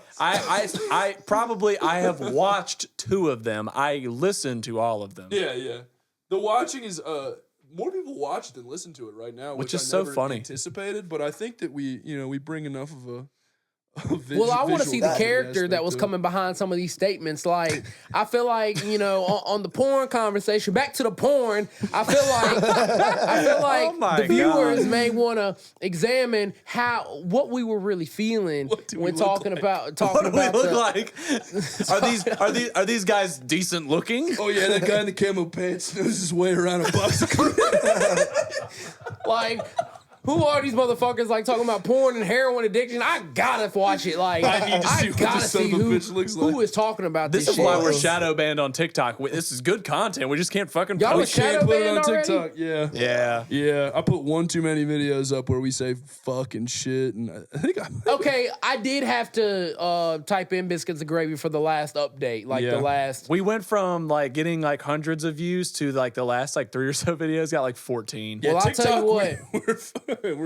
I have watched 2 of them. I listened to all of them. Yeah. The watching is more people watch than listen to it right now, Which which is I so never funny. anticipated. But I think that we bring enough of a Well, I want to see the visual character that aspect was to it. coming behind some of these statements. Like, I feel like, on the porn conversation, back to the porn, I feel like Oh my the viewers God. may want to examine what we were really feeling What do we when look talking like? about What talking do we about look the, like? Are these guys decent looking? Oh yeah, that guy in the camo pants knows his way around a box of like. Who are these motherfuckers like talking about porn and heroin addiction? I gotta watch it. Like I need to see what gotta this son see of a who, bitch looks who like. is talking about This this. is why shit. we're shadow banned on TikTok. This is good content. We just can't fucking Y'all post was shit. shadow put it banned on already? TikTok. Yeah. Yeah. Yeah, I put one too many videos up where we say fucking shit, and I think Okay, I did have to type in biscuits and gravy for the last update, like Yeah. the last. We went from like getting like hundreds of views to like the last like 3 or so videos got like 14. Well, I'll tell you what.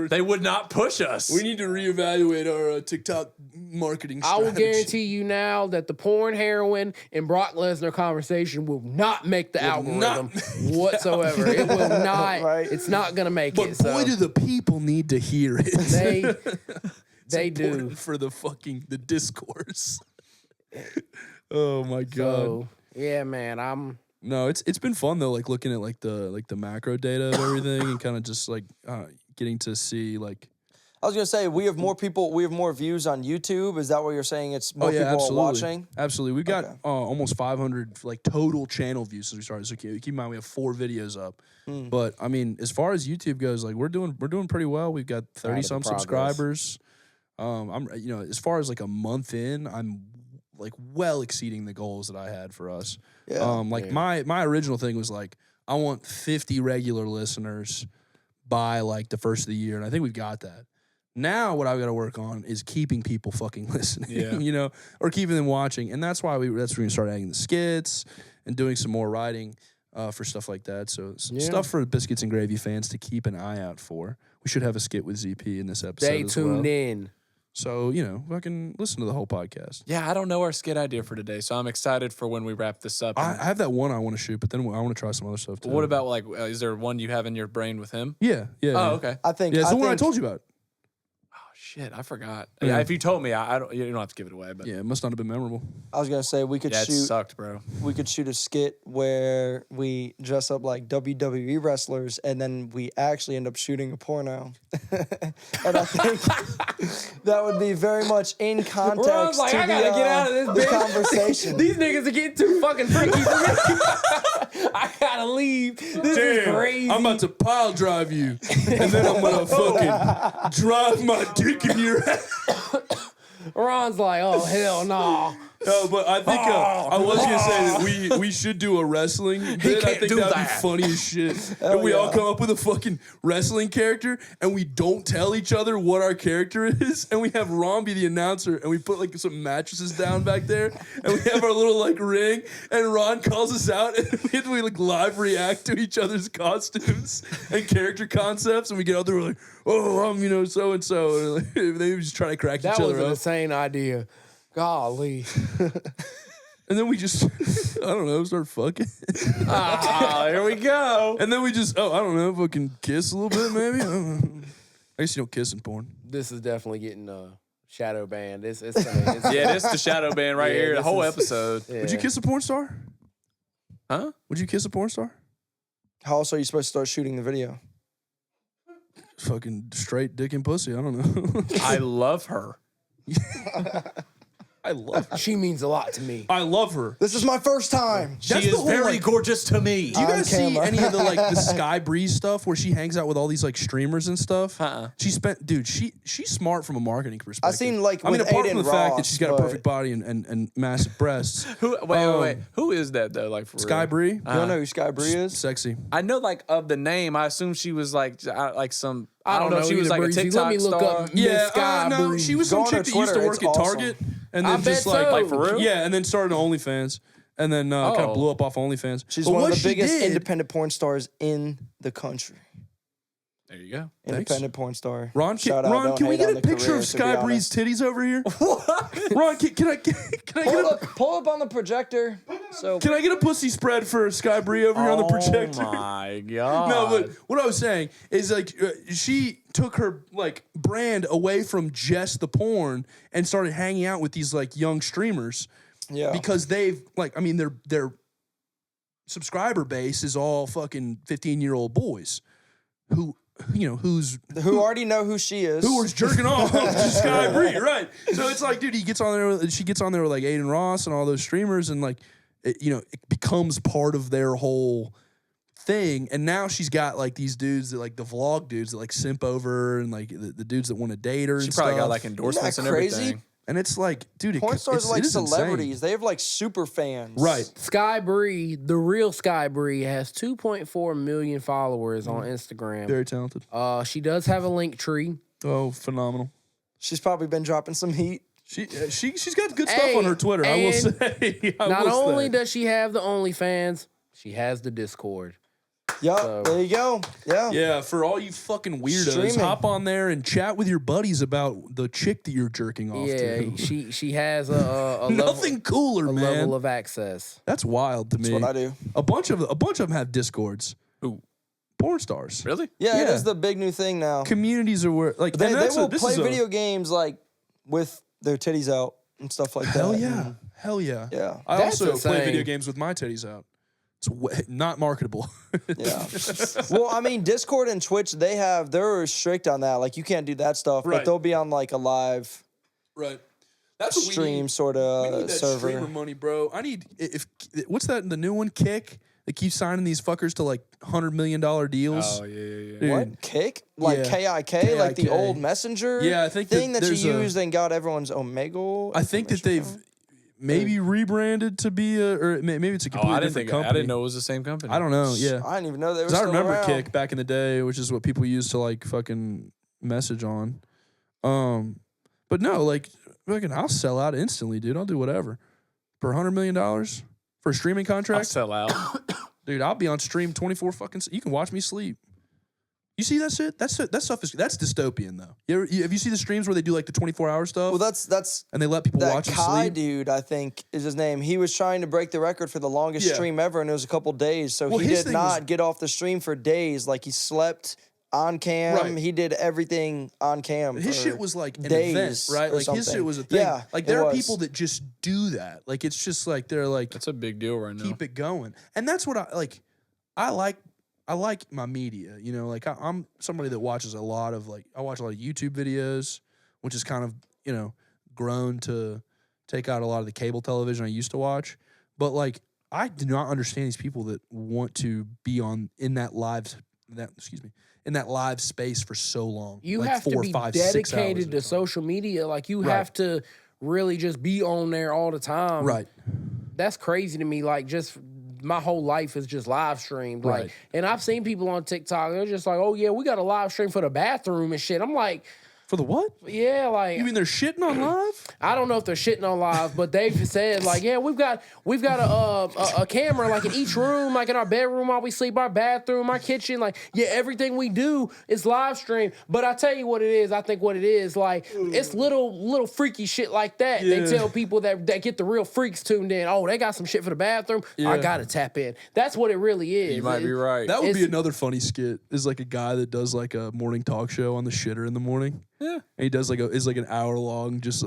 They would not push us. We need to reevaluate our TikTok marketing I strategy. will guarantee you now that the porn, heroin, and Brock Lesnar conversation will not make the algorithm whatsoever. It will not. Right. It's not gonna make But it. boy, So do the people need to hear it. they do. Important for the discourse. Oh my god. So yeah, man, I'm. No, it's been fun though, like looking at like the macro data of everything and kind of just like getting to see like. I was gonna say we have more people. We have more views on YouTube. Is that what you're saying? It's more people absolutely. are watching. Absolutely, we've got Okay. almost 500 like total channel views since we started. So keep in mind we have 4 videos up. But I mean, as far as YouTube goes, like we're doing pretty well. We've got 30 some progress. subscribers. I'm as far as like a month in, I'm like well exceeding the goals that I had for us. Yeah. My original thing was like I want 50 regular listeners by like the first of the year, and I think we've got that. Now what I've got to work on is keeping people fucking listening, Yeah. or keeping them watching, and that's why we're going to start adding the skits and doing some more writing for stuff like that. So stuff for Biscuits and Gravy fans to keep an eye out for. We should have a skit with Z.P in this episode. Stay as tuned well. in. So fucking listen to the whole podcast. Yeah, I don't know our skit idea for today, so I'm excited for when we wrap this up. I have that one I want to shoot, but then I want to try some other stuff too. What about like, is there one you have in your brain with him? Yeah. Oh, okay. I think. Yeah, it's I the one I think- told you about. Shit, I forgot. Yeah. Yeah, if you told me, I don't. You don't have to give it away. But Yeah, it must not have been memorable. I was gonna say we could yeah, it shoot. sucked, bro. We could shoot a skit where we dress up like WWE wrestlers, and then we actually end up shooting a porno. And I think that would be very much in context Ron's like, to I gotta get out of this the bitch. conversation. These niggas are getting too fucking freaky for me. I gotta leave. This is crazy. I'm about to pile drive you, and then I'm gonna fucking drive my dick in your ass. Ron's like, oh hell no. No, but I think I was gonna say that we should do a wrestling bit. I think that'd be funny as shit. And we all come up with a fucking wrestling character, and we don't tell each other what our character is, and we have Ron be the announcer, and we put like some mattresses down back there, and we have our little like ring, and Ron calls us out, and we like live react to each other's costumes and character concepts, and we get out there we're like, oh, I'm so and so, and they just try to crack That each was other an up. insane idea. Golly. And then we just, I don't know, start fucking. Here we go. And then we just, I don't know, fucking kiss a little bit, maybe. I guess you don't kiss in porn. This is definitely getting Shadowbanned. It's Yeah, this is the shadow band right Yeah, here. The this whole is- episode. yeah. Would you kiss a porn star? Huh? Would you kiss a porn star? How else are you supposed to start shooting the video? Fucking straight dick and pussy. I don't know. I love her. I love her. She means a lot to me. I love her. This is my first time. That's She the is whole, very like- gorgeous to me. Do you guys see camera. any of the like the Sky Breeze stuff where she hangs out with all these like streamers and stuff? She spent, dude. She's smart from a marketing perspective. I seen like I mean, with apart Aiden from the fact that Ross, she's got a but perfect body and massive breasts. Wait. Who is that though? Like for Sky real? Bree, You don't know who Sky Bree is? sexy. I know like of the name. I assume she was like some. I don't know. If she either, was like a Breezy. TikTok Let me look star. up Miss Sky no, Breeze. she was Go some on her chick that used to Twitter, work it's at awesome. Target, and I then just bet so. like for real? yeah, and then started OnlyFans, and then kind of Oh. blew up off OnlyFans. She's But one what of the she biggest did- independent porn stars in the country. There you go. Independent porn star. Ron, Shout out, Ron, don't can we hate get on a the picture career, of to be Sky honest. Bree's titties over here? Ron, can I get Pull up on the projector. So can I get a pussy spread for Sky Bree over here on the projector? Oh my god. No, but what I was saying is like she took her like brand away from just the porn and started hanging out with these like young streamers yeah, because they've like I mean their subscriber base is all fucking 15-year-old boys who who already know who she is. who was jerking off to Sky Bree, right? So it's like, dude, she gets on there with like Aiden Ross and all those streamers, and like, it becomes part of their whole thing. And now she's got like these dudes that like the vlog dudes that like simp over her, and like the dudes that want to date her. she and probably stuff. got like endorsements and crazy? everything. And it's like, dude, porn stars are like it is celebrities. insane. They have like super fans. Right? Sky Bree, the real Sky Bree, has 2.4 million followers on Instagram. Very talented. She does have a link tree. Oh, phenomenal. She's probably been dropping some heat. She's got good stuff Hey, on her Twitter. I will and say. Not only does she have the OnlyFans, she has the Discord. Yup, So- there you go. Yeah. Yeah, for all you fucking weirdos, Streaming. hop on there and chat with your buddies about the chick that you're jerking off Yeah, to. she has a Nothing level, cooler, a man. level of access. That's wild to me. That's what I do. A bunch of them have discords. Who? Porn stars. Really? Yeah, it Yeah. is the big new thing now. Communities are where like They and that's will this play is a- video games like with their titties out and stuff like Hell that. yeah, And, hell yeah. yeah. I That's also play insane. video games with my titties out. It's not marketable. Yeah. Well, I mean, Discord and Twitch, they're strict on that. Like, you can't do that stuff, Right. but they'll be on like a live Right. That's what stream we need. sort We of need that server. streamer money, bro. I need what's that? The new one, Kick. They keep signing these fuckers to like $100 million deals. Oh yeah. Dude. What? Kick? Like Yeah. KIK? Like the KIK. old messenger Yeah, I think that thing that there's you a- used and got everyone's Omegle? I think that information they've from? maybe rebranded to be maybe it's a Oh, completely I didn't different think. company. I didn't know it was the same company. I don't know. Yeah. I didn't even know they were Because I still remember around. Kick back in the day, which is what people used to like fucking message on. But no, like fucking, I'll sell out instantly, dude. I'll do whatever for $100 million for a streaming I'll contract, sell out. dude. I'll be on stream 24 fucking. You can watch me sleep. You see that shit? That stuff is that's dystopian though. Have you seen the streams where they do like the 24-hour stuff Well, that's and they let people that watch them Kai sleep? dude, I think, is his name. He was trying to break the record for the longest Yeah. stream ever, and it was a couple days. So Well, he his did thing not was- get off the stream for days. Like, he slept on cam. Right. He did everything on cam. His for shit was like an days event, right? or Like his shit something. was a thing. Yeah, like it there are was. people that just do that. Like it's just like they're like That's a big deal right now. keep it going, and that's what I like. I like my media. You know, like I'm somebody that watches a lot of I watch a lot of YouTube videos, which is kind of grown to take out a lot of the cable television I used to watch. But like I do not understand these people that want to be in that live space for so long. You like have 4, to be 5, 6 hours dedicated at a to time. social media. Like you have to really just be on there all the time. Right. That's crazy to me. Like just my whole life is just live streamed. Like, Right. and I've seen people on TikTok. They're just like, oh yeah, we got a live stream for the bathroom and shit. I'm like, For the what? yeah, like You mean they're shitting on live? I don't know if they're shitting on live, but they've said like, yeah, we've got a camera like in each room, like in our bedroom while we sleep, our bathroom, our kitchen, like yeah, everything we do is live stream. But I tell you what it is. I think what it is like it's little freaky shit like that. Yeah. They tell people that get the real freaks tuned in. Oh, they got some shit for the bathroom. Yeah. I gotta tap in. That's what it really is. You might be right. That would be It's- another funny skit. Is like a guy that does like a morning talk show on the shitter in the morning. Yeah. And he does like is like an hour long, just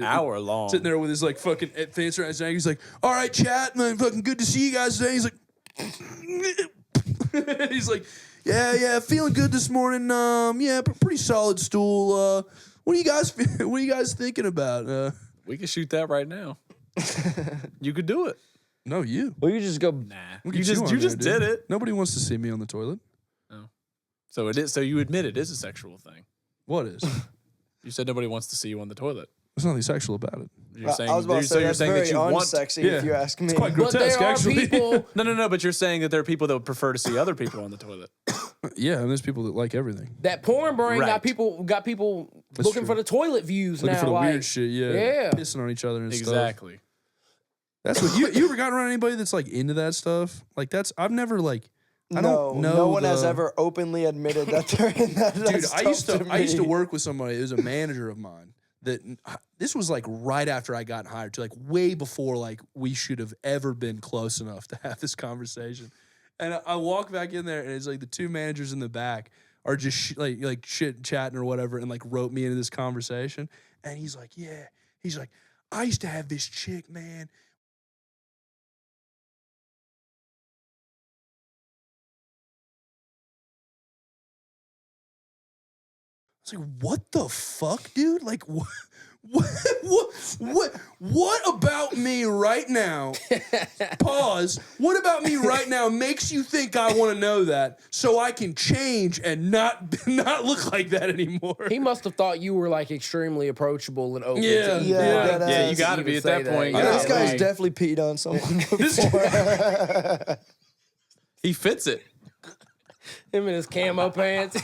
Hour long. sitting there with his like fucking face around his neck. He's like, "All right, chat, man, fucking good to see you guys today." He's like, he's like, "Yeah, feeling good this morning. Yeah, pretty solid stool. What are you guys thinking about?" We can shoot that right now. You could do it. No, you. Well, you just go. Nah. Look You at just on you there, just dude. did it. Nobody wants to see me on the toilet. So it is. So you admit it is a sexual thing. What is? You said nobody wants to see you on the toilet. There's nothing sexual about it. You're saying, I was about to say you're that's saying very that you want. unsexy Yeah. if you ask me. It's quite But grotesque, there are actually. people. No. But you're saying that there are people that would prefer to see other people on the toilet. Yeah, and there's people that like everything. That porn brain Right. got people That's looking true. for the toilet views Looking now. for the like, weird shit, Yeah. Pissing on each other and stuff. Exactly. That's what you ever gotten around anybody that's like into that stuff? Like I've never like I No, don't know. no one has ever openly admitted that they're in that. Dude, I used to me. work with somebody. It was a manager of mine. That this was like right after I got hired, to like way before like we should have ever been close enough to have this conversation. And I walk back in there, and it's like the two managers in the back are just like shit chatting or whatever, and like wrote me into this conversation. And he's like, yeah, he's like, I used to have this chick, man. I was like, what the fuck, dude? Like, what about me right now? Pause. What about me right now makes you think I want to know that so I can change and not look like that anymore? He must have thought you were like extremely approachable and open. Yeah. to Yeah, even- that Yeah, you ass. got to even be at say that that. point. Yeah, Yeah, Yeah, this guy's like, definitely peed on someone This before. he fits it. Him in his camo pants.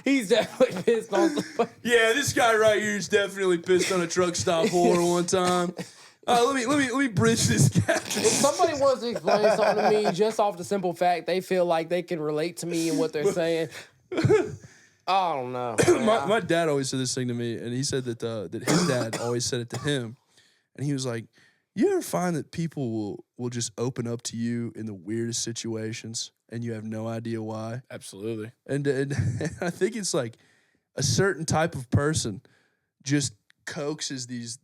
He's definitely pissed on somebody. Yeah, this guy right here is definitely pissed on a truck stop holder one time. Let me bridge this gap. If somebody wants to explain something to me just off the simple fact they feel like they can relate to me and what they're saying, I don't know. my dad always said this thing to me, and he said that his dad always said it to him, and he was like, "You ever find that people will just open up to you in the weirdest situations, and you have no idea why?" Absolutely. And I think it's like a certain type of person just coaxes these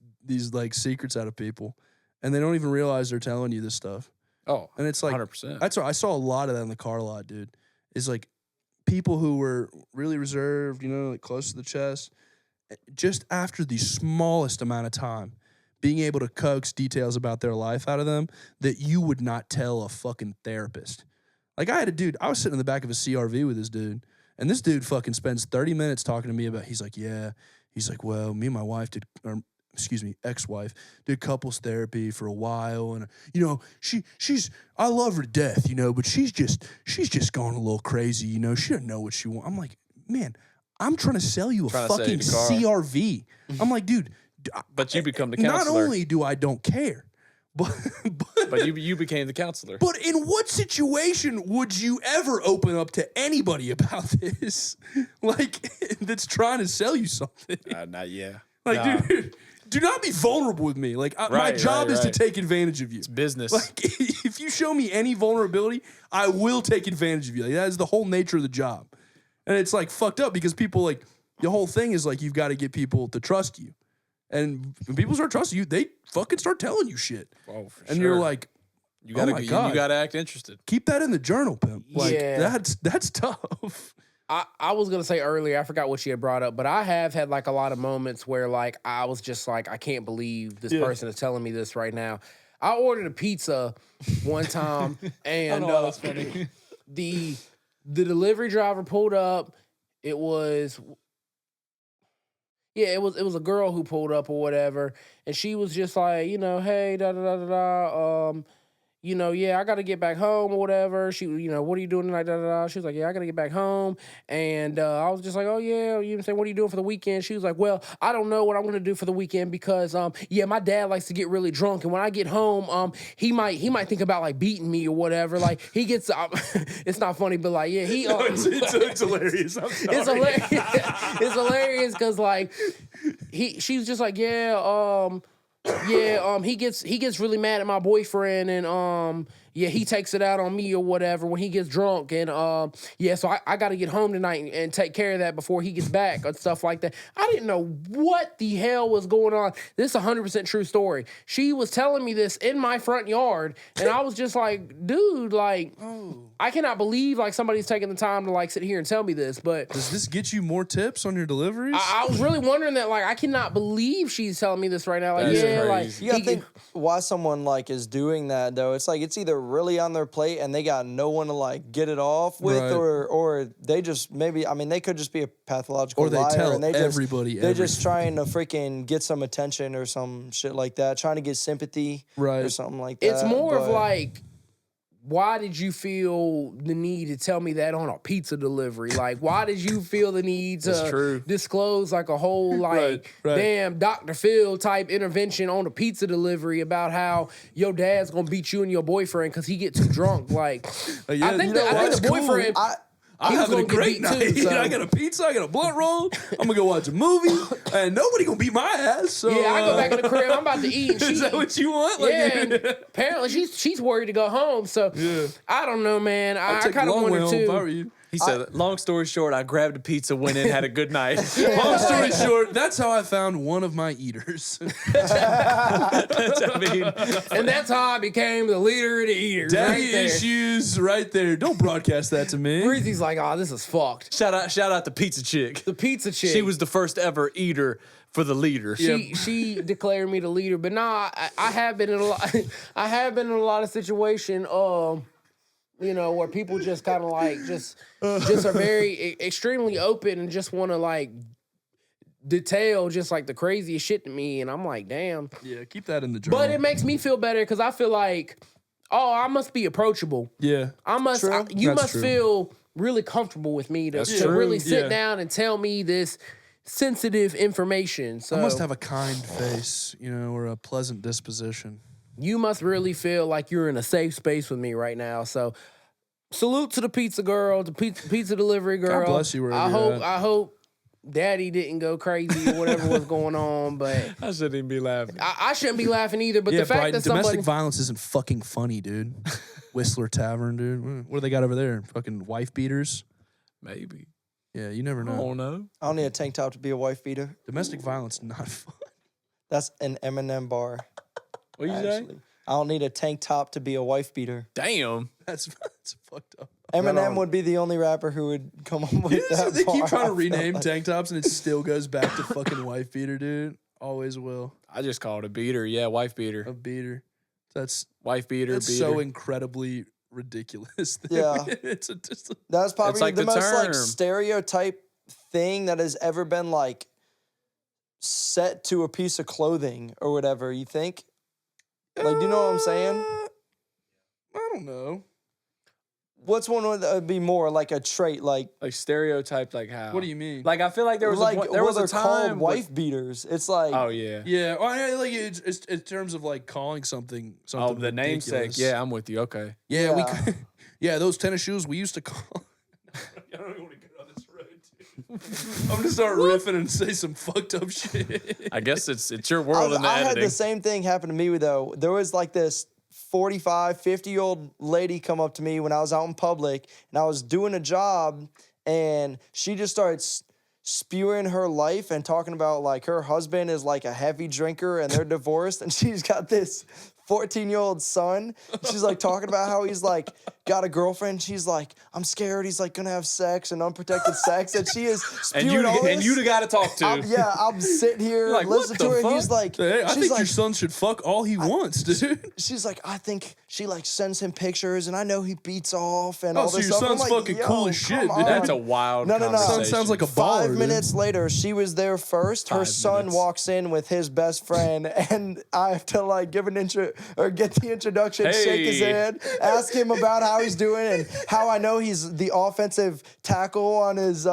like secrets out of people, and they don't even realize they're telling you this stuff. Oh, And it's like 100%. that's what I saw a lot of that in the car lot, dude. Is like people who were really reserved, like close to the chest, just after the smallest amount of time, being able to coax details about their life out of them that you would not tell a fucking therapist. Like I was sitting in the back of a CRV with this dude, and this dude fucking spends 30 minutes talking to me about, he's like, well, me and my wife ex-wife did couples therapy for a while, and she's I love her to death, but she's just gone a little crazy, she doesn't know what she wants. I'm like, man, I'm trying to sell you a Trying to sell you fucking the car. CRV. I'm like, dude, But you become the not counselor. only do I don't care, But you became the counselor. but in what situation would you ever open up to anybody about this? Like, that's trying to sell you something. Not yeah. Like, Nah. dude, do not be vulnerable with me. Like, my Right, job right, is to right. take advantage of you. It's business. Like, if you show me any vulnerability, I will take advantage of you. Like, that is the whole nature of the job. And it's like fucked up because people like the whole thing is like you've got to get people to trust you. And when people start trusting you, they fucking start telling you shit. Oh, for And sure. you're like, you gotta, oh my God. you gotta act interested. keep that in the journal, pimp. Like Yeah. that's tough. I was gonna say earlier, I forgot what she had brought up, but I have had like a lot of moments where like I was just like, I can't believe this person is telling me this right now. I ordered a pizza one time, and know why that's funny. the delivery driver pulled up. It was it was a girl who pulled up or whatever, and she was just like, hey, da da da da da. I got to get back home or whatever. She, what are you doing tonight? Da, da, da. She was like, yeah, I got to get back home. And I was just like, oh, yeah. You know, saying, what are you doing for the weekend? She was like, well, I don't know what I'm going to do for the weekend because, my dad likes to get really drunk. And when I get home, he might think about like beating me or whatever. Like he gets, it's not funny, but like, yeah, he. It's hilarious. I'm sorry. It's hilarious. It's hilarious because like she was just like, he gets really mad at my boyfriend and he takes it out on me or whatever when he gets drunk and so I got to get home tonight and take care of that before he gets back and stuff like that. I didn't know what the hell was going on. This is 100% true story. She was telling me this in my front yard and I was just like, dude, like I cannot believe like somebody's taking the time to like sit here and tell me this, but does this get you more tips on your deliveries? I was really wondering that, like, I cannot believe she's telling me this right now. Like, That's yeah, crazy. like You gotta think why someone like is doing that though. It's like it's either really on their plate and they got no one to like get it off with, Right. or they just maybe they could just be a pathological Or they liar tell and everybody they're just everything. trying to freaking get some attention or some shit like that, trying to get sympathy Right. or something like that. it's more of but- like, why did you feel the need to tell me that on a pizza delivery? Like, why did you feel the need That's to true. disclose like a whole like right. damn Dr. Phil type intervention on a pizza delivery about how your dad's gonna beat you and your boyfriend because he get too drunk? Like, yeah, I think you know what? the boyfriend. I'm He was having a gonna get great beat night. too, so- I got a pizza, I got a blunt roll. I'm gonna go watch a movie, and nobody gonna beat my ass. So Yeah, I go back in the crib. I'm about to eat. And is that what you want? Like, Yeah, and apparently she's worried to go home. So I don't know, man. I take kind of long way wonder home if I were too. you. He said, long story short, I grabbed a pizza, went in, had a good night. Long story short, that's how I found one of my eaters. I mean, And that's how I became the leader of the eaters. Daddy right there. issues right there. Don't broadcast that to me. Breezy's like, oh, this is fucked. shout out to Pizza Chick. The pizza chick. She was the first ever eater for the leader. She declared me the leader, but nah, I have been in a lot. I have been in a lot of situation. Where people just kind of like just are very extremely open and just want to like detail just like the craziest shit to me, and I'm like, damn. Yeah, keep that in the journal. But it makes me feel better because I feel like, oh, I must be approachable. yeah. You That's must true. feel really comfortable with me to true. really sit Yeah. down and tell me this sensitive information. So I must have a kind face, or a pleasant disposition. you must really feel like you're in a safe space with me right now. So salute to the pizza girl, the pizza delivery girl. bless you wherever you're at. I hope Daddy didn't go crazy or whatever was going on, but I shouldn't even be laughing. I shouldn't be laughing either. But Yeah, the fact Brighton, that somebody domestic violence isn't fucking funny, dude. Whistler Tavern, dude. What do they got over there? Fucking wife beaters? Maybe. Yeah, you never I know. don't know. I don't need a tank top to be a wife beater. Domestic violence, not fun. That's an Eminem bar. What you say? Actually, I don't need a tank top to be a wife beater. Damn. That's fucked up. Eminem would be the only rapper who would come up with that. They keep bar. trying to I feel rename like. tank tops, and it still goes back to fucking wife beater, dude. Always will. I just called a beater. Yeah, wife beater. A beater. That's Wife beater, beater. so incredibly ridiculous. Yeah. It's just That's probably like the the most like term. stereotype thing that has ever been like set to a piece of clothing or whatever. You think? Like, do you know what I'm saying? I don't know. What's one that would be more like a trait? Like, Like stereotype, like how? What do you mean? Like I feel like there was like there was they're a time. called wife beaters. It's like, Oh yeah. Yeah, well, I like it's in terms of like calling something. Oh, the ridiculous. namesake. Yeah, I'm with you. Okay. Yeah, Yeah. yeah, those tennis shoes we used to call. I don't even want to go down this road, dude. I'm gonna start riffing and say some fucked up shit. I guess it's your world in the I had editing. the same thing happen to me though. There was like this 45, 50-year-old lady come up to me when I was out in public and I was doing a job and she just started spewing her life and talking about like her husband is like a heavy drinker and they're divorced and she's got this 14-year-old son. She's like talking about how he's like got a girlfriend. She's like, I'm scared he's like gonna have sex and unprotected sex, and she is spewing all this. And you the guy to talk to. I'm sitting here Like, what listening to the her, and fuck? he's like, Hey, I she's think like, your son should fuck all he wants, dude. she's like, I think she like sends him pictures, and I know he beats off and Oh, all so this your stuff. I'm son's like, fucking yo, cool as shit, come dude. That's a on. wild No. conversation. Son sounds like a baller. 5 dude. minutes later, she was there first. Her 5 son minutes. walks in with his best friend, and I have to like give an intro or get the introduction, shake his Hey. hand, ask him about how he's doing and how I know he's the offensive tackle on his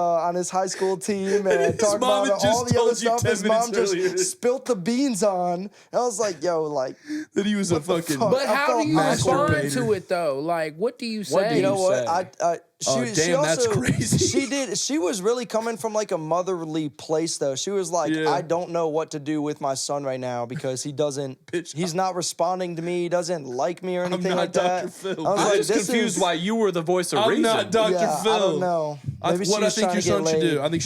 high school team, and his talk mom about had all just the other told you stuff 10 his mom minutes just earlier. spilt the beans on. And I was like, yo, like, That he was a the fucking. fuck? But I how felt do you respond masturbator. to it though? Like, what do you say? What do you know say? what? Oh, She damn, that's also, crazy. She was really coming from like a motherly place though. She was like, Yeah. I don't know what to do with my son right now because he doesn't. Bitch, he's not responding to me. He doesn't like me or anything not like that. Dr. Phil. I was I'm like, just this confused is, why you were the voice of I'm reason. not Dr. Yeah, Phil. I don't know. Maybe she What I was think trying your to get son should laid. do, I think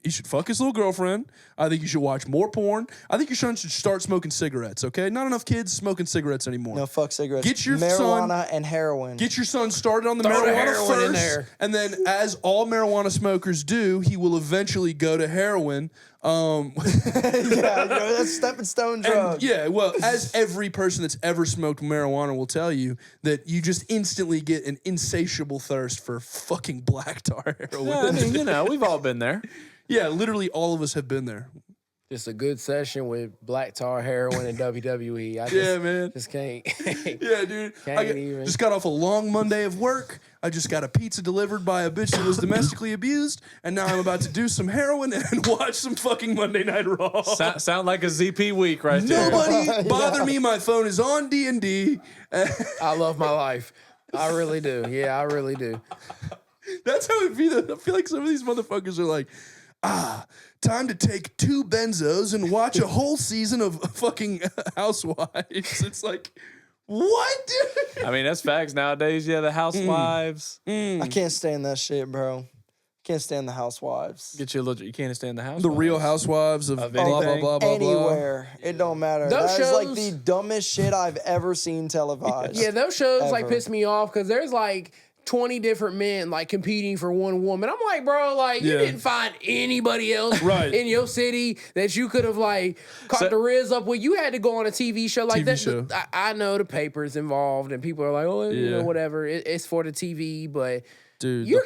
he should fuck his little girlfriend. I think you should watch more porn. I think your son should start smoking cigarettes, okay? Not enough kids smoking cigarettes anymore. No, fuck cigarettes. Get your marijuana and heroin. Get your son started on the Throw the marijuana heroin first, in there. and then as all marijuana smokers do, he will eventually go to heroin. yeah, that's stepping stone drug. And yeah, well, as every person that's ever smoked marijuana will tell you, that you just instantly get an insatiable thirst for fucking black tar heroin. Yeah, I mean, you know, we've all been there. Yeah, literally all of us have been there. Just a good session with black tar heroin and WWE. I just, Yeah, man. Just can't. Yeah, dude. Can't even. Just got off a long Monday of work. I just got a pizza delivered by a bitch that was domestically abused, and now I'm about to do some heroin and watch some fucking Monday Night Raw. Sound like a ZP week right there. Nobody bother me. My phone is on D&D. I love my life. I really do. Yeah, I really do. That's how it feels. I feel like some of these motherfuckers are like, time to take 2 benzos and watch a whole season of fucking Housewives. It's like, what, dude? I mean, that's facts nowadays. Yeah, the housewives. I can't stand that shit, bro. Can't stand the housewives. Get you a little. You can't stand the house. The Real Housewives of blah, blah, anything. blah, blah, blah. Anywhere. It don't matter. Those That is like shows- the dumbest shit I've ever seen televised. Yeah, those shows like Ever. piss me off because there's like 20 different men like competing for one woman. I'm like, bro, like you Yeah. didn't find anybody else Right. in your city that you could have like caught the riz up with. You had to go on a TV show like TV that. show. I know the paper's involved and people are like, oh, you Yeah. know, whatever. It's for the TV, but Dude, you're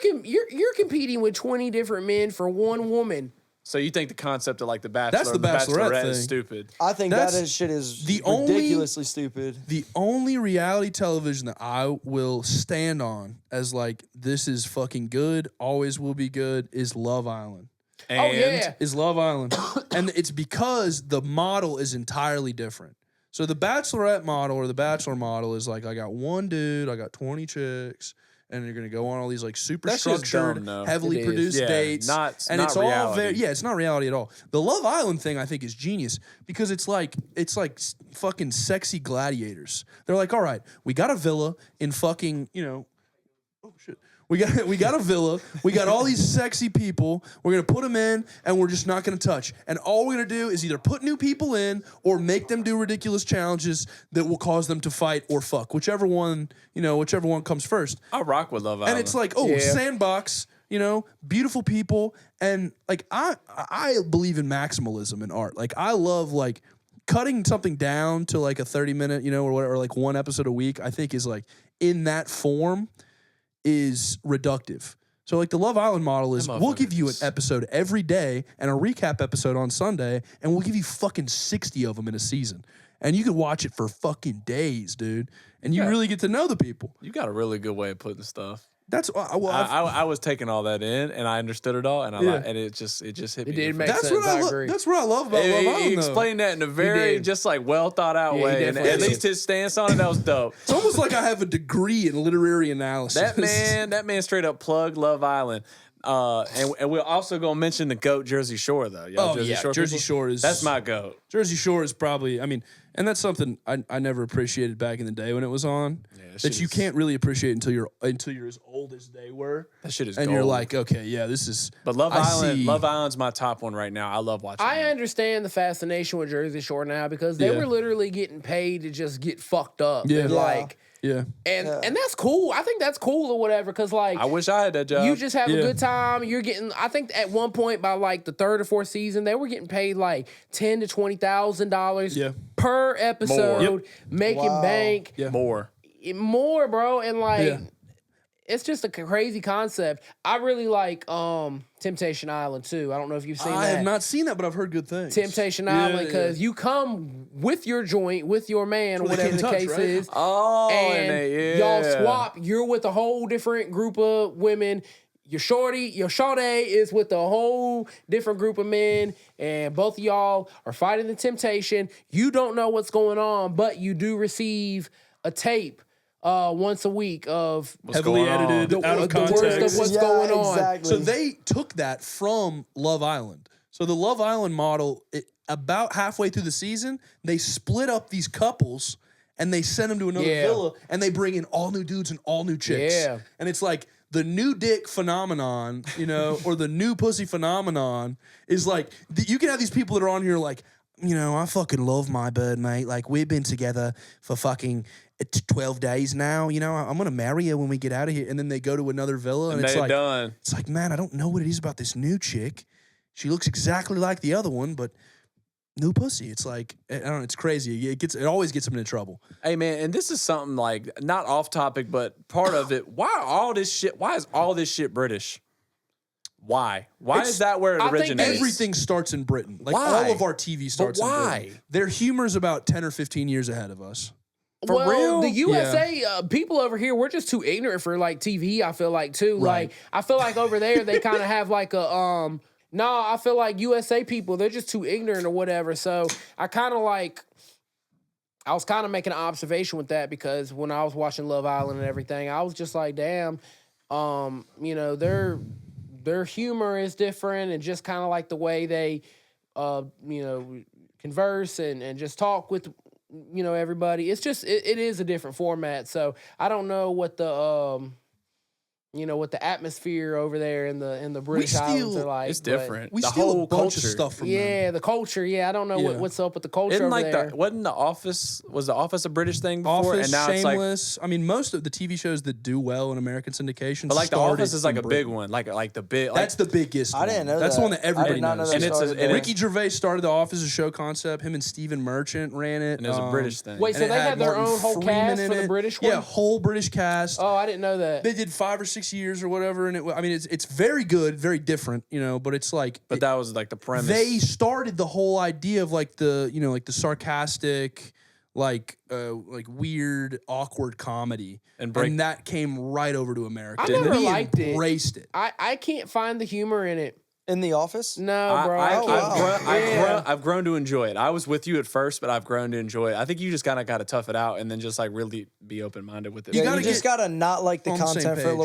competing with 20 different men for one woman. So you think the concept of like the Bachelor, That's the Bachelorette is thing. stupid? I think That's shit is the only- ridiculously stupid. the only reality television that I will stand on as like, this is fucking good, always will be good, is Love Island. And Oh yeah. Is Love Island. And it's because the model is entirely different. So the Bachelorette model or the Bachelor model is like, I got one dude, I got 20 chicks, and you're gonna go on all these like super That's just structured, dumb, though. heavily It is. produced Yeah, dates. not and it's all reality. very it's not reality at all. The Love Island thing I think is genius because it's like fucking sexy gladiators. They're like, all right, we got a villa in fucking, oh shit. We got a villa. We got all these sexy people. We're gonna put them in, and we're just not gonna touch. And all we're gonna do is either put new people in or make them do ridiculous challenges that will cause them to fight or fuck, whichever one comes first. I rock with Love Island. And it's like, Yeah. sandbox, beautiful people, and like I believe in maximalism in art. Like I love like cutting something down to like a 30-minute, or whatever, or like one episode a week. I think is like in that form is reductive. So like the Love Island model is That we'll give you an motherfucker's- episode every day and a recap episode on Sunday, and we'll give you fucking 60 of them in a season. And you can watch it for fucking days, dude. And you really get to know the people. you got a really good way of putting stuff. That's well, I was taking all that in and I understood it all and Yeah. and it just hit me. It did different. make that's sense. what I agree. That's what I love about He Love Island. though. explained that in a very did. just like well thought out Yeah, he way, and definitely at did. least his stance on it that was dope. It's almost like I have a degree in literary analysis. That man straight up plugged Love Island. And we're also gonna mention the GOAT Jersey Shore though. Y'all Oh, yeah, Jersey people? Shore is- that's my GOAT. Jersey Shore is probably, and that's something I never appreciated back in the day when it was on. that That shit you is- can't really appreciate until you're as old as they were. That shit is And gold. you're like, okay, yeah, this is. But Love I Island, see- Love Island's my top one right now. I love watching. I it. understand the fascination with Jersey Shore now because they Yeah. were literally getting paid to just get fucked up. Yeah. And Yeah. like Yeah. And that's cool. I think that's cool or whatever, because like I wish I had that job. you just have a Yeah. good time. You're getting. I think at one point by like the third or fourth season, they were getting paid like $10,000 to $20,000 Yeah. per episode, making Wow. bank more. bro. And like Yeah. it's just a crazy concept. I really like Temptation Island too. I don't know if you've seen I that. have not seen that, but I've heard good things. Temptation Yeah, Island, because you come with your joint, with your man, Well, they whatever the can't touch, case right? is. Oh, And y'all swap. You're with a whole different group of women. Your shorty is with a whole different group of men, and both of y'all are fighting the temptation. You don't know what's going on, but you do receive a tape once a week of heavily going on? edited, out of the worst context. of what's going on. Exactly. So they took that from Love Island. So the Love Island model, about halfway through the season, they split up these couples and they send them to another villa, and they bring in all new dudes and all new chicks. Yeah. And it's like the new dick phenomenon, you know, or the new pussy phenomenon is like, you can have these people that are on here like, you know, I fucking love my bird, mate. Like, we've been together for fucking 12 days now. You know, I'm going to marry her when we get out of here. And then they go to another villa, and it's they're like, done. it's like, man, I don't know what it is about this new chick. She looks exactly like the other one, but new pussy. It's like, I don't know, it's crazy. It always gets them into trouble. Hey man, and this is something like not off topic, but part of it. Why all this shit? Why is all this shit British? Why? Why is that where it I think originates? Everything starts in Britain. Like, Why? all of our TV starts in why? Britain. Their humor's about 10 or 15 years ahead of us. Well, real? the USA people over here, we're just too ignorant for like TV. I feel like too. Right. Like I feel like over there they kind of have like a No, I feel like USA people, they're just too ignorant or whatever. So I was kind of making an observation with that, because when I was watching Love Island and everything, I was just like, damn, you know, their humor is different, and just kind of like the way they, you know, converse and just talk with, you know, everybody. It's just, it is a different format. So I don't know what the, you know, what the atmosphere over there in the British Islands are like. It's but different. We The steal whole a bunch culture. of stuff from them. Yeah, the culture. Yeah, I don't know Yeah. what's up with the culture Isn't over like there. wasn't the Office? Was the Office a British thing before? Office, and now it's like, Shameless. I mean, most of the TV shows that do well in American syndication, but like the started Office is like in a big Britain. one. Like the big. Like, That's the biggest. I didn't one. know That's that. the one that I everybody did not know knows. that And it's a- started and there. Ricky Gervais started The Office as a show concept. Him and Stephen Merchant ran it. and it was a British thing. Wait, so and they it had their Martin own whole Freeman cast in for the it. British one? Yeah, whole British cast. Oh, I didn't know that. They did 5 or 6 years or whatever, and I mean, it's very good, very different, you know. But it's like, But that was like the premise. they started the whole idea of like the, you know, like the sarcastic, like weird, awkward comedy, And and that came right over to America. I And never we liked it. embraced it. I can't find the humor in it. In The Office? No, bro. I've grown to enjoy it. I was with you at first, but I've grown to enjoy it. I think you just kind of got to tough it out and then just like really be open minded with it. You Yeah, gotta you just get gotta not like the on the same content for a page.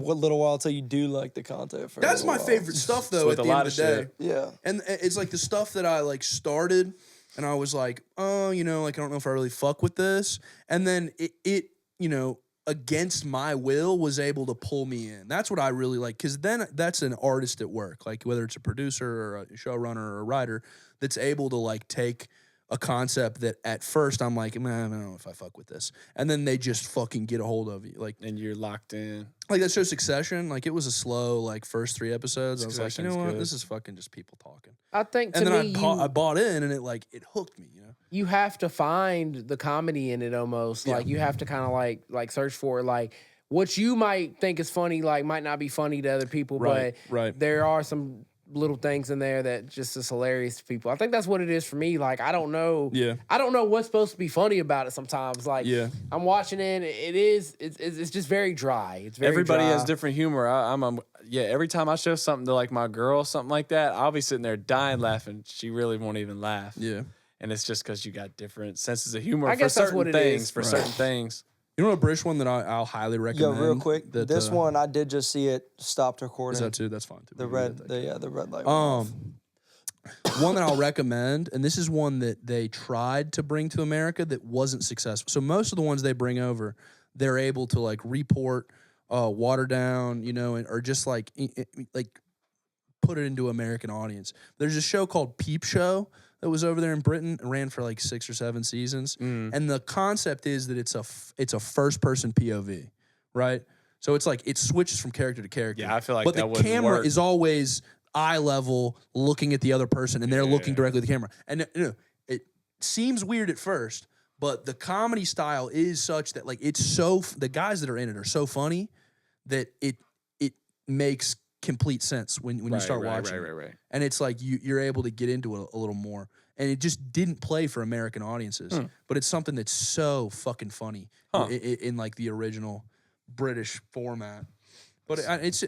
little while until you do like the content for a That's little my while. favorite stuff, though. with At a the lot end of the of day, shit. Yeah. and it's like the stuff that I like started, and I was like, oh, you know, like I don't know if I really fuck with this, and then it you know, against my will was able to pull me in. That's what I really like, because then that's an artist at work, like whether it's a producer or a showrunner or a writer that's able to like take a concept that at first I'm like, man, I don't know if I fuck with this, and then they just fucking get a hold of you, like And you're locked in. that show Succession. Like, it was a slow like first 3 episodes. I was like, you know Succession's what, good. this is fucking just people talking. I think to And then me, I bought in, and it hooked me, you know. you have to find the comedy in it almost. Like you have to kind of like search for it. Like what you might think is funny, like might not be funny to other people, Right, but right. there are some little things in there that just is hilarious to people. I think that's what it is for me. Like I don't know. Yeah. I don't know what's supposed to be funny about it sometimes. Like Yeah. I'm watching it. It's just very dry. It's very Everybody dry. has different humor. Every time I show something to like my girl, something like that, I'll be sitting there dying laughing. She really won't even laugh. Yeah. And it's just because you got different senses of humor I for guess that's certain what it things. is. For Right. certain things. You know a British one that I'll highly Yo, recommend? real quick. That, This one I did just see it stopped Is recording. that too? That's fine too. The We can red get that. the red light. went off. One that I'll recommend, and this is one that they tried to bring to America that wasn't successful. So most of the ones they bring over, they're able to like report, water down, you know, or just like put it into American audience. There's a show called Peep Show that was over there in Britain. It ran for like 6 or 7 seasons. And the concept is that it's a first person POV, right? So it's like it switches from character to character. Yeah, I feel like but that the wouldn't camera work. is always eye level looking at the other person and they're looking directly at the camera. And it seems weird at first, but the comedy style is such that like it's so the guys that are in it are so funny that it makes complete sense when you start watching. Right. And it's like you're able to get into it a little more. And it just didn't play for American audiences. But it's something that's so fucking funny in like the original British format. But it's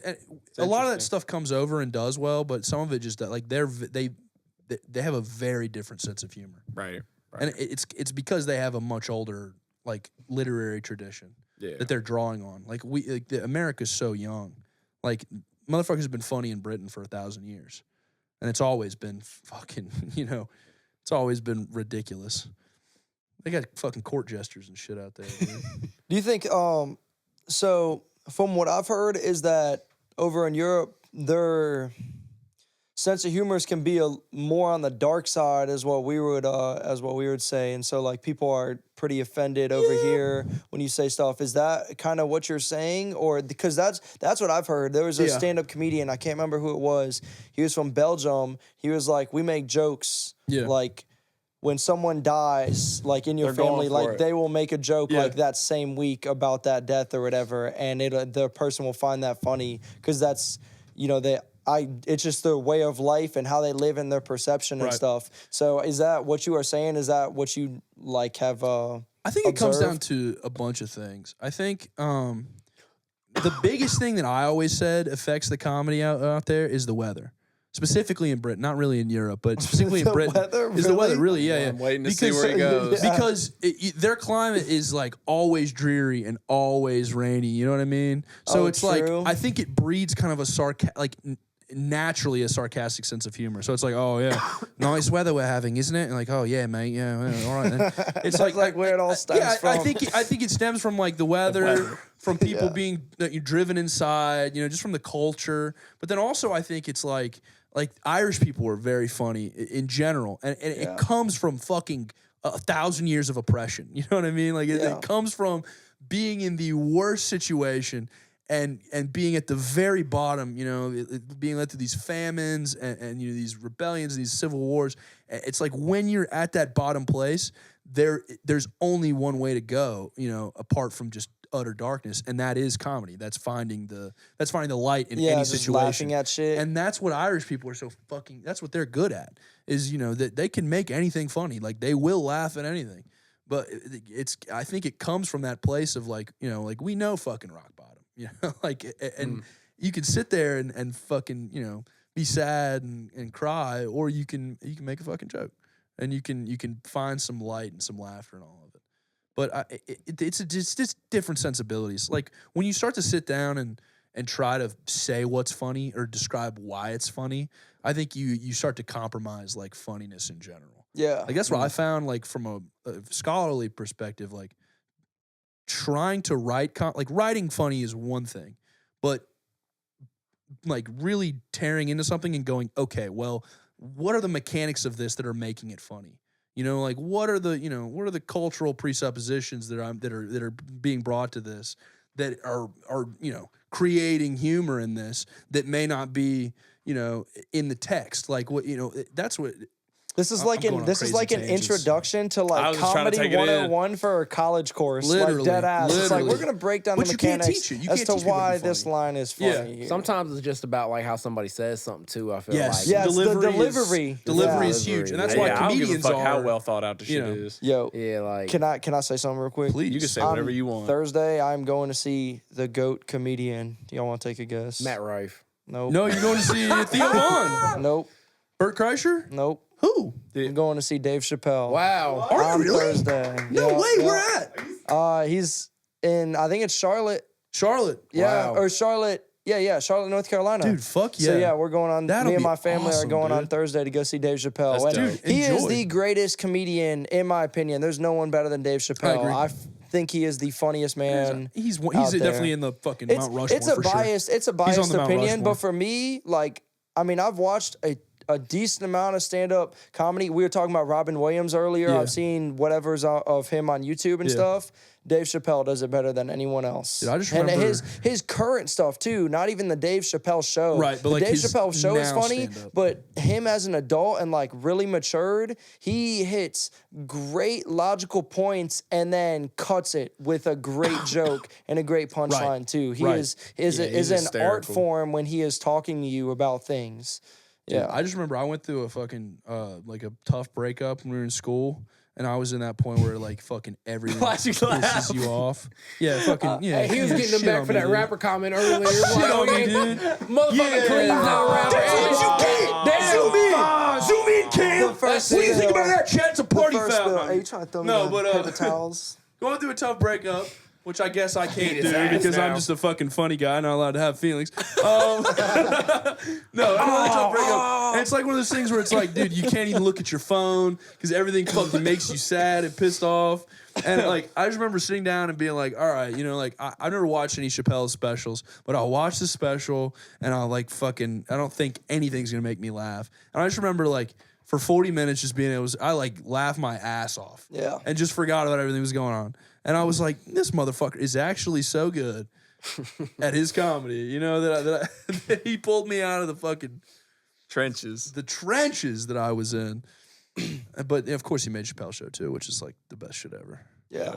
a lot of that stuff comes over and does well, but some of it just like they have a very different sense of humor. Right. And it's because they have a much older like literary tradition that they're drawing on. Like America's so young. Like motherfuckers have been funny in Britain for 1,000 years. And it's always been fucking, it's always been ridiculous. They got fucking court jesters and shit out there. Do you think, so from what I've heard is that over in Europe, their sense of humor can be more on the dark side as what we would say. And so like people are pretty offended over here when you say stuff. Is that kind of what you're saying? Or because that's what I've heard. There was a stand-up comedian, I can't remember who it was. He was from Belgium. He was like, we make jokes like when someone dies, like in your family, like they will make a joke like that same week about that death or whatever, and the person will find that funny because that's it's just their way of life and how they live and their perception and stuff. So is that what you are saying? Is that what you like have I think it comes down to a bunch of things. I think the biggest thing that I always said affects the comedy out there is the weather. Specifically in Britain, not really in Europe, but specifically in Britain. Is the weather really? Yeah, I'm waiting to see where he goes. Because their climate is like always dreary and always rainy. You know what I mean? So it's true. like I think it breeds kind of a naturally a sarcastic sense of humor. So it's like, oh yeah, nice weather we're having, isn't it? And like, oh yeah, mate, yeah, well, all right then. It's like where it all stems from. I think it stems from like the weather. From people being driven inside, just from the culture. But then also I think it's like Irish people are very funny in general. And it comes from fucking 1,000 years of oppression. You know what I mean? Like it comes from being in the worst situation and being at the very bottom, being led through these famines and these rebellions, these civil wars. It's like when you're at that bottom place, there's only one way to go, apart from just utter darkness, and that is comedy. That's finding the light in any situation. Laughing at shit. And that's what Irish people are so fucking. That's what they're good at. Is that they can make anything funny. Like they will laugh at anything. But I think it comes from that place of like we know fucking rock bottom. And you can sit there and fucking be sad and cry, or you can make a fucking joke, and you can find some light and some laughter and all of it. But it's just different sensibilities. Like when you start to sit down and try to say what's funny or describe why it's funny, I think you start to compromise like funniness in general. Yeah, like that's what I found. Like from a scholarly perspective, like trying to write writing funny is one thing, but like really tearing into something and going, okay, well, what are the mechanics of this that are making it funny? Like what are the cultural presuppositions that are being brought to this that are creating humor in this that may not be in the text. Like what that's what. This is like an introduction to like comedy 101 for a college course. Literally, like dead ass. It's like we're gonna break down the mechanics as to why this line is funny. Yeah. Sometimes it's just about like how somebody says something too. I feel like delivery is huge, and that's why comedians are how well thought out the shit is. Like can I say something real quick? Please, you can say whatever you want. Thursday, I'm going to see the GOAT comedian. Do y'all want to take a guess? Matt Rife. Nope. No, you're going to see Theo Vaughn. Nope. Bert Kreischer. Nope. Who? I'm going to see Dave Chappelle. Wow. Are you really? Thursday. No way. Where at? He's in, I think it's Charlotte. Charlotte. Yeah. Wow. Or Charlotte. Yeah. Charlotte, North Carolina. Dude, fuck yeah. So yeah, we're going on. Me and my family are going on Thursday to go see Dave Chappelle. He is the greatest comedian, in my opinion. There's no one better than Dave Chappelle. I think he is the funniest man. He's definitely in the fucking Mount Rushmore. It's a biased opinion, but for me, like, I mean, I've watched a decent amount of stand-up comedy. We were talking about Robin Williams earlier. Yeah. I've seen whatever's of him on YouTube and stuff. Dave Chappelle does it better than anyone else. Dude, I just and remember his current stuff too. Not even the Dave Chappelle show. Right, but the like Dave his Chappelle show is now funny, stand-up. but him as an adult and like really matured, he hits great logical points and then cuts it with a great joke and a great punchline too. He Right. is he's an art hysterical. form when he is talking to you about things. Dude, Yeah. I just remember I went through a fucking like a tough breakup when we were in school, and I was in that point where like fucking everyone Why'd you laugh? pisses you off. Yeah, fucking yeah. Hey, he was yeah, getting them shit back on for me, that dude. rapper comment earlier. Shit on me, dude. Motherfucker Yeah. cleans that rapper. That's what you get. Damn. Zoom in, Cam. The first What do you thing think that- about that, chat? It's a party First foul. bill, hey, you trying to throw me No, the but, paper towels? Going through a tough breakup, which I guess I can't his do ass because I'm now. just a fucking funny guy, not allowed to have feelings. No, another tough breakup. And it's like one of those things where it's like, dude, you can't even look at your phone because everything fucking makes you sad and pissed off. And like, I just remember sitting down and being like, all right, you know, like I've never watched any Chappelle specials, but I'll watch this special and I'll like fucking, I don't think anything's gonna make me laugh. And I just remember like, for 40 minutes just being I like laughed my ass off. Yeah. And just forgot about everything that was going on. And I was like, this motherfucker is actually so good at his comedy, you know, that he pulled me out of the fucking Trenches. the trenches that I was in. But of course he made Chappelle Show too, which is like the best shit ever. Yeah.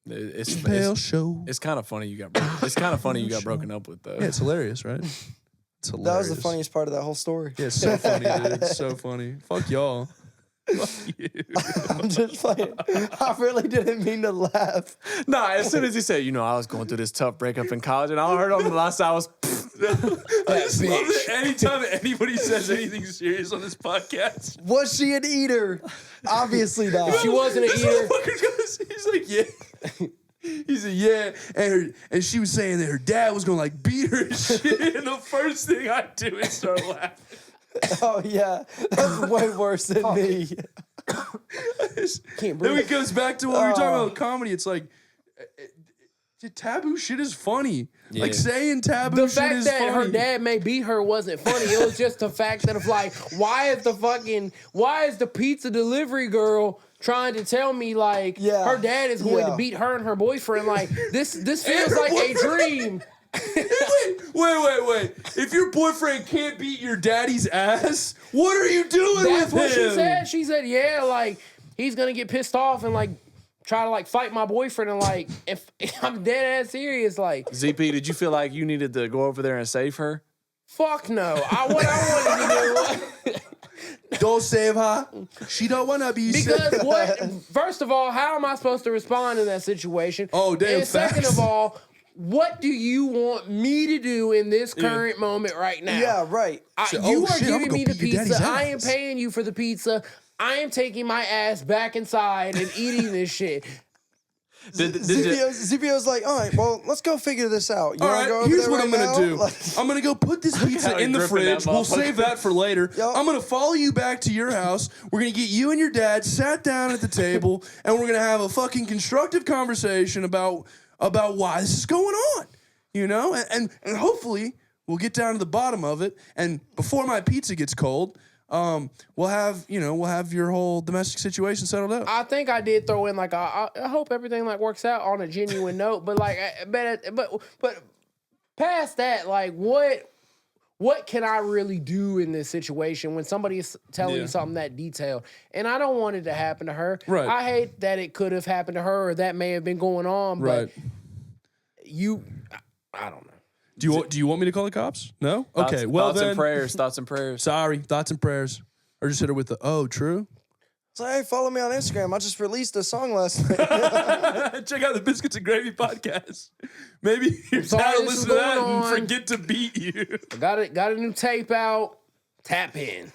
It's Show. it's kind of funny you got it's kind of funny you got broken up with though. Yeah, it's hilarious, right? It's hilarious. That was the funniest part of that whole story. Yeah, it's so funny, dude. It's so funny. Fuck y'all. Fuck you. I'm just playing. I really didn't mean to laugh. Nah, as soon as he said, you know, I was going through this tough breakup in college, and I heard on the last I was. I just love it. Anytime anybody says anything serious on this podcast, Was she an eater? Obviously not. She wasn't an this eater. motherfucker goes, he's like, yeah. He said, yeah. And she was saying that her dad was going to like beat her and shit. And the first thing I do is start laughing. Oh yeah, that's way worse than me. Can't Then breathe. it goes back to what we were talking about with comedy. It's like, taboo shit is funny. Like saying taboo The shit fact is that funny. her dad may beat her wasn't funny. It was just the fact that of like, why is the pizza delivery girl trying to tell me like Yeah. her dad is going Yeah. to beat her and her boyfriend? Like this feels like a dream. Wait. If your boyfriend can't beat your daddy's ass, what are you doing That's with what him? she said. She said, yeah, like he's gonna get pissed off and like try to like fight my boyfriend and like if I'm dead ass serious, like ZP, did you feel like you needed to go over there and save her? fuck no. What I wanted to do. Don't save her. She don't want to be Because saved. what? First of all, how am I supposed to respond in that situation? Oh, damn, And second facts. of all, what do you want me to do in this current moment right now? Yeah, right. You are shit, I'm giving gonna me go the beat your pizza. daddy's I am ass. paying you for the pizza. I am taking my ass back inside and eating this shit. Z.P.O's like, all right, well, let's go figure this out. You All wanna go right, over here's there what right I'm gonna now? do. Like, I'm gonna go put this pizza how he in the gripping that fridge. We'll motherfucker. save that for later. Yup. I'm gonna follow you back to your house. We're gonna get you and your dad sat down at the table, and we're gonna have a fucking constructive conversation about why this is going on. You know, and hopefully we'll get down to the bottom of it. And before my pizza gets cold, we'll have your whole domestic situation settled out. I think I did throw in like I hope everything like works out on a genuine note, but like but past that, like what can I really do in this situation when somebody is telling you something that detailed? And I don't want it to happen to her. Right. I hate that it could have happened to her or that may have been going on, but I don't know. Do you want me to call the cops? No? Thoughts, Okay. Well thoughts then. and prayers. Thoughts and prayers. Sorry. Thoughts and prayers. Or just hit her with the true. so, hey, follow me on Instagram. I just released a song last night. Check out the Biscuits and Gravy podcast. Maybe your sorry dad will this is listen to that going and on. forget to beat you. Got a new tape out. Tap in.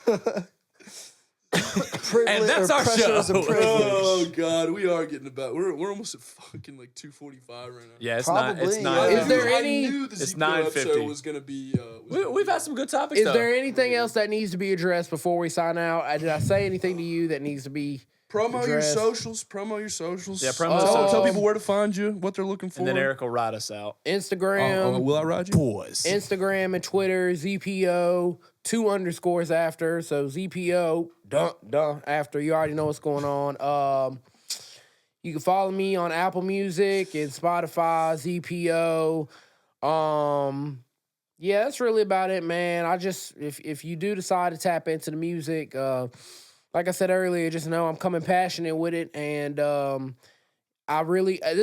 And that's our show. Oh God, we are getting about. We're almost at fucking like 2:45 right now. Yeah, it's Probably, not. yeah. Is there I any- knew the It's Z.P.O 9:50. episode was gonna be. We've had some good topics. Is though. there anything else that needs to be addressed before we sign out? Did I say anything to you that needs to be promo your addressed? socials. Promo your socials. Yeah, promo Tell people where to find you, what they're looking for. And then Eric will ride us out. Instagram? Will I ride you? Boys. Instagram and Twitter, Z.P.O. 2 underscores after. So Z.P.O, duh, after. You already know what's going on. You can follow me on Apple Music and Spotify, Z.P.O. Yeah, that's really about it, man. If you do decide to tap into the music, like I said earlier, just know I'm coming passionate with it, and this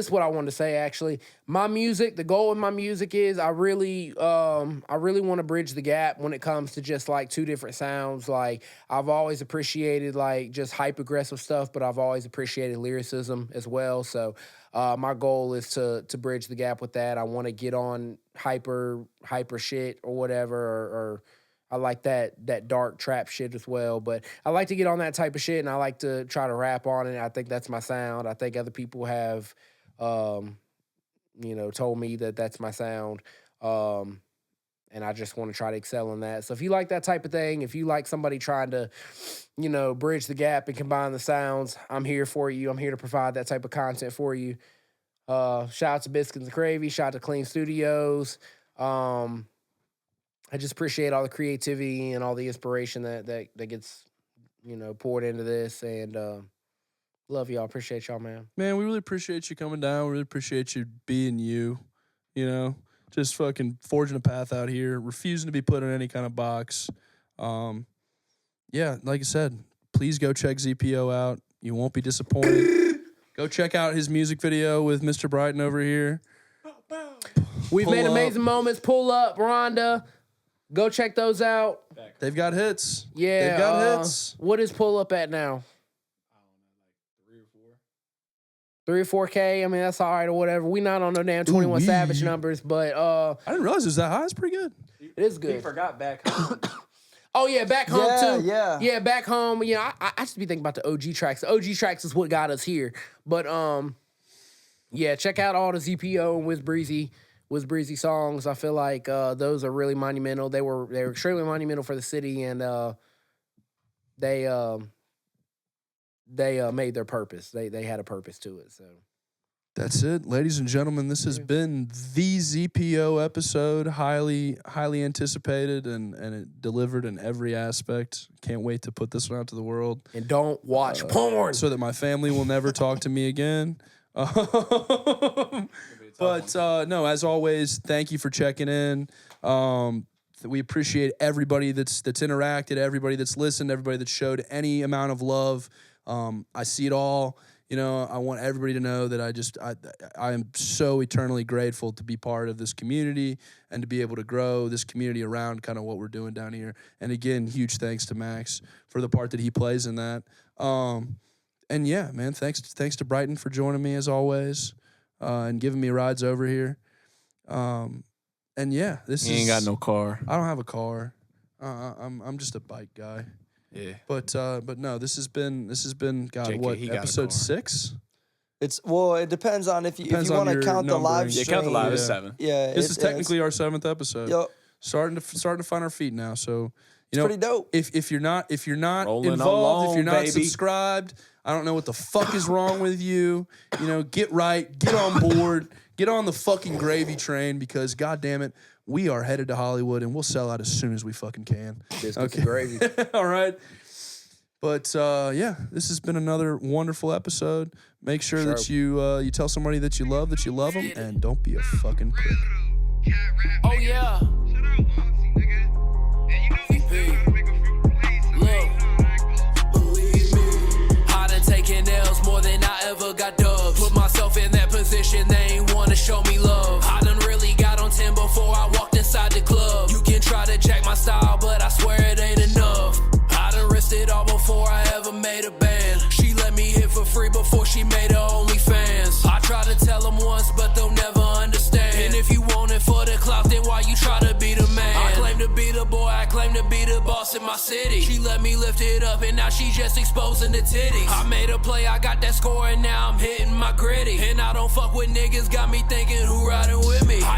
is what I wanted to say, actually. My music, the goal of my music is I really want to bridge the gap when it comes to just like 2 different sounds. Like, I've always appreciated like just hype aggressive stuff, but I've always appreciated lyricism as well. So my goal is to bridge the gap with that. I want to get on hyper shit or whatever, or I like that dark trap shit as well, but I like to get on that type of shit, and I like to try to rap on it. I think that's my sound. I think other people have, told me that that's my sound, and I just want to try to excel in that. So if you like that type of thing, if you like somebody trying to, bridge the gap and combine the sounds, I'm here for you. I'm here to provide that type of content for you. Shout out to Biscuits and Gravy. Shout out to Clean Studios. I just appreciate all the creativity and all the inspiration that gets, poured into this. And love y'all. Appreciate y'all, man. Man, we really appreciate you coming down. We really appreciate you being you, just fucking forging a path out here, refusing to be put in any kind of box. Yeah, like I said, please go check Z.P.O out. You won't be disappointed. Go check out his music video with Mr. Brighton over here. We've made amazing moments. Pull up, Rhonda. Go check those out. They've got hits. Yeah. They've got hits. What is Pull Up at now? I don't know, like 3 or 4. 3 or 4K. I mean, that's all right or whatever. We not on no damn 21 Savage numbers, but I didn't realize it was that high. It's pretty good. It is good. He forgot Back Home. Oh yeah, Back Home too. Yeah. Yeah, Back Home. I just be thinking about the OG tracks. The OG tracks is what got us here. But yeah, check out all the Z.P.O and Wiz Breezy songs. I feel like those are really monumental. They were extremely monumental for the city, and they made their purpose. They had a purpose to it. So That's it, ladies and gentlemen. This has been the Z.P.O episode, highly anticipated, and it delivered in every aspect. Can't wait to put this one out to the world. and don't watch porn. So that my family will never talk to me again. But no, as always, thank you for checking in. We appreciate everybody that's interacted, everybody that's listened, everybody that showed any amount of love. I see it all. I want everybody to know that I am so eternally grateful to be part of this community and to be able to grow this community around kind of what we're doing down here. And again, huge thanks to Max for the part that he plays in that. And yeah, man, thanks to Brighton for joining me as always, and giving me rides over here. And yeah, He ain't got no car. I don't have a car. I'm just a bike guy. Yeah. But no, this has been God, JK, what, he got a episode car. 6? It depends on if you Depends want on to your count the live numbering. stream. Yeah, count the live. It's Yeah. 7. Yeah, This is technically our 7th episode. Yep, Starting to find our feet now. So it's pretty dope. if you're not Rolling involved, along, if you're not baby. subscribed, I don't know what the fuck is wrong with you. Get right, get on board, get on the fucking gravy train, because God damn it, we are headed to Hollywood and we'll sell out as soon as we fucking can. Biscuits and Gravy. All right. But yeah, this has been another wonderful episode. Make sure that you tell somebody that you love them, and don't be a fucking prick. Oh yeah. Believe me, I done taken L's more than I ever got dubs. Put myself in that position, they ain't wanna show me love. I done really got on 10 before I walked inside the club. You can try to jack my style, but I swear it ain't enough. I done risked it all before I ever made a band. She let me hit for free before she made her OnlyFans. I try to tell them once, but they'll never understand. And if you want it for the clout, then why you try to be the man? I claim to be the boy, I claim to be the boss in my city. She let me lift it up, and now she just exposing the titties. I made a play, I got that score, and now I'm hitting my gritty. And I don't fuck with niggas, got me thinking who riding with me. I